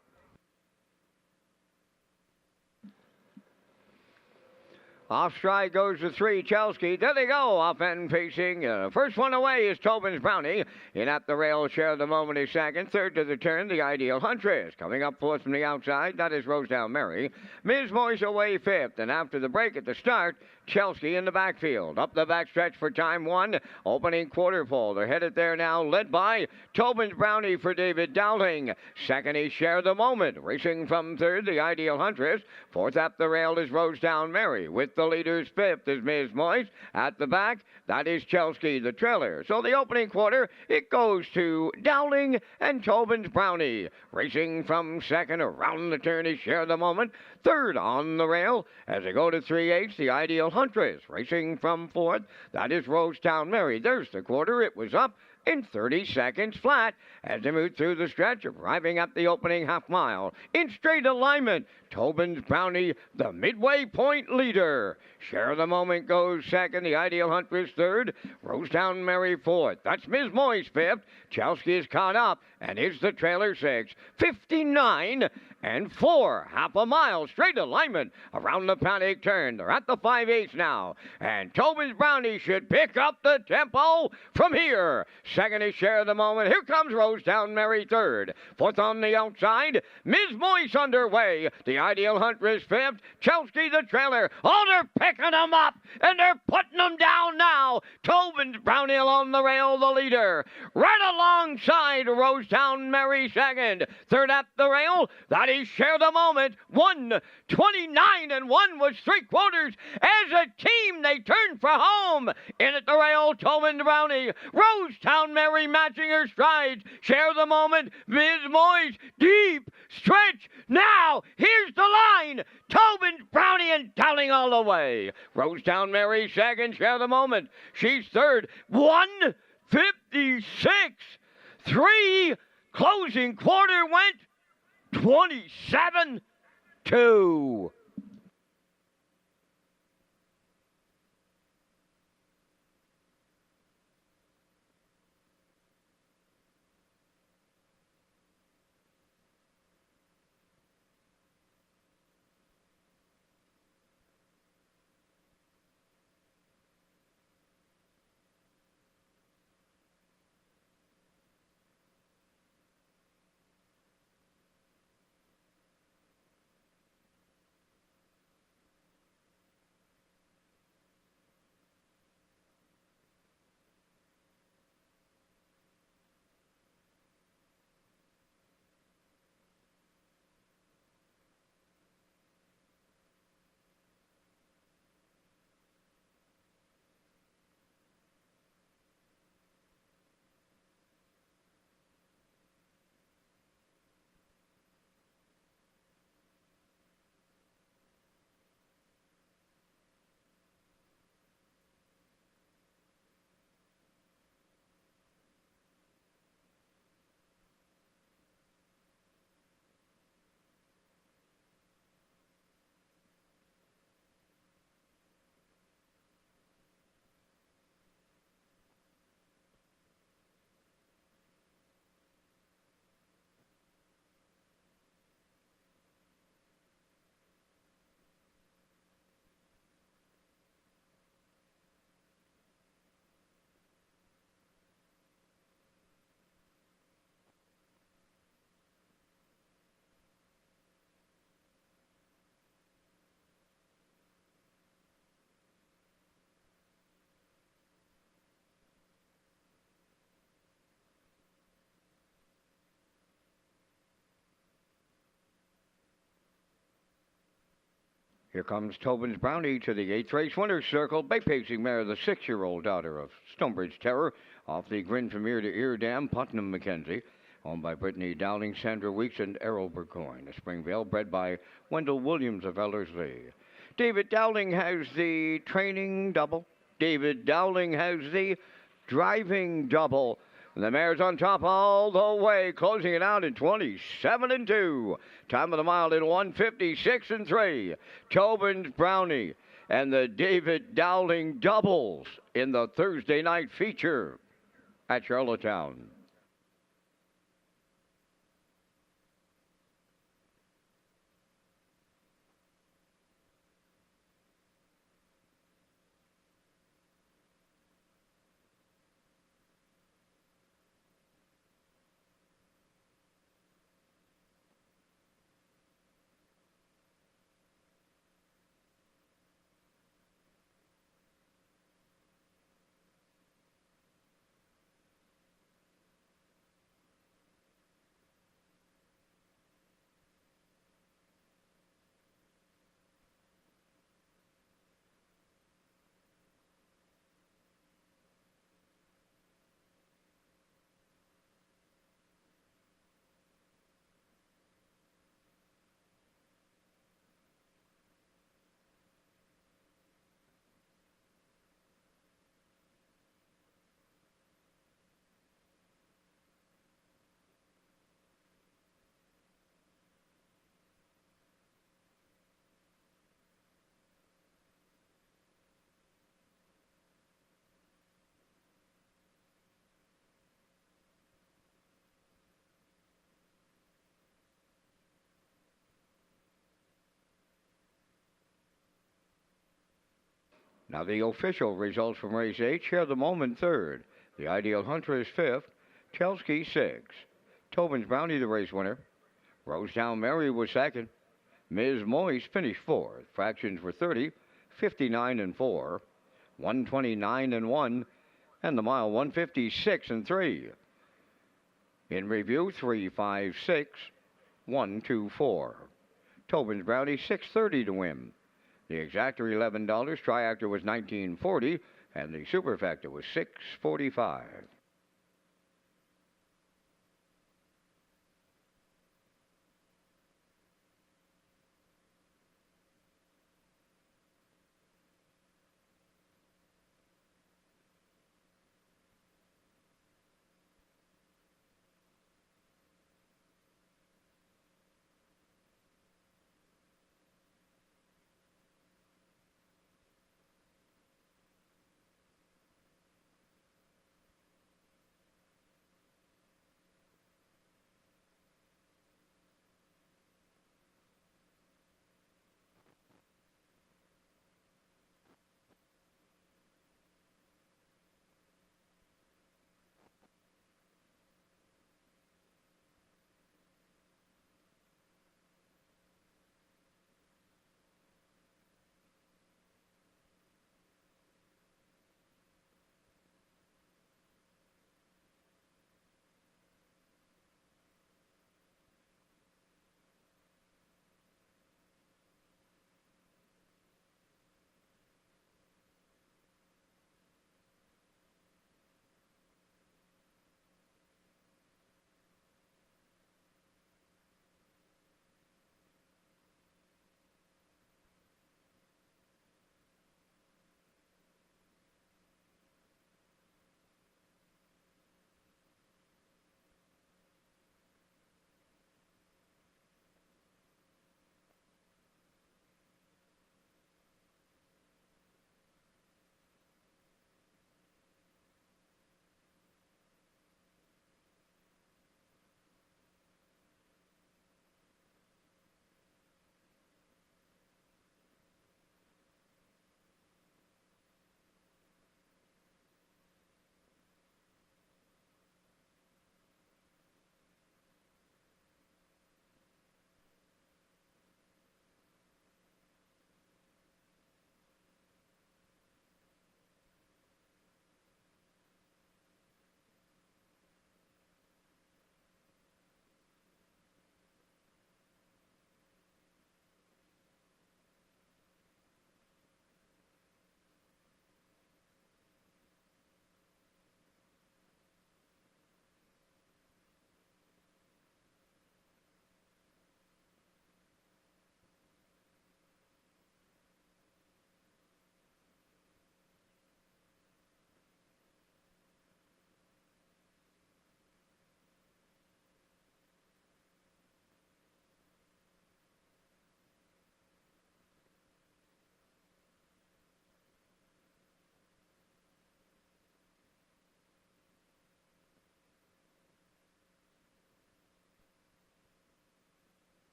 Off stride goes the 3, Chelsea. There they go, off end pacing. First one away is Tobin's Brownie. In at the rail, Share the Moment is second. Third to the turn, The Ideal Huntress. Coming up fourth from the outside, that is Rosetown Mary. Ms. Moise away fifth. And after the break at the start, Chelsea in the backfield. Up the backstretch for time 1. Opening quarter pole. They're headed there now, led by Tobin's Brownie for David Dowling. Second is Share the Moment. Racing from third, The Ideal Huntress. Fourth up the rail is Rosetown Mary. With the leaders, fifth is Ms. Moise. At the back, that is Chelsea, the trailer. So the opening quarter, it goes to Dowling and Tobin's Brownie. Racing from second, around the turn is Share the Moment. Third on the rail, as they go to 3/8, The Ideal Huntress. Racing from fourth, that is Rosetown Mary. There's the quarter. It was up in 30 seconds flat as they move through the stretch, arriving at the opening half mile. In straight alignment, Tobin's Brownie, the midway point leader. Share the Moment goes second, The Ideal Huntress third, Rosetown Mary fourth. That's Ms. Moise fifth. Chelsea is caught up and is the trailer 6. 59 and 4, half a mile, straight alignment around the paddock turn. They're at the 5/8 now, and Tobin's Brownie should pick up the tempo from here. Second is Share the Moment. Here comes Rosetown Mary third. Fourth on the outside, Ms. Moise underway. The Ideal Huntress fifth. Chelsea the trailer. Oh, they're picking them up, and they're putting them down now. Tobin's Brownie along the rail, the leader. Right alongside Rosetown Mary second. Third at the rail, that is Share the Moment. 1:29 and 1 was 3/4. As a team, they turn for home. In at the rail, Tobin's Brownie. Rosetown Mary matching her strides. Share the Moment. Ms. Moise, deep stretch. Now, here's the line. Tobin's Brownie and Dowling all the way. Rosetown Mary second. Share the Moment. She's third. 1:56. 3. Closing quarter went 27-2. Here comes Tobin's Brownie to the 8th race winner's circle. Bay-pacing mare, the 6-year-old daughter of Stonebridge Terror, off the Grin from Ear to Ear Dam, Putnam Mackenzie. Owned by Brittany Dowling, Sandra Weeks, and Errol Burgoyne. A Springvale bred by Wendell Williams of Ellerslie. David Dowling has the training double. David Dowling has the driving double. The mare's on top all the way, closing it out in 27-2. Time of the mile in 1:56-3. Tobin's Brownie and the David Dowling doubles in the Thursday night feature at Charlottetown. Now the official results from race 8. Share the Moment 3rd. The Ideal Huntress 5th. Chelsea 6th. Tobin's Brownie the race winner. Rosetown Mary was 2nd. Ms. Moyes finished 4th. Fractions were 30, 59 and 4, 129 and 1, and the mile 156 and 3. In review 356, 124. Tobin's Brownie 630 to win. The exactor $11, triactor was $19.40, and the superfecta was $6.45.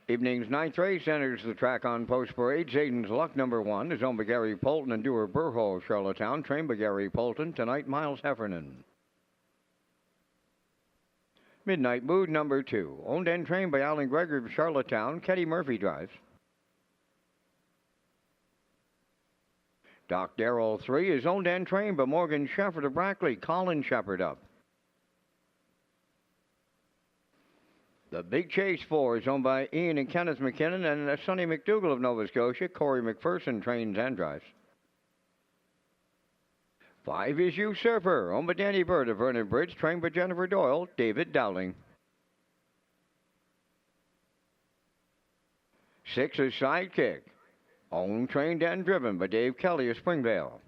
Evening's ninth race enters the track on post parade. Zayden's Luck number 1 is owned by Gary Polton and Dewar Burho, Charlottetown, trained by Gary Polton. Tonight, Miles Heffernan. Midnight Mood number 2, owned and trained by Alan Gregory of Charlottetown. Ketty Murphy drives. Doc Darrell 3 is owned and trained by Morgan Shepard of Brackley. Colin Shepard up. The Big Chase 4 is owned by Ian and Kenneth McKinnon and Sonny McDougall of Nova Scotia. Corey McPherson trains and drives. 5 is Usurper, owned by Danny Bird of Vernon Bridge, trained by Jennifer Doyle. David Dowling. 6 is Sidekick, owned, trained, and driven by Dave Kelly of Springvale.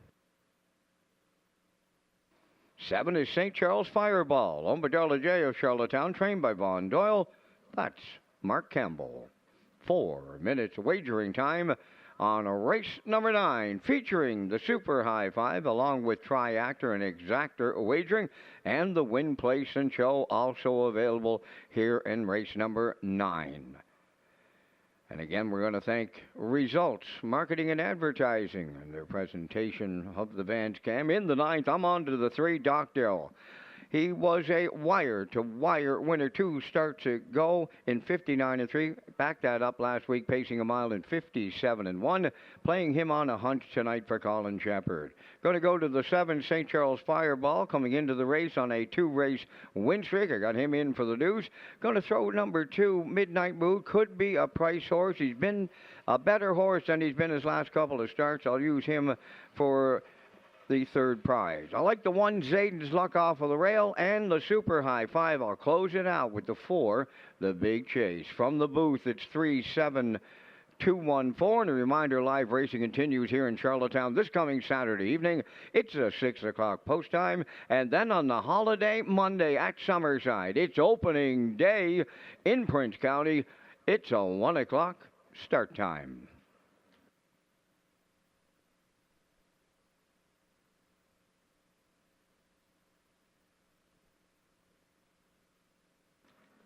7 is St. Charles Fireball, owned by Darla J. of Charlottetown, trained by Vaughn Doyle. That's Mark Campbell. 4 minutes wagering time on race number 9, featuring the Super High 5, along with Tri-Actor and Exactor wagering, and the Win Place and Show also available here in race number 9. And again, we're going to thank Results Marketing and Advertising and their presentation of the Vans Cam. In the 9th, I'm on to the 3, Doc Darrell. He was a wire-to-wire winner. 2 starts ago in 59-3. Backed that up last week, pacing a mile in 57-1. Playing him on a hunch tonight for Colin Shepard. Going to go to the 7, St. Charles Fireball, coming into the race on a 2-race win streak. I got him in for the deuce. Going to throw number 2, Midnight Mood. Could be a price horse. He's been a better horse than he's been his last couple of starts. I'll use him for the 3rd prize. I like the 1, Zayden's Luck off of the rail, and the Super High 5. I'll close it out with the 4, the Big Chase. From the booth, it's 37214. And a reminder, live racing continues here in Charlottetown this coming Saturday evening. It's a 6 o'clock post time. And then on the holiday Monday at Summerside, it's opening day in Prince County. It's a 1 o'clock start time.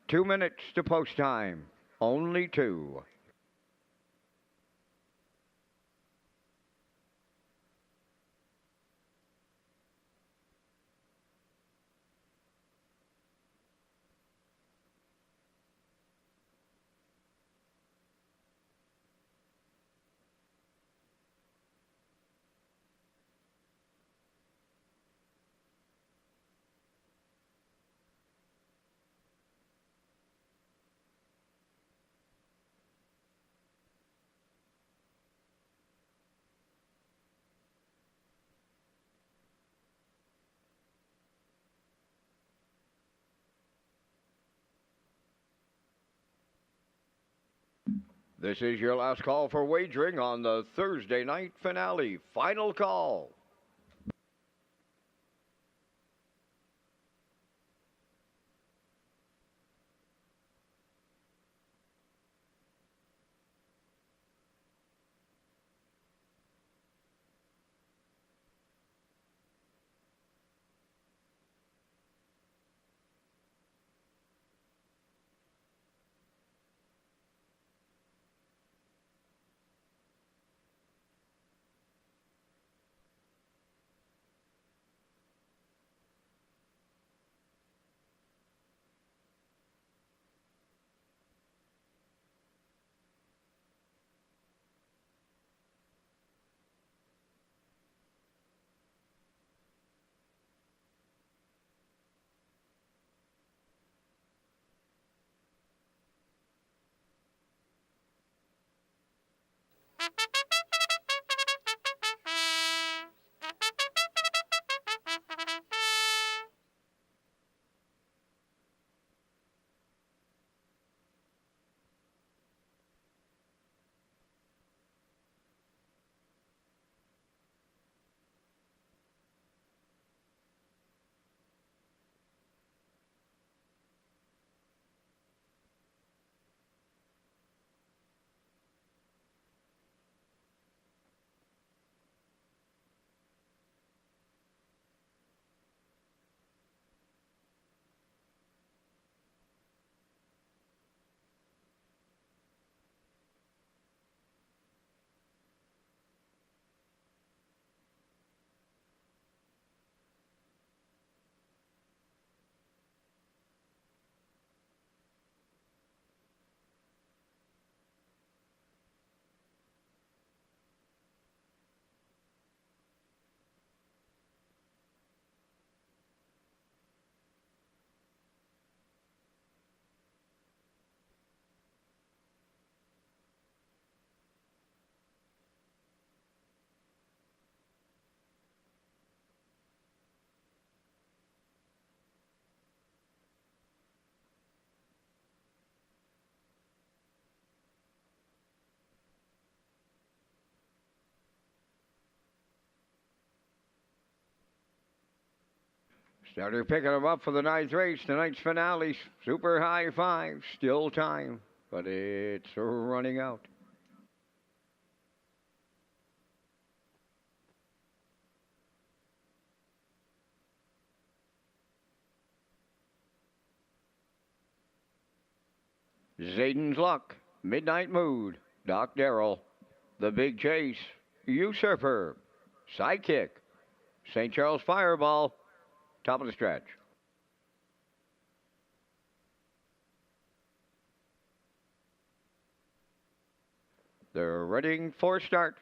Two minutes to post time. Only 2. This is your last call for wagering on the Thursday night finale. Final call. Starter picking them up for the ninth race, tonight's finale. Super high five, still time, but it's running out. Zayden's Luck, Midnight Mood, Doc Darrell, The Big Chase, Usurper, Sidekick, St. Charles Fireball, top of the stretch. They're ready for start.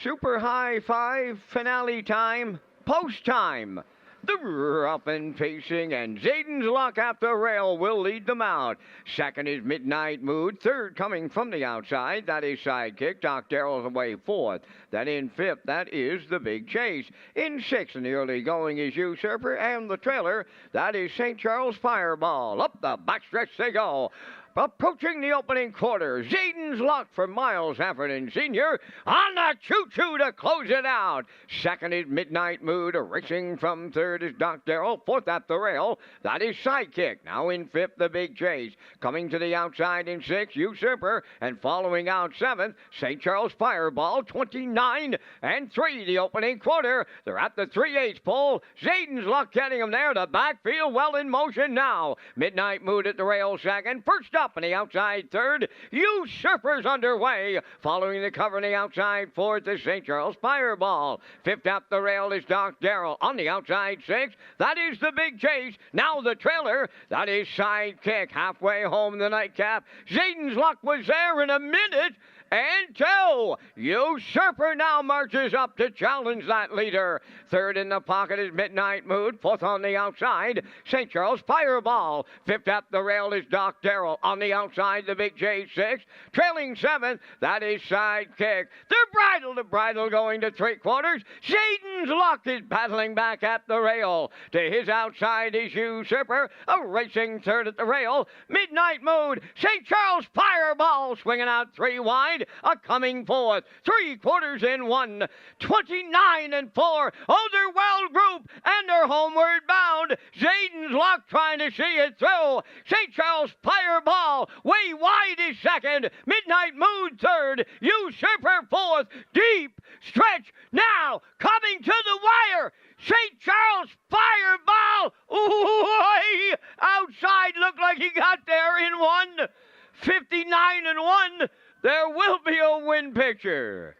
Super high five, finale time, post time. They're up and pacing, and Zayden's Luck at the rail will lead them out. Second is Midnight Mood. Third coming from the outside, that is Sidekick. Doc Darrell's away fourth. Then in fifth, that is The Big Chase. In sixth in the early going is Usurper, and the trailer, that is St. Charles Fireball. Up the backstretch they go. Approaching the opening quarter, Zayden's Luck for Miles Heffernan Sr. on the choo-choo to close it out. Second is Midnight Mood. Racing from third is Doc Darrell. Fourth at the rail, that is Sidekick. Now in fifth, The Big Chase. Coming to the outside in sixth, Usurper. And following out seventh, St. Charles Fireball. 29 and 3 the opening quarter. They're at the 3/8 pole. Zayden's Luck getting them there. The backfield well in motion now. Midnight Mood at the rail second. First up on the outside third, Usurper's underway. Following the cover on the outside fourth is St. Charles Fireball. Fifth up the rail is Doc Darrell. On the outside sixth, that is The Big Chase. Now the trailer, that is Sidekick. Halfway home the nightcap. Zayden's Luck was there in a minute and two. Usurper now marches up to challenge that leader. Third in the pocket is Midnight Mood. Fourth on the outside, St. Charles Fireball. Fifth up the rail is Doc Darrell. On the outside, The Big J sixth. Trailing seventh, that is Sidekick. They're bridle to bridle going to three quarters. Zayden's Luck is battling back at the rail. To his outside is Usurper. A racing third at the rail. Midnight Mood. St. Charles Fireball swinging out three wide. A coming fourth. Three quarters in one. 29 and 4. Oh, they're well grouped and they're homeward bound. Zayden's Luck trying to see it through. St. Charles Fireball way wide is second. Midnight Mood third. Usurper fourth. Deep stretch now coming to the wire. St. Charles Fireball. Ooh, outside looked like he got there in one. 59 and 1. There will be a win picture.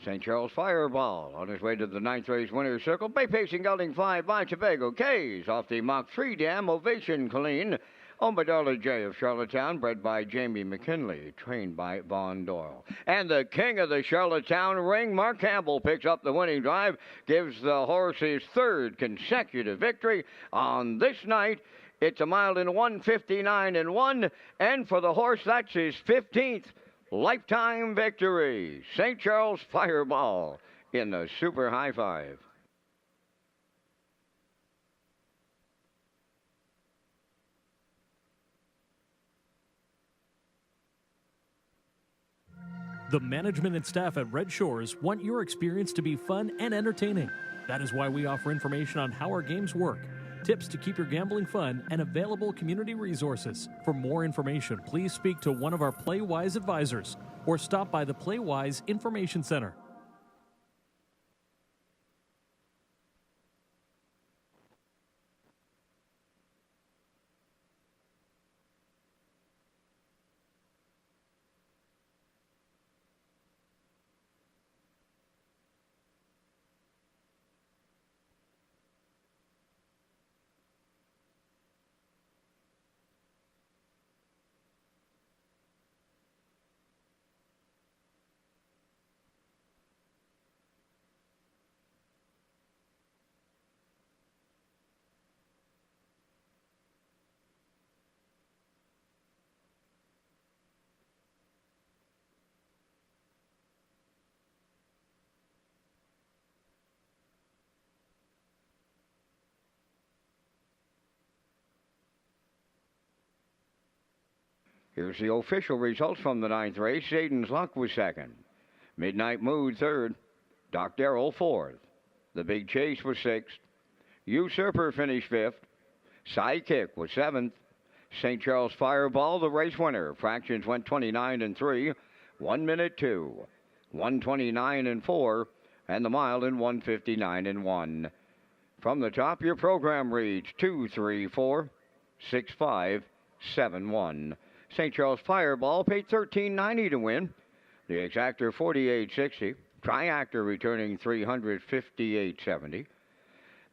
St. Charles Fireball on his way to the ninth race winner's circle. Bay Pacing gelding 5 by Tobago K's off the Mach 3 dam. Ovation Colleen Owned by Darla J. of Charlottetown, bred by Jamie McKinley, trained by Vaughn Doyle. And the king of the Charlottetown ring, Mark Campbell, picks up the winning drive, gives the horse his third consecutive victory on this night. It's a mile in 1:59.1, and for the horse, that's his 15th lifetime victory. St. Charles Fireball in the Super High Five. The management and staff at Red Shores want your experience to be fun and entertaining. That is why we offer information on how our games work, tips to keep your gambling fun, and available community resources. For more information, please speak to one of our PlayWise advisors or stop by the PlayWise Information Center. Here's the official results from the ninth race. Aiden's Luck was second. Midnight Mood third. Doc Darrell fourth. The Big Chase was sixth. Usurper finished fifth. Sidekick was seventh. St. Charles Fireball, the race winner. Fractions went 29-3. 1 minute 2. 1:29.4. And the mile in 1:59.1. From the top, your program reads 2346571. St. Charles Fireball paid $13.90 to win. The exactor $48.60. Triactor returning $358.70.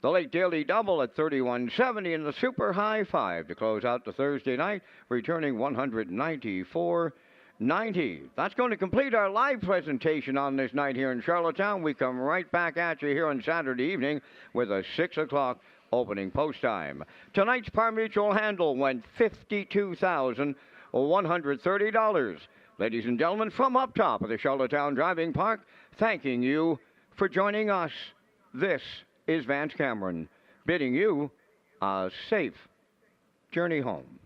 The late daily double at $31.70 and the super high five to close out the Thursday night, returning $194.90. That's going to complete our live presentation on this night here in Charlottetown. We come right back at you here on Saturday evening with a 6 o'clock opening post time. Tonight's par mutual handle went $52,130. Ladies and gentlemen, from up top of the Charlottetown Driving Park, thanking you for joining us. This is Vance Cameron, bidding you a safe journey home.